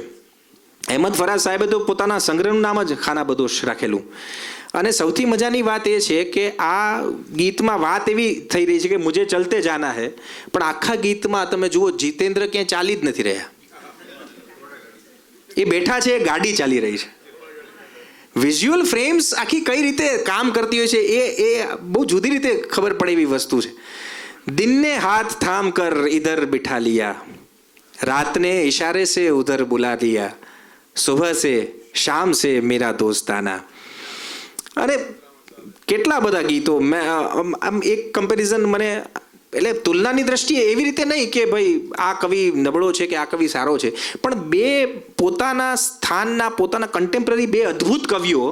અહેમદ ફરાઝ સાહેબે તો પોતાના સંગ્રહનું નામ જ ખાના બદોશ રાખેલું. અને સૌથી મજાની વાત એ છે કે આ ગીતમાં વાત એવી થઈ રહી છે કે મુજે ચલતે જાના હે, પણ આખા ગીતમાં તમે જુઓ જીતેન્દ્ર ક્યાંય ચાલી જ નથી રહ્યા. એ બેઠા છે, ગાડી ચાલી રહી છે. વિઝ્યુઅલ ફ્રેમ્સ આખી કઈ રીતે કામ કરતી હોય છે એ બહુ જુદી રીતે ખબર પડે એવી વસ્તુ છે. દિનને હાથ થામ કર ઇધર બિઠા લિયા, રાતને ઇશારે સે ઉધર બુલા લિયા, સુબહ સે શામ સે મેરા દોસ્તાના. અને કેટલા બધા ગીતો મેં આમ એક કમ્પેરિઝન મને એટલે તુલનાની દ્રષ્ટિએ એવી રીતે નહીં કે ભાઈ આ કવિ નબળો છે કે આ કવિ સારો છે, પણ બે પોતાના સ્થાનના પોતાના કન્ટેમ્પરરી બે અદ્ભુત કવિઓ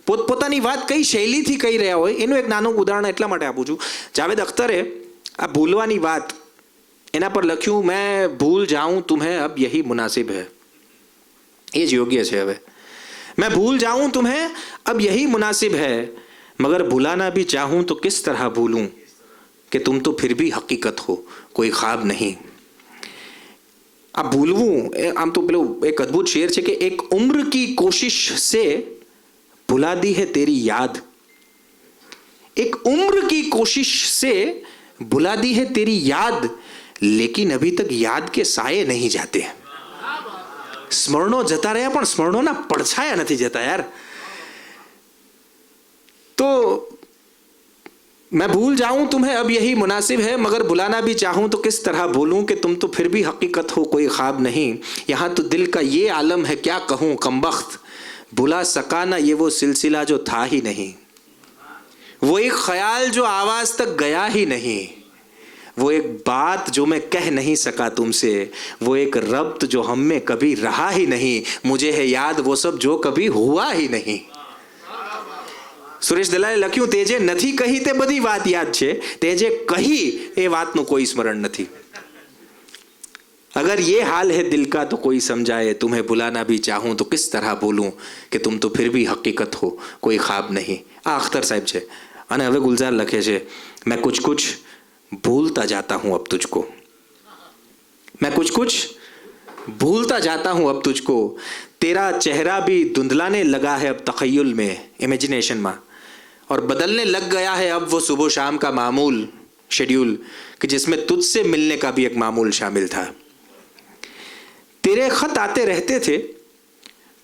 પોતપોતાની વાત કઈ શૈલીથી કહી રહ્યા હોય એનું એક નાનું ઉદાહરણ એટલા માટે આપું છું. જાવેદ અખ્તરે આ ભૂલવાની વાત એના પર લખ્યું, મેં ભૂલ જાઉં તુમ્हें अब यही मुनासिब है. એ જ યોગ્ય છે. હવે मैं भूल जाऊं तुम्हें अब यही मुनासिब है, मगर भुलाना भी चाहूं तो किस तरह भूलूं कि तुम तो फिर भी हकीकत हो कोई ख्वाब नहीं. આ ભૂલવું આમ તો પેલો એક અદ્ભુત શેર છે કે એક ઉમ્ર કી કોશિશ से भुला दी है तेरी याद, एक उम्र की कोशिश से भुला दी है तेरी याद, लेकिन अभी तक याद के साये नहीं जाते. સ્મરણો જતા રહ્યા પણ સ્મરણોના પડછાયા નથી જતા યાર. તો मैं भूल जाऊं तुम्हें अब यही मुनासिब है, मगर भुलाना भी चाहूं तो किस तरह भूलूं कि तुम तो फिर भी हकीकत हो कोई ख्वाब नहीं. यहाँ तो दिल का ये आलम है क्या कहूं कमबख्त, भुला सका ना ये वो सिलसिला जो था ही नहीं, वो एक ख्याल जो आवाज तक गया ही नहीं, वो एक बात जो मैं कह नहीं सका तुमसे, वो एक रब्त जो हम में कभी रहा ही नहीं, मुझे है याद वो सब जो कभी हुआ ही नहीं. સુરેશ દલાલે લખ્યું, તે જે નથી કહી તે બધી વાત યાદ છે, તે જે કહી એ વાતનું કોઈ સ્મરણ નથી. अगर ये हाल है दिल का तो कोई समझाए, तुम्हें बुलाना भी चाहूं तो किस तरह बोलूं कि तुम तो फिर भी हकीकत हो कोई ख्वाब नहीं. આ અખ્તર સાહેબ છે. અને હવે ગુલઝાર લખે છે, मैं कुछ कुछ भूलता जाता हूं अब तुझको, मैं कुछ कुछ भूलता जाता हूं अब तुझको, तेरा चेहरा भी धुंधलाने लगा है अब तखय्युल में, इमेजिनेशन में, और बदलने लग गया है अब वो सुबह शाम का मामूल शेड्यूल कि जिसमें तुझसे मिलने का भी एक मामूल शामिल था. तेरे खत आते रहते थे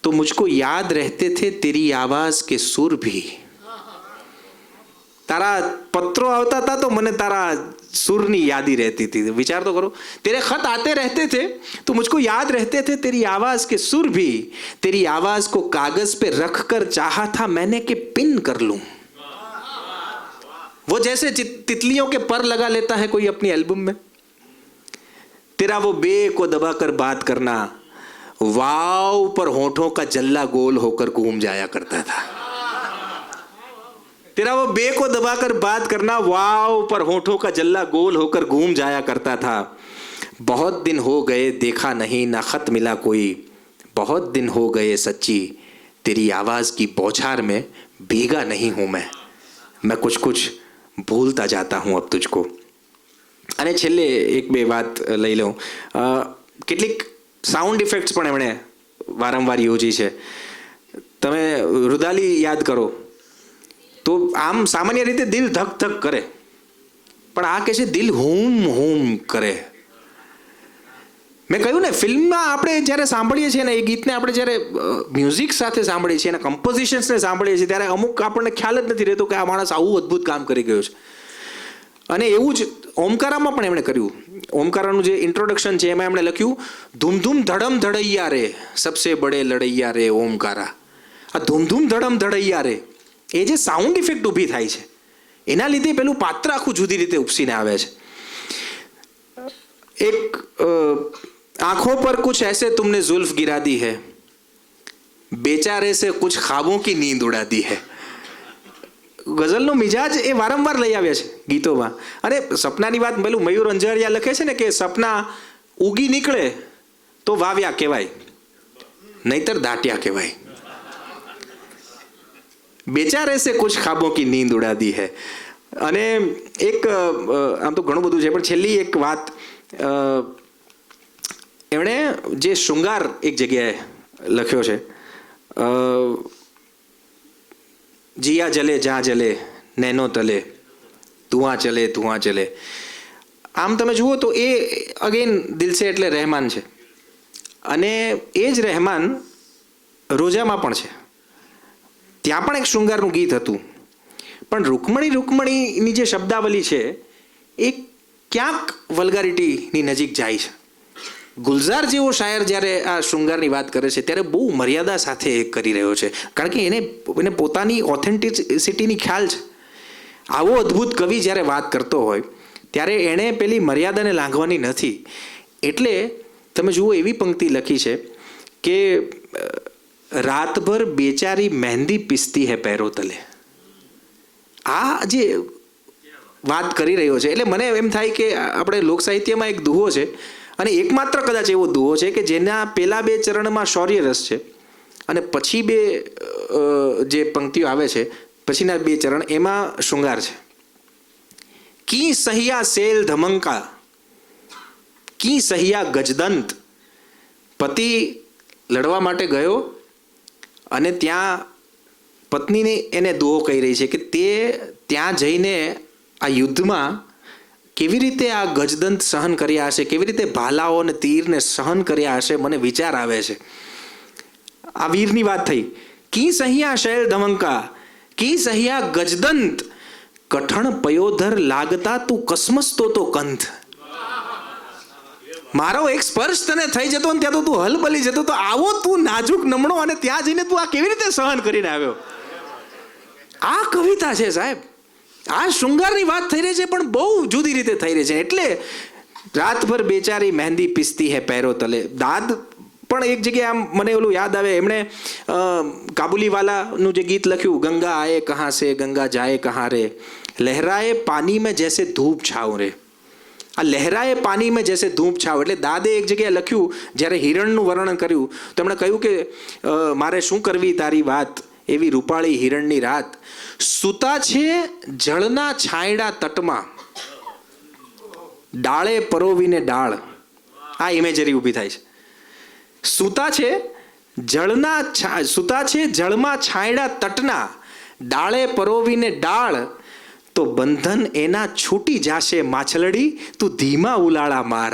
तो मुझको याद रहते थे तेरी आवाज के सुर भी, તારા પત્રો આવતા હતા તો મને તારા સુરની યાદી रहती थी. विचार तो करो, तेरे खत आते रहते थे तो मुझको याद रहते थे तेरी आवाज के सुर भी तेरी आवाज को कागज पे रख कर चाहा था मैंने कि पिन कर लूं. वो जैसे तितलियों के पर लगा लेता है कोई अपनी एल्बम में. तेरा वो बे को दबाकर बात करना वाव पर होठों का जल्ला गोल होकर घूम जाया करता था. तेरा वो बे को दबाकर बात करना वाव पर होठों का जल्ला गोल होकर घूम जाया करता था. बहुत दिन हो गए देखा नहीं ना खत मिला कोई. बहुत दिन हो गए सच्ची तेरी आवाज की बौछार में भीगा नहीं हूं मैं कुछ कुछ भूलता जाता हूं अब तुझको. અને છેલ્લે એક બે વાત લઈ લઉં. કેટલીક સાઉન્ડ ઇફેક્ટ્સ પણ એમણે વારંવાર યોજી છે. તમે રુદાલી યાદ કરો તો આમ સામાન્ય રીતે દિલ ધક ધક કરે, પણ આ કહે છે દિલ હૂમ હૂમ કરે. મેં કહ્યું ને, ફિલ્મમાં આપણે જ્યારે સાંભળીએ છીએ ને એ ગીતને આપણે જ્યારે મ્યુઝિક સાથે સાંભળીએ છીએ અને કમ્પોઝિશન્સને સાંભળીએ છીએ ત્યારે અમુક આપણને ખ્યાલ જ નથી રહેતો કે આ માણસ આવું અદ્ભુત કામ કરી ગયો છે. અને એવું જ ઓમકારામાં પણ એમણે કર્યું. ઓમકારાનું જે ઇન્ટ્રોડક્શન છે એમાં એમણે લખ્યું ધૂમ ધૂમ ધડમ ધડૈયા રે સબસે બડે લડૈયા રે ઓમકારા. આ ધૂમ ધૂમ ધડમ ધડૈયા રે એ જે સાઉન્ડ ઇફેક્ટ ઊભી થાય છે એના લીધે પેલું પાત્ર આખું જુદી રીતે ઉપસીને આવે છે. એક आंखों पर कुछ ऐसे तुमने जुल्फ गिरा दी है बेचारे से कुछ ख्वाबों की नींद उड़ा दी है. ગઝલનો મિજાજ એ વારંવાર લઈ આવ્યા છે ગીતોમાં. અને સપનાની વાત પેલું મયુર અંજારિયા લખે છે ને કે સપના ઉગી નીકળે તો વાવ્યા કહેવાય, નહીતર દાટ્યા કહેવાય. બેચારે સે કુછ ખ્વાબોं की नींद उड़ा दी है. અને એક આમ તો ઘણું બધું છે પણ છેલ્લી એક વાત, એમણે જે શૃંગાર એક જગ્યાએ લખ્યો છે, जिया जले जहाँ जले नैनो तले धुआं चले. આમ તમે જુઓ તો એ અગેન દિલ સે એટલે રહેમાન છે. અને એ જ રહેમાન રોજામાં પણ છે. ત્યાં પણ એક શૃંગારનું ગીત હતું, પણ રૂકમણીની જે શબ્દાવલી છે એ ક્યાંક વલ્ગારિટીની નજીક જાય છે. ગુલઝાર જેવો શાયર જ્યારે આ શૃંગારની વાત કરે છે ત્યારે બહુ મર્યાદા સાથે એ કરી રહ્યો છે, કારણ કે એને પોતાની ઓથેન્ટિસિટીની ખ્યાલ છે. આવો અદ્ભુત કવિ જ્યારે વાત કરતો હોય ત્યારે એણે પેલી મર્યાદાને લાંઘવાની નથી. એટલે તમે જુઓ એવી પંક્તિ લખી છે કે રાતભર બેચારી મહેંદી પીસતી હે પેરો તલે. આ જે વાત કરી રહ્યો છે એટલે મને એમ થાય કે આપણે લોક સાહિત્યમાં એક દુહો છે, અને એકમાત્ર કદાચ એવો દુહો છે કે જેના પહેલા બે ચરણમાં શૌર્ય રસ છે અને પછી બે જે પંક્તિઓ આવે છે પછીના બે ચરણ એમાં શૃંગાર છે. કી સહિયા સેલ ધમંકા કી સહિયા ગજદંત. પતિ લડવા માટે ગયો અને ત્યાં પત્નીને એને દુહો કહી રહી છે કે તે ત્યાં જઈને આ યુદ્ધમાં કેવી રીતે આ ગજદંત સહન કર્યા હશે, કેવી રીતે ભાલાઓ અને તીરને સહન કર્યા હશે, મને વિચાર આવે છે. આ વીરની વાત થઈ. કી સહિયા શૈલ ધમંકા કી સહિયા ગજદંત કઠણ પયોધર લાગતા તું કસમસતો તો કંથ. મારો એક સ્પર્શ તને થઈ જતો ને ત્યાં તો તું હલબલી જતો, તો આવો તું નાજુક નમણો અને ત્યાં જઈને તું આ કેવી રીતે સહન કરીને આવ્યો. આ કવિતા છે સાહેબ. આ શૃંગારની વાત થઈ રહી છે પણ બહુ જુદી રીતે થઈ રહી છે. એટલે રાતભર બેચારી મહેંદી પીસતી હે પેરો તલે. દાદ પણ એક જગ્યાએ આમ મને ઓલું યાદ આવે, એમણે કાબુલીવાલાનું જે ગીત લખ્યું ગંગા આયે કહા સે ગંગા જાયે કહા રે લહેરાએ પાણી મેં જૈસે ધૂપ છાવ રે. આ લહેરાએ પાણી મેં જૈસે ધૂપ છાવ એટલે દાદે એક જગ્યાએ લખ્યું જ્યારે હિરણનું વર્ણન કર્યું તો એમણે કહ્યું કે મારે શું કરવી તારી વાત એવી રૂપાળી હિરણની રાત. સૂતા છે જળના છાંયડા તટમાં ડાળે પરોવીને ડાળ. આ ઇમેજરી ઊભી થાય છે. સૂતા છે જળમાં છાંયડા તટના ડાળે પરોવીને ડાળ તો બંધન એના છૂટી જાશે માછલડી તું ધીમા ઉલાળા માર.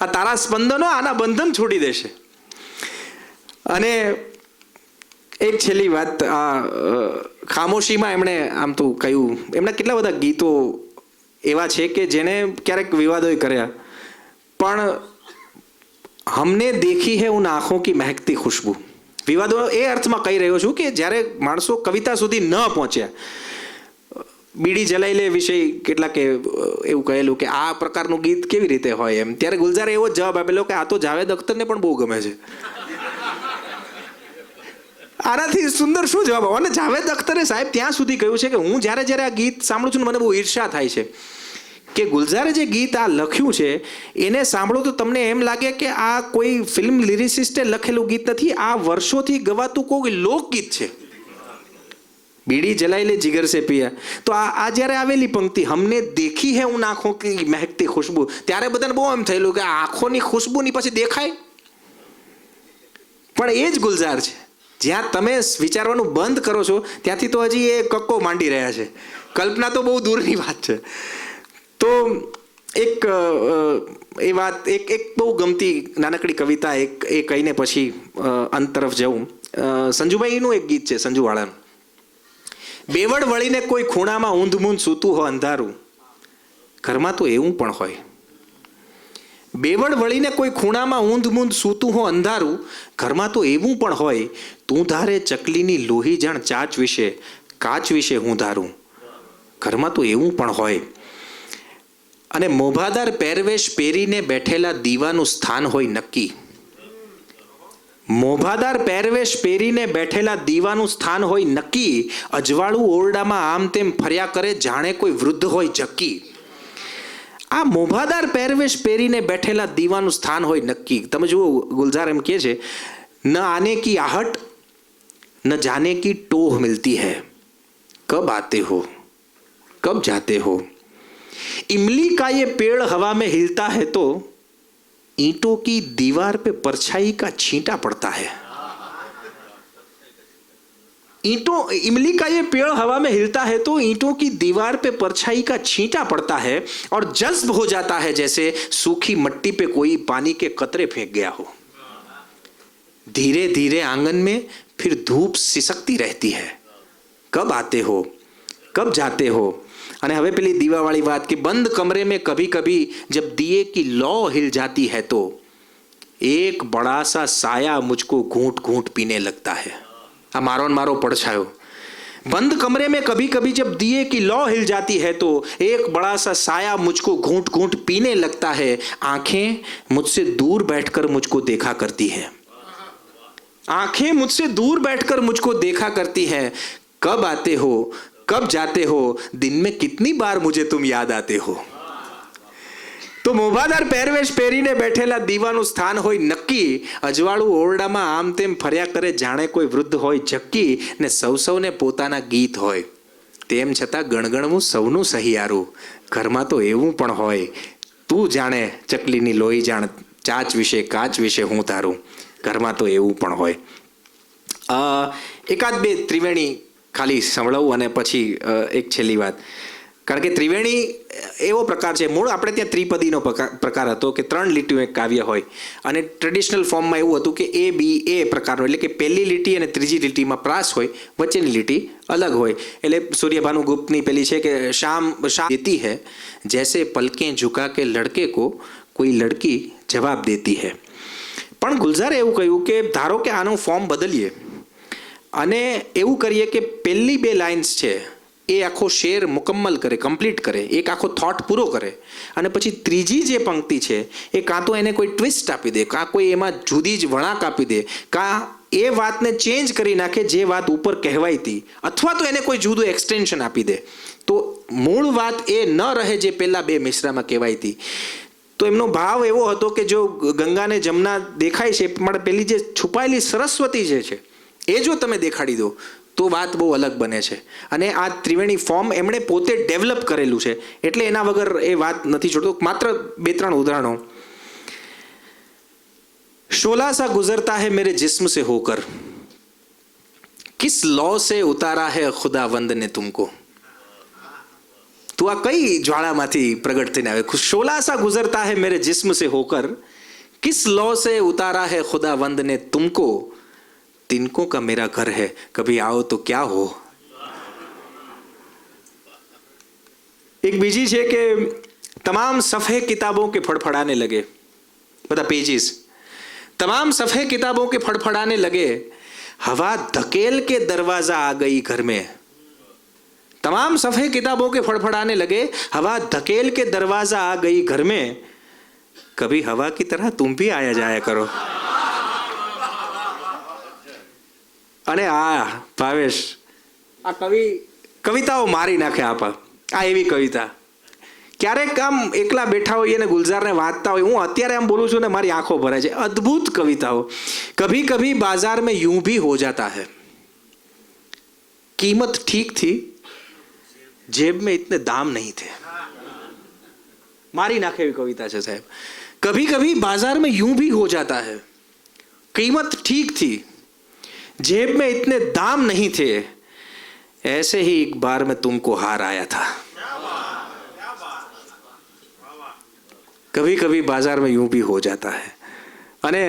આ તારા સ્પંદનો આના બંધન છોડી દેશે. અને એક છેલ્લી વાત, આ ખામોશીમાં એમણે આમ તો કહ્યું, એમના કેટલા બધા ગીતો એવા છે કે જેને ક્યારેક વિવાદોય કર્યા, પણ હમને દેખી હે ઉન આંખોં કી મહેકતી ખુશ્બુ. વિવાદો એ અર્થમાં કહી રહ્યો છું કે જ્યારે માણસો કવિતા સુધી ન પહોંચ્યા, બીડી જલાઈ લે વિષય કેટલાકે એવું કહેલું કે આ પ્રકારનું ગીત કેવી રીતે હોય એમ, ત્યારે ગુલજારે એવો જવાબ આપેલો કે આ તો જાવેદ અખ્તરને પણ બહુ ગમે છે. આનાથી સુંદર શું જવાબ આપો? અને જાવેદ અખ્તરે સાહેબ ત્યાં સુધી કહ્યું છે કે હું જ્યારે આ ગીત સાંભળું છું ને મને બહુ ઈર્ષા થાય છે કે ગુલજારે જે ગીત આ લખ્યું છે એને સાંભળો તો તમને એમ લાગે કે આ કોઈ ફિલ્મ લિરિસિસ્ટે લખેલું ગીત નથી, આ વર્ષોથી ગવાતું કોઈ લોકગીત છે. બીડી જલાઈ લે જીગર સે પિયા, તો આ જ્યારે આવેલી પંક્તિ હમને દેખી હે ઉન આંખોं की महकती खुशबू, ત્યારે બધાને બહુ એમ થયેલું કે આંખોની ખુશ્બુની પછી દેખાય. પણ એ જ ગુલજાર છે જ્યાં તમે વિચારવાનું બંધ કરો છો ત્યાંથી તો હજી એ કક્કો માંડી રહ્યા છે. કલ્પના તો બહુ દૂરની વાત છે. તો એક એ વાત એક બહુ ગમતી નાનકડી કવિતા એ કહીને પછી અંત તરફ જવું. સંજુભાઈનું એક ગીત છે, સંજુવાળાનું. બેવડ વળીને કોઈ ખૂણામાં ઊંધ મૂંધ સૂતું હો અંધારું, ઘરમાં તો એવું પણ હોય. બેવડ વળીને કોઈ ખૂણામાં ઊંધ મૂંધ સૂતું હો અંધારું, ઘરમાં તો એવું પણ હોય. તું ધારે ચકલીની લોહી જાણ ચાચ વિશે, કાચ વિશે હું ધારું, ઘરમાં તો એવું પણ હોય. અને મોભાદાર પહેરવેશ પહેરીને બેઠેલા દીવાનું સ્થાન હોય નક્કી. મોભાદાર પહેરવેશ પહેરીને બેઠેલા દીવાનું સ્થાન હોય નક્કી. અજવાળું ઓરડામાં આમ તેમ ફર્યા કરે જાણે કોઈ વૃદ્ધ હોય જક્કી. આ મોભાદાર પહેરવેશ પહેરીને બેઠેલા દીવાનું સ્થાન હોય નક્કી. તમે જુઓ ગુલજાર એમ કહે છે, ન આને કી आहट न जाने की टोह मिलती है, कब आते हो कब जाते हो. इमली का ये पेड़ हवा में हिलता है तो ईंटों की दीवार पे परछाई का छींटा पड़ता है. इमली का ये पेड़ हवा में हिलता है तो ईंटों की दीवार पे परछाई का छींटा पड़ता है और जज्ब हो जाता है जैसे सूखी मट्टी पे कोई पानी के कतरे फेंक गया हो. धीरे धीरे आंगन में फिर धूप सिसकती रहती है, कब आते हो कब जाते हो. અને હવે પેલી દીવાવાળી વાત કે બંધ કમરે में कभी कभी जब दिए की लौ हिल जाती है तो एक बड़ा सा साया मुझको घूंट घूंट पीने लगता है. आ मारो પડછાયો. बंद कमरे में कभी कभी जब दिए की लौ हिल जाती है तो एक बड़ा सा साया मुझको घूंट घूंट पीने लगता है. आंखें मुझसे दूर बैठकर मुझको देखा करती है, आंखें मुझसे दूर बैठकर मुझको देखा करती है. कब आते हो कब जाते हो, दिन में कितनी बार मुझे तुम याद आते हो. તો મોભાદાર પહેરવેશ પહેરીને બેઠેલા દીવાનું સ્થાન હોય નક્કી. અજવાળું ઓરડામાં આમ તેમ ફર્યા કરે જાણે કોઈ વૃદ્ધ હોય જક્કી. ને સૌને પોતાના ગીત હોય, તેમ છતાં ગણગણવું સૌનું સહિયારું. ઘરમાં તો એવું પણ હોય. તું જાણે ચકલીની લોહી જાણ ચાચ વિશે કાચ વિશે હું ધારું, ઘરમાં તો એવું પણ હોય. એકાદ બે ત્રિવેણી ખાલી સંભળાવું અને પછી એક છેલ્લી વાત. કારણ કે ત્રિવેણી એવો પ્રકાર છે, મૂળ આપણે ત્યાં ત્રિપદીનો પ્રકાર હતો કે 3 લીટીઓ એક કાવ્ય હોય. અને ટ્રેડિશનલ ફોર્મમાં એવું હતું કે A-B-A પ્રકારનો, એટલે કે પહેલી લીટી અને ત્રીજી લીટીમાં પ્રાસ હોય, વચ્ચેની લીટી અલગ હોય. એટલે સૂર્યભાનુ ગુપ્તની પેલી છે કે શામ દેતી હૈ જૈસે પલકેं झुका के लड़के को कोई लड़की जवाब देती है. પણ ગુલજારે એવું કહ્યું કે ધારો કે આનું ફોર્મ બદલીએ અને એવું કરીએ કે પહેલી 2 લાઇન્સ છે એ આખો શેર મુકમ્મલ કરે, કમ્પ્લીટ કરે, એક આખો થોટ પૂરો કરે, અને પછી ત્રીજી જે પંક્તિ છે એ કાં તો એને કોઈ ટ્વિસ્ટ આપી દે, કાં કોઈ એમાં જુદી જ વળાંક આપી દે, કાં એ વાતને ચેન્જ કરી નાખે જે વાત ઉપર કહેવાઈ હતી, અથવા તો એને કોઈ જુદું એક્સટેન્શન આપી દે. તો મૂળ વાત એ ન રહે જે પહેલા 2 મિશ્રામાં કહેવાઈ હતી. તો એમનો ભાવ એવો હતો કે જો ગંગાને જમના દેખાય છે પણ પેલી જે છુપાયેલી સરસ્વતી જે છે એ જો તમે દેખાડી દો તો વાત બહુ અલગ બને છે. અને આ ત્રિવેણી ફોર્મ એમણે પોતે ડેવલપ કરેલું છે, એટલે એના વગર એ વાત નથી છોડતો. માત્ર 2-3 ઉદાહરણો. शोला सा गुजरता है मेरे जिस्म से होकर, किस लौ से उतारा है खुदावंद ने तुमको. તું આ કઈ જ્વાળામાંથી પ્રગટ થઈને આવે? शोला सा गुजरता है मेरे जिस्म से होकर, किस लौ से उतारा है खुदावंद ने तुमको. तिनको का मेरा घर है, कभी आओ तो क्या हो. एक બીજી છે કે તમામ સફેદ કિતાબों के फड़फड़ाने लगे, બધા पेजेस, तमाम सफ़ेद किताबों के फड़फड़ाने लगे, हवा धकेल के दरवाजा आ गई घर में. तमाम सफ़ेद किताबों के फड़फड़ाने लगे, हवा धकेल के दरवाजा आ गई घर में, कभी हवा की तरह तुम भी आया जाया करो. અને આ ભાવેશ, આ કવિતાઓ મારી નાખે. આ એવી કવિતા ક્યારેક આમ એકલા બેઠા હોઈએ ને ગુલઝારને વાંચતા હોય, હું અત્યારે આમ બોલું છું ને મારી આંખો ભરાય છે. અદ્ભુત કવિતાઓ. કભી કભી બાजार में यूं भी हो जाता है, कीमत ठीक थी, जेब में इतने दाम नहीं थे. મારી નાખે એવી કવિતા છે સાહેબ. कभी कभी बाजार में यूं भी हो जाता है, कीमत ठीक थी, जेब में इतने दाम नहीं थे, ऐसे ही एक बार में तुमको हार आया था. कभी कभी बाजार में यूं भी हो जाता है. अने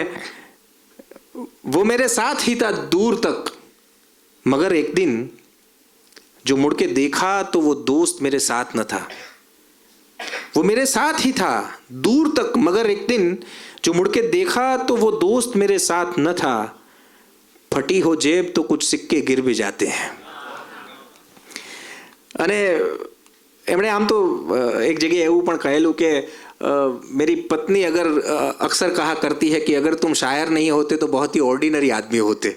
वो मेरे साथ ही था दूर तक, मगर एक दिन जो मुड़ के देखा तो वो दोस्त मेरे साथ न था. वो मेरे साथ ही था दूर तक, मगर एक दिन जो मुड़ के देखा तो वो दोस्त मेरे साथ न था. फटी हो जेब तो कुछ सिक्के गिर भी जाते हैं. અને એમણે આમ તો એક જગ્યાએ એવું પણ કહેલું કે मेरी पत्नी अगर अक्सर कहा करती है कि अगर तुम शायर नहीं होते तो बहुत ही ऑर्डिनरी आदमी होते.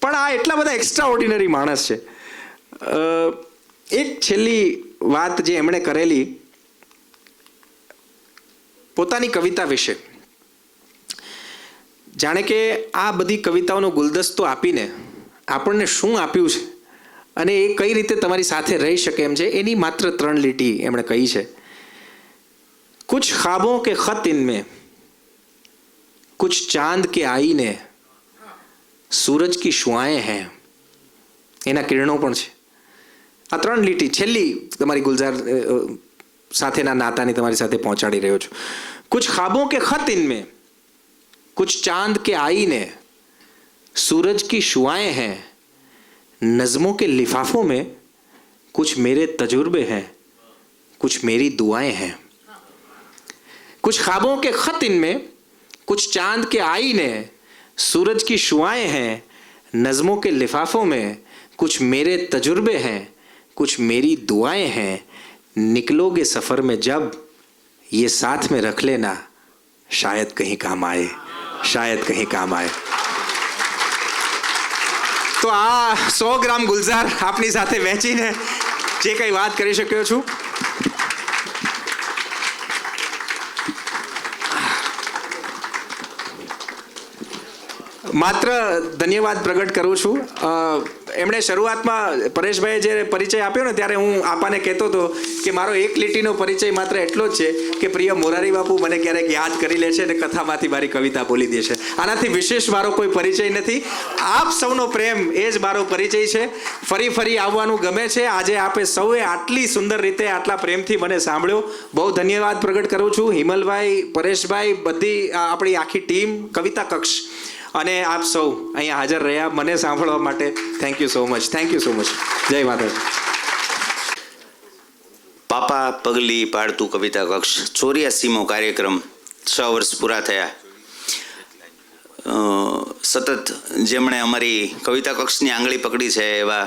પણ આ એટલા બધા એક્સ્ટ્રા ઓર્ડિનરી માણસ છે. એક છેલ્લી વાત જે એમણે કરેલી પોતાની કવિતા વિશે, જાણે કે આ બધી કવિતાઓનો ગુલદસ્તો આપીને આપણને શું આપ્યું છે અને એ કઈ રીતે તમારી સાથે રહી શકે એમ છે, એની માત્ર 3 લીટી એમણે કહી છે. कुछ ख्वाबों के खत इनमें, कुछ चांद के आईने, सूरज की शुआएं हैं. એના કિરણો પણ છે. આ 3 લીટી છેલ્લી તમારી ગુલઝાર સાથેના નાતાની તમારી સાથે પહોંચાડી રહ્યો છું. कुछ ख्वाबों के खत इनमें, कुछ चांद के आईने, सूरज की शुआएं हैं, नज़्मों के लिफाफों में कुछ मेरे तजुर्बे हैं, कुछ मेरी दुआएं हैं. कुछ ख्वाबों के खत इनमें, कुछ चांद के आईने, सूरज की शुआएं हैं, नज़्मों के लिफाफों में कुछ मेरे तजुर्बे हैं, कुछ मेरी दुआएं हैं. निकलोगे सफ़र में जब, ये साथ में रख लेना, शायद कहीं काम आए, शायद कहीं काम आए. તો આ 100 ગ્રામ ગુલઝાર આપની સાથે વહેંચીને જે કંઈ વાત કરી શક્યો છું, માત્ર ધન્યવાદ પ્રગટ કરું છું. એમણે શરૂઆતમાં પરેશભાઈએ જે પરિચય આપ્યો ને ત્યારે હું આપાને કહેતો હતો કે મારો એક લીટીનો પરિચય માત્ર એટલો જ છે કે પ્રિય મોરારી બાપુ મને ક્યારેક યાદ કરી લે છે અને કથામાંથી મારી કવિતા બોલી દે છે. આનાથી વિશેષ મારો કોઈ પરિચય નથી. આપ સૌનો પ્રેમ એ જ મારો પરિચય છે. ફરી ફરી આવવાનું ગમે છે. આજે આપે સૌએ આટલી સુંદર રીતે આટલા પ્રેમથી મને સાંભળ્યો. બહુ ધન્યવાદ પ્રગટ કરું છું હિમલભાઈ, પરેશભાઈ, બધી આપણી આખી ટીમ, કવિતા કક્ષ અને આપ સૌ અહીંયા હાજર રહ્યા મને સાંભળવા માટે. Thank you so much, thank you so much. જય માતાજી. પાપા પગલી પાડતું કવિતા કક્ષ 84મો કાર્યક્રમ 6 વર્ષ પૂરા થયા. સતત જેમણે અમારી કવિતા કક્ષની આંગળી પકડી છે એવા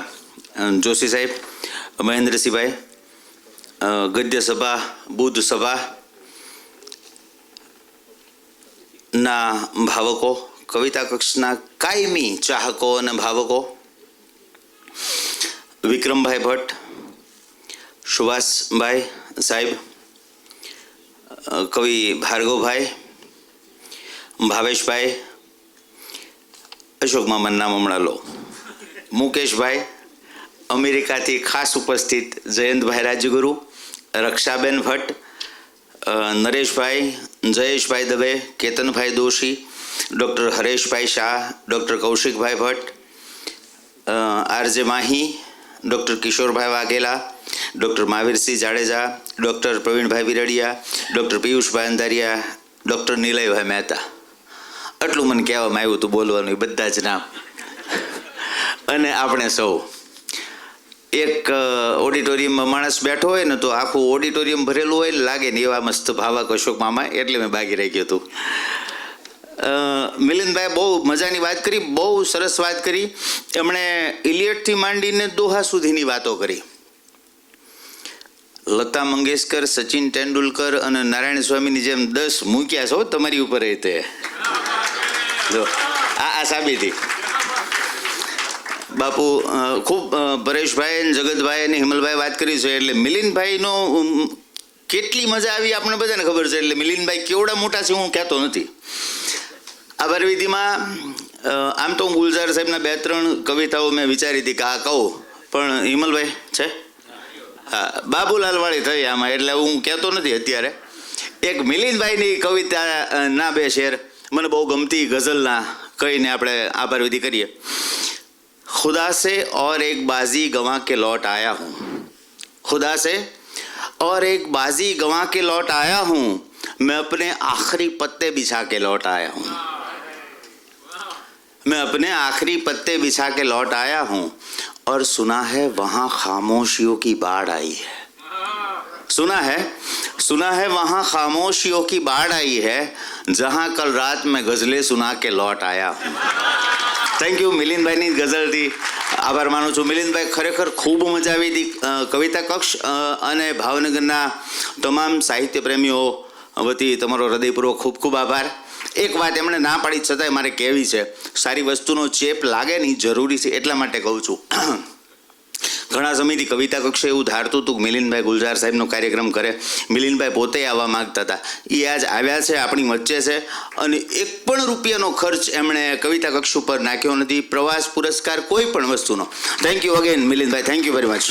જોશી સાહેબ, મહેન્દ્રસિંહભાઈ, ગદ્ય સભા, બુદ્ધ સભા ના ભાવકો, કવિતા કક્ષના કાયમી ચાહકો અને ભાવકો, વિક્રમભાઈ ભટ્ટ, સુભાષભાઈ સાહેબ, કવિ ભાર્ગવભાઈ, ભાવેશભાઈ, અશોક મામાનું નામ હમણાં લો, મુકેશભાઈ, અમેરિકાથી ખાસ ઉપસ્થિત Jayantbhai Rajguru, Rakshaben Bhatt, Nareshbhai, Jayeshbhai Dave, Ketanbhai Doshi, doctor Hareshbhai Shah, doctor Kaushikbhai Bhatt, RJ Mahi, doctor Kishorbhai Vaghela, doctor Mahavirsinh Jadeja, doctor Pravinbhai Viradiya, doctor Piyushbhai Andhariya, doctor Nilaybhai Mehta. આટલું મને કહેવામાં આવ્યું હતું બોલવાનું, એ બધા જ નામ. અને આપણે સૌ એક ઓડિટોરિયમમાં માણસ બેઠો હોય ને તો આખું ઓડિટોરિયમ ભરેલું હોય લાગે ને એવા મસ્ત ભાવક અશોક મામા, એટલે મેં બાકી રહી ગયું હતું. મિલિંદભાઈ બહુ મજાની વાત કરી, બહુ સરસ વાત કરી. એમણે ઇલિયટથી માંડીને દોહા સુધીની વાતો કરી. લતા મંગેશકર, સચિન તેંડુલકર અને નારાયણ સ્વામીની જેમ 10 મૂક્યા છો તમારી ઉપર. એ તે જો આ સાબિતી. બાપુ ખૂબ પરેશભાઈ અને જગતભાઈ અને હિમલભાઈ વાત કરી છે, એટલે મિલિંદભાઈનો કેટલી મજા આવી આપણને બધાને ખબર છે. એટલે મિલિંદભાઈ કેવડા મોટા છે હું કહેતો નથી. આ બારવીધીમાં આમ તો હું ગુલઝાર સાહેબના 2-3 કવિતાઓ મેં વિચારી હતી કે આ કહું, પણ હિમલભાઈ છે, હા, બાબુલાલ વાળી થઈ આમાં, એટલે હું કહેતો નથી અત્યારે. એક મિલિંદભાઈની કવિતા ના 2 શેર મને બહુ ગમતી, ગઝલના, કહીને આપણે આભાર વિધિ કરીએ. खुदा से और एक बाजी गंवा के लौट आया हूँ, खुदा से और एक बाजी गंवा के लौट आया हूँ, मैं अपने आखिरी पत्ते बिछा के लौट आया हूँ, मैं अपने आखिरी पत्ते बिछा के लौट आया हूँ, और सुना है वहाँ खामोशियों की बाढ़ आई है, सुना है वहाँ खामोशियों की बाढ़ आई है, जहाँ कल रात मैं गज़लें सुना के लौट आया हूँ. Thank you. મિલિંદભાઈની ગઝલથી આભાર માનું છું. મિલિંદભાઈ ખરેખર ખૂબ મજા આવી હતી. કવિતા કક્ષ અને ભાવનગરના તમામ સાહિત્ય પ્રેમીઓ વતી તમારો હૃદયપૂર્વક ખૂબ ખૂબ આભાર. એક વાત એમણે ના પાડી છતાંય મારે કહેવી છે, સારી વસ્તુનો ચેપ લાગે નહીં જરૂરી છે, એટલા માટે કહું છું. ઘણા સમયથી કવિતા કક્ષે એવું ધારતું હતું કે મિલિંદભાઈ ગુલઝાર સાહેબનો કાર્યક્રમ કરે. મિલિંદભાઈ પોતે આવવા માગતા હતા, એ આજ આવ્યા છે, આપણી વચ્ચે છે, અને 1 પણ રૂપિયાનો ખર્ચ એમણે કવિતા કક્ષ ઉપર નાખ્યો નથી, પ્રવાસ પુરસ્કાર કોઈ પણ વસ્તુનો. Thank you again Milindbhai, thank you very much.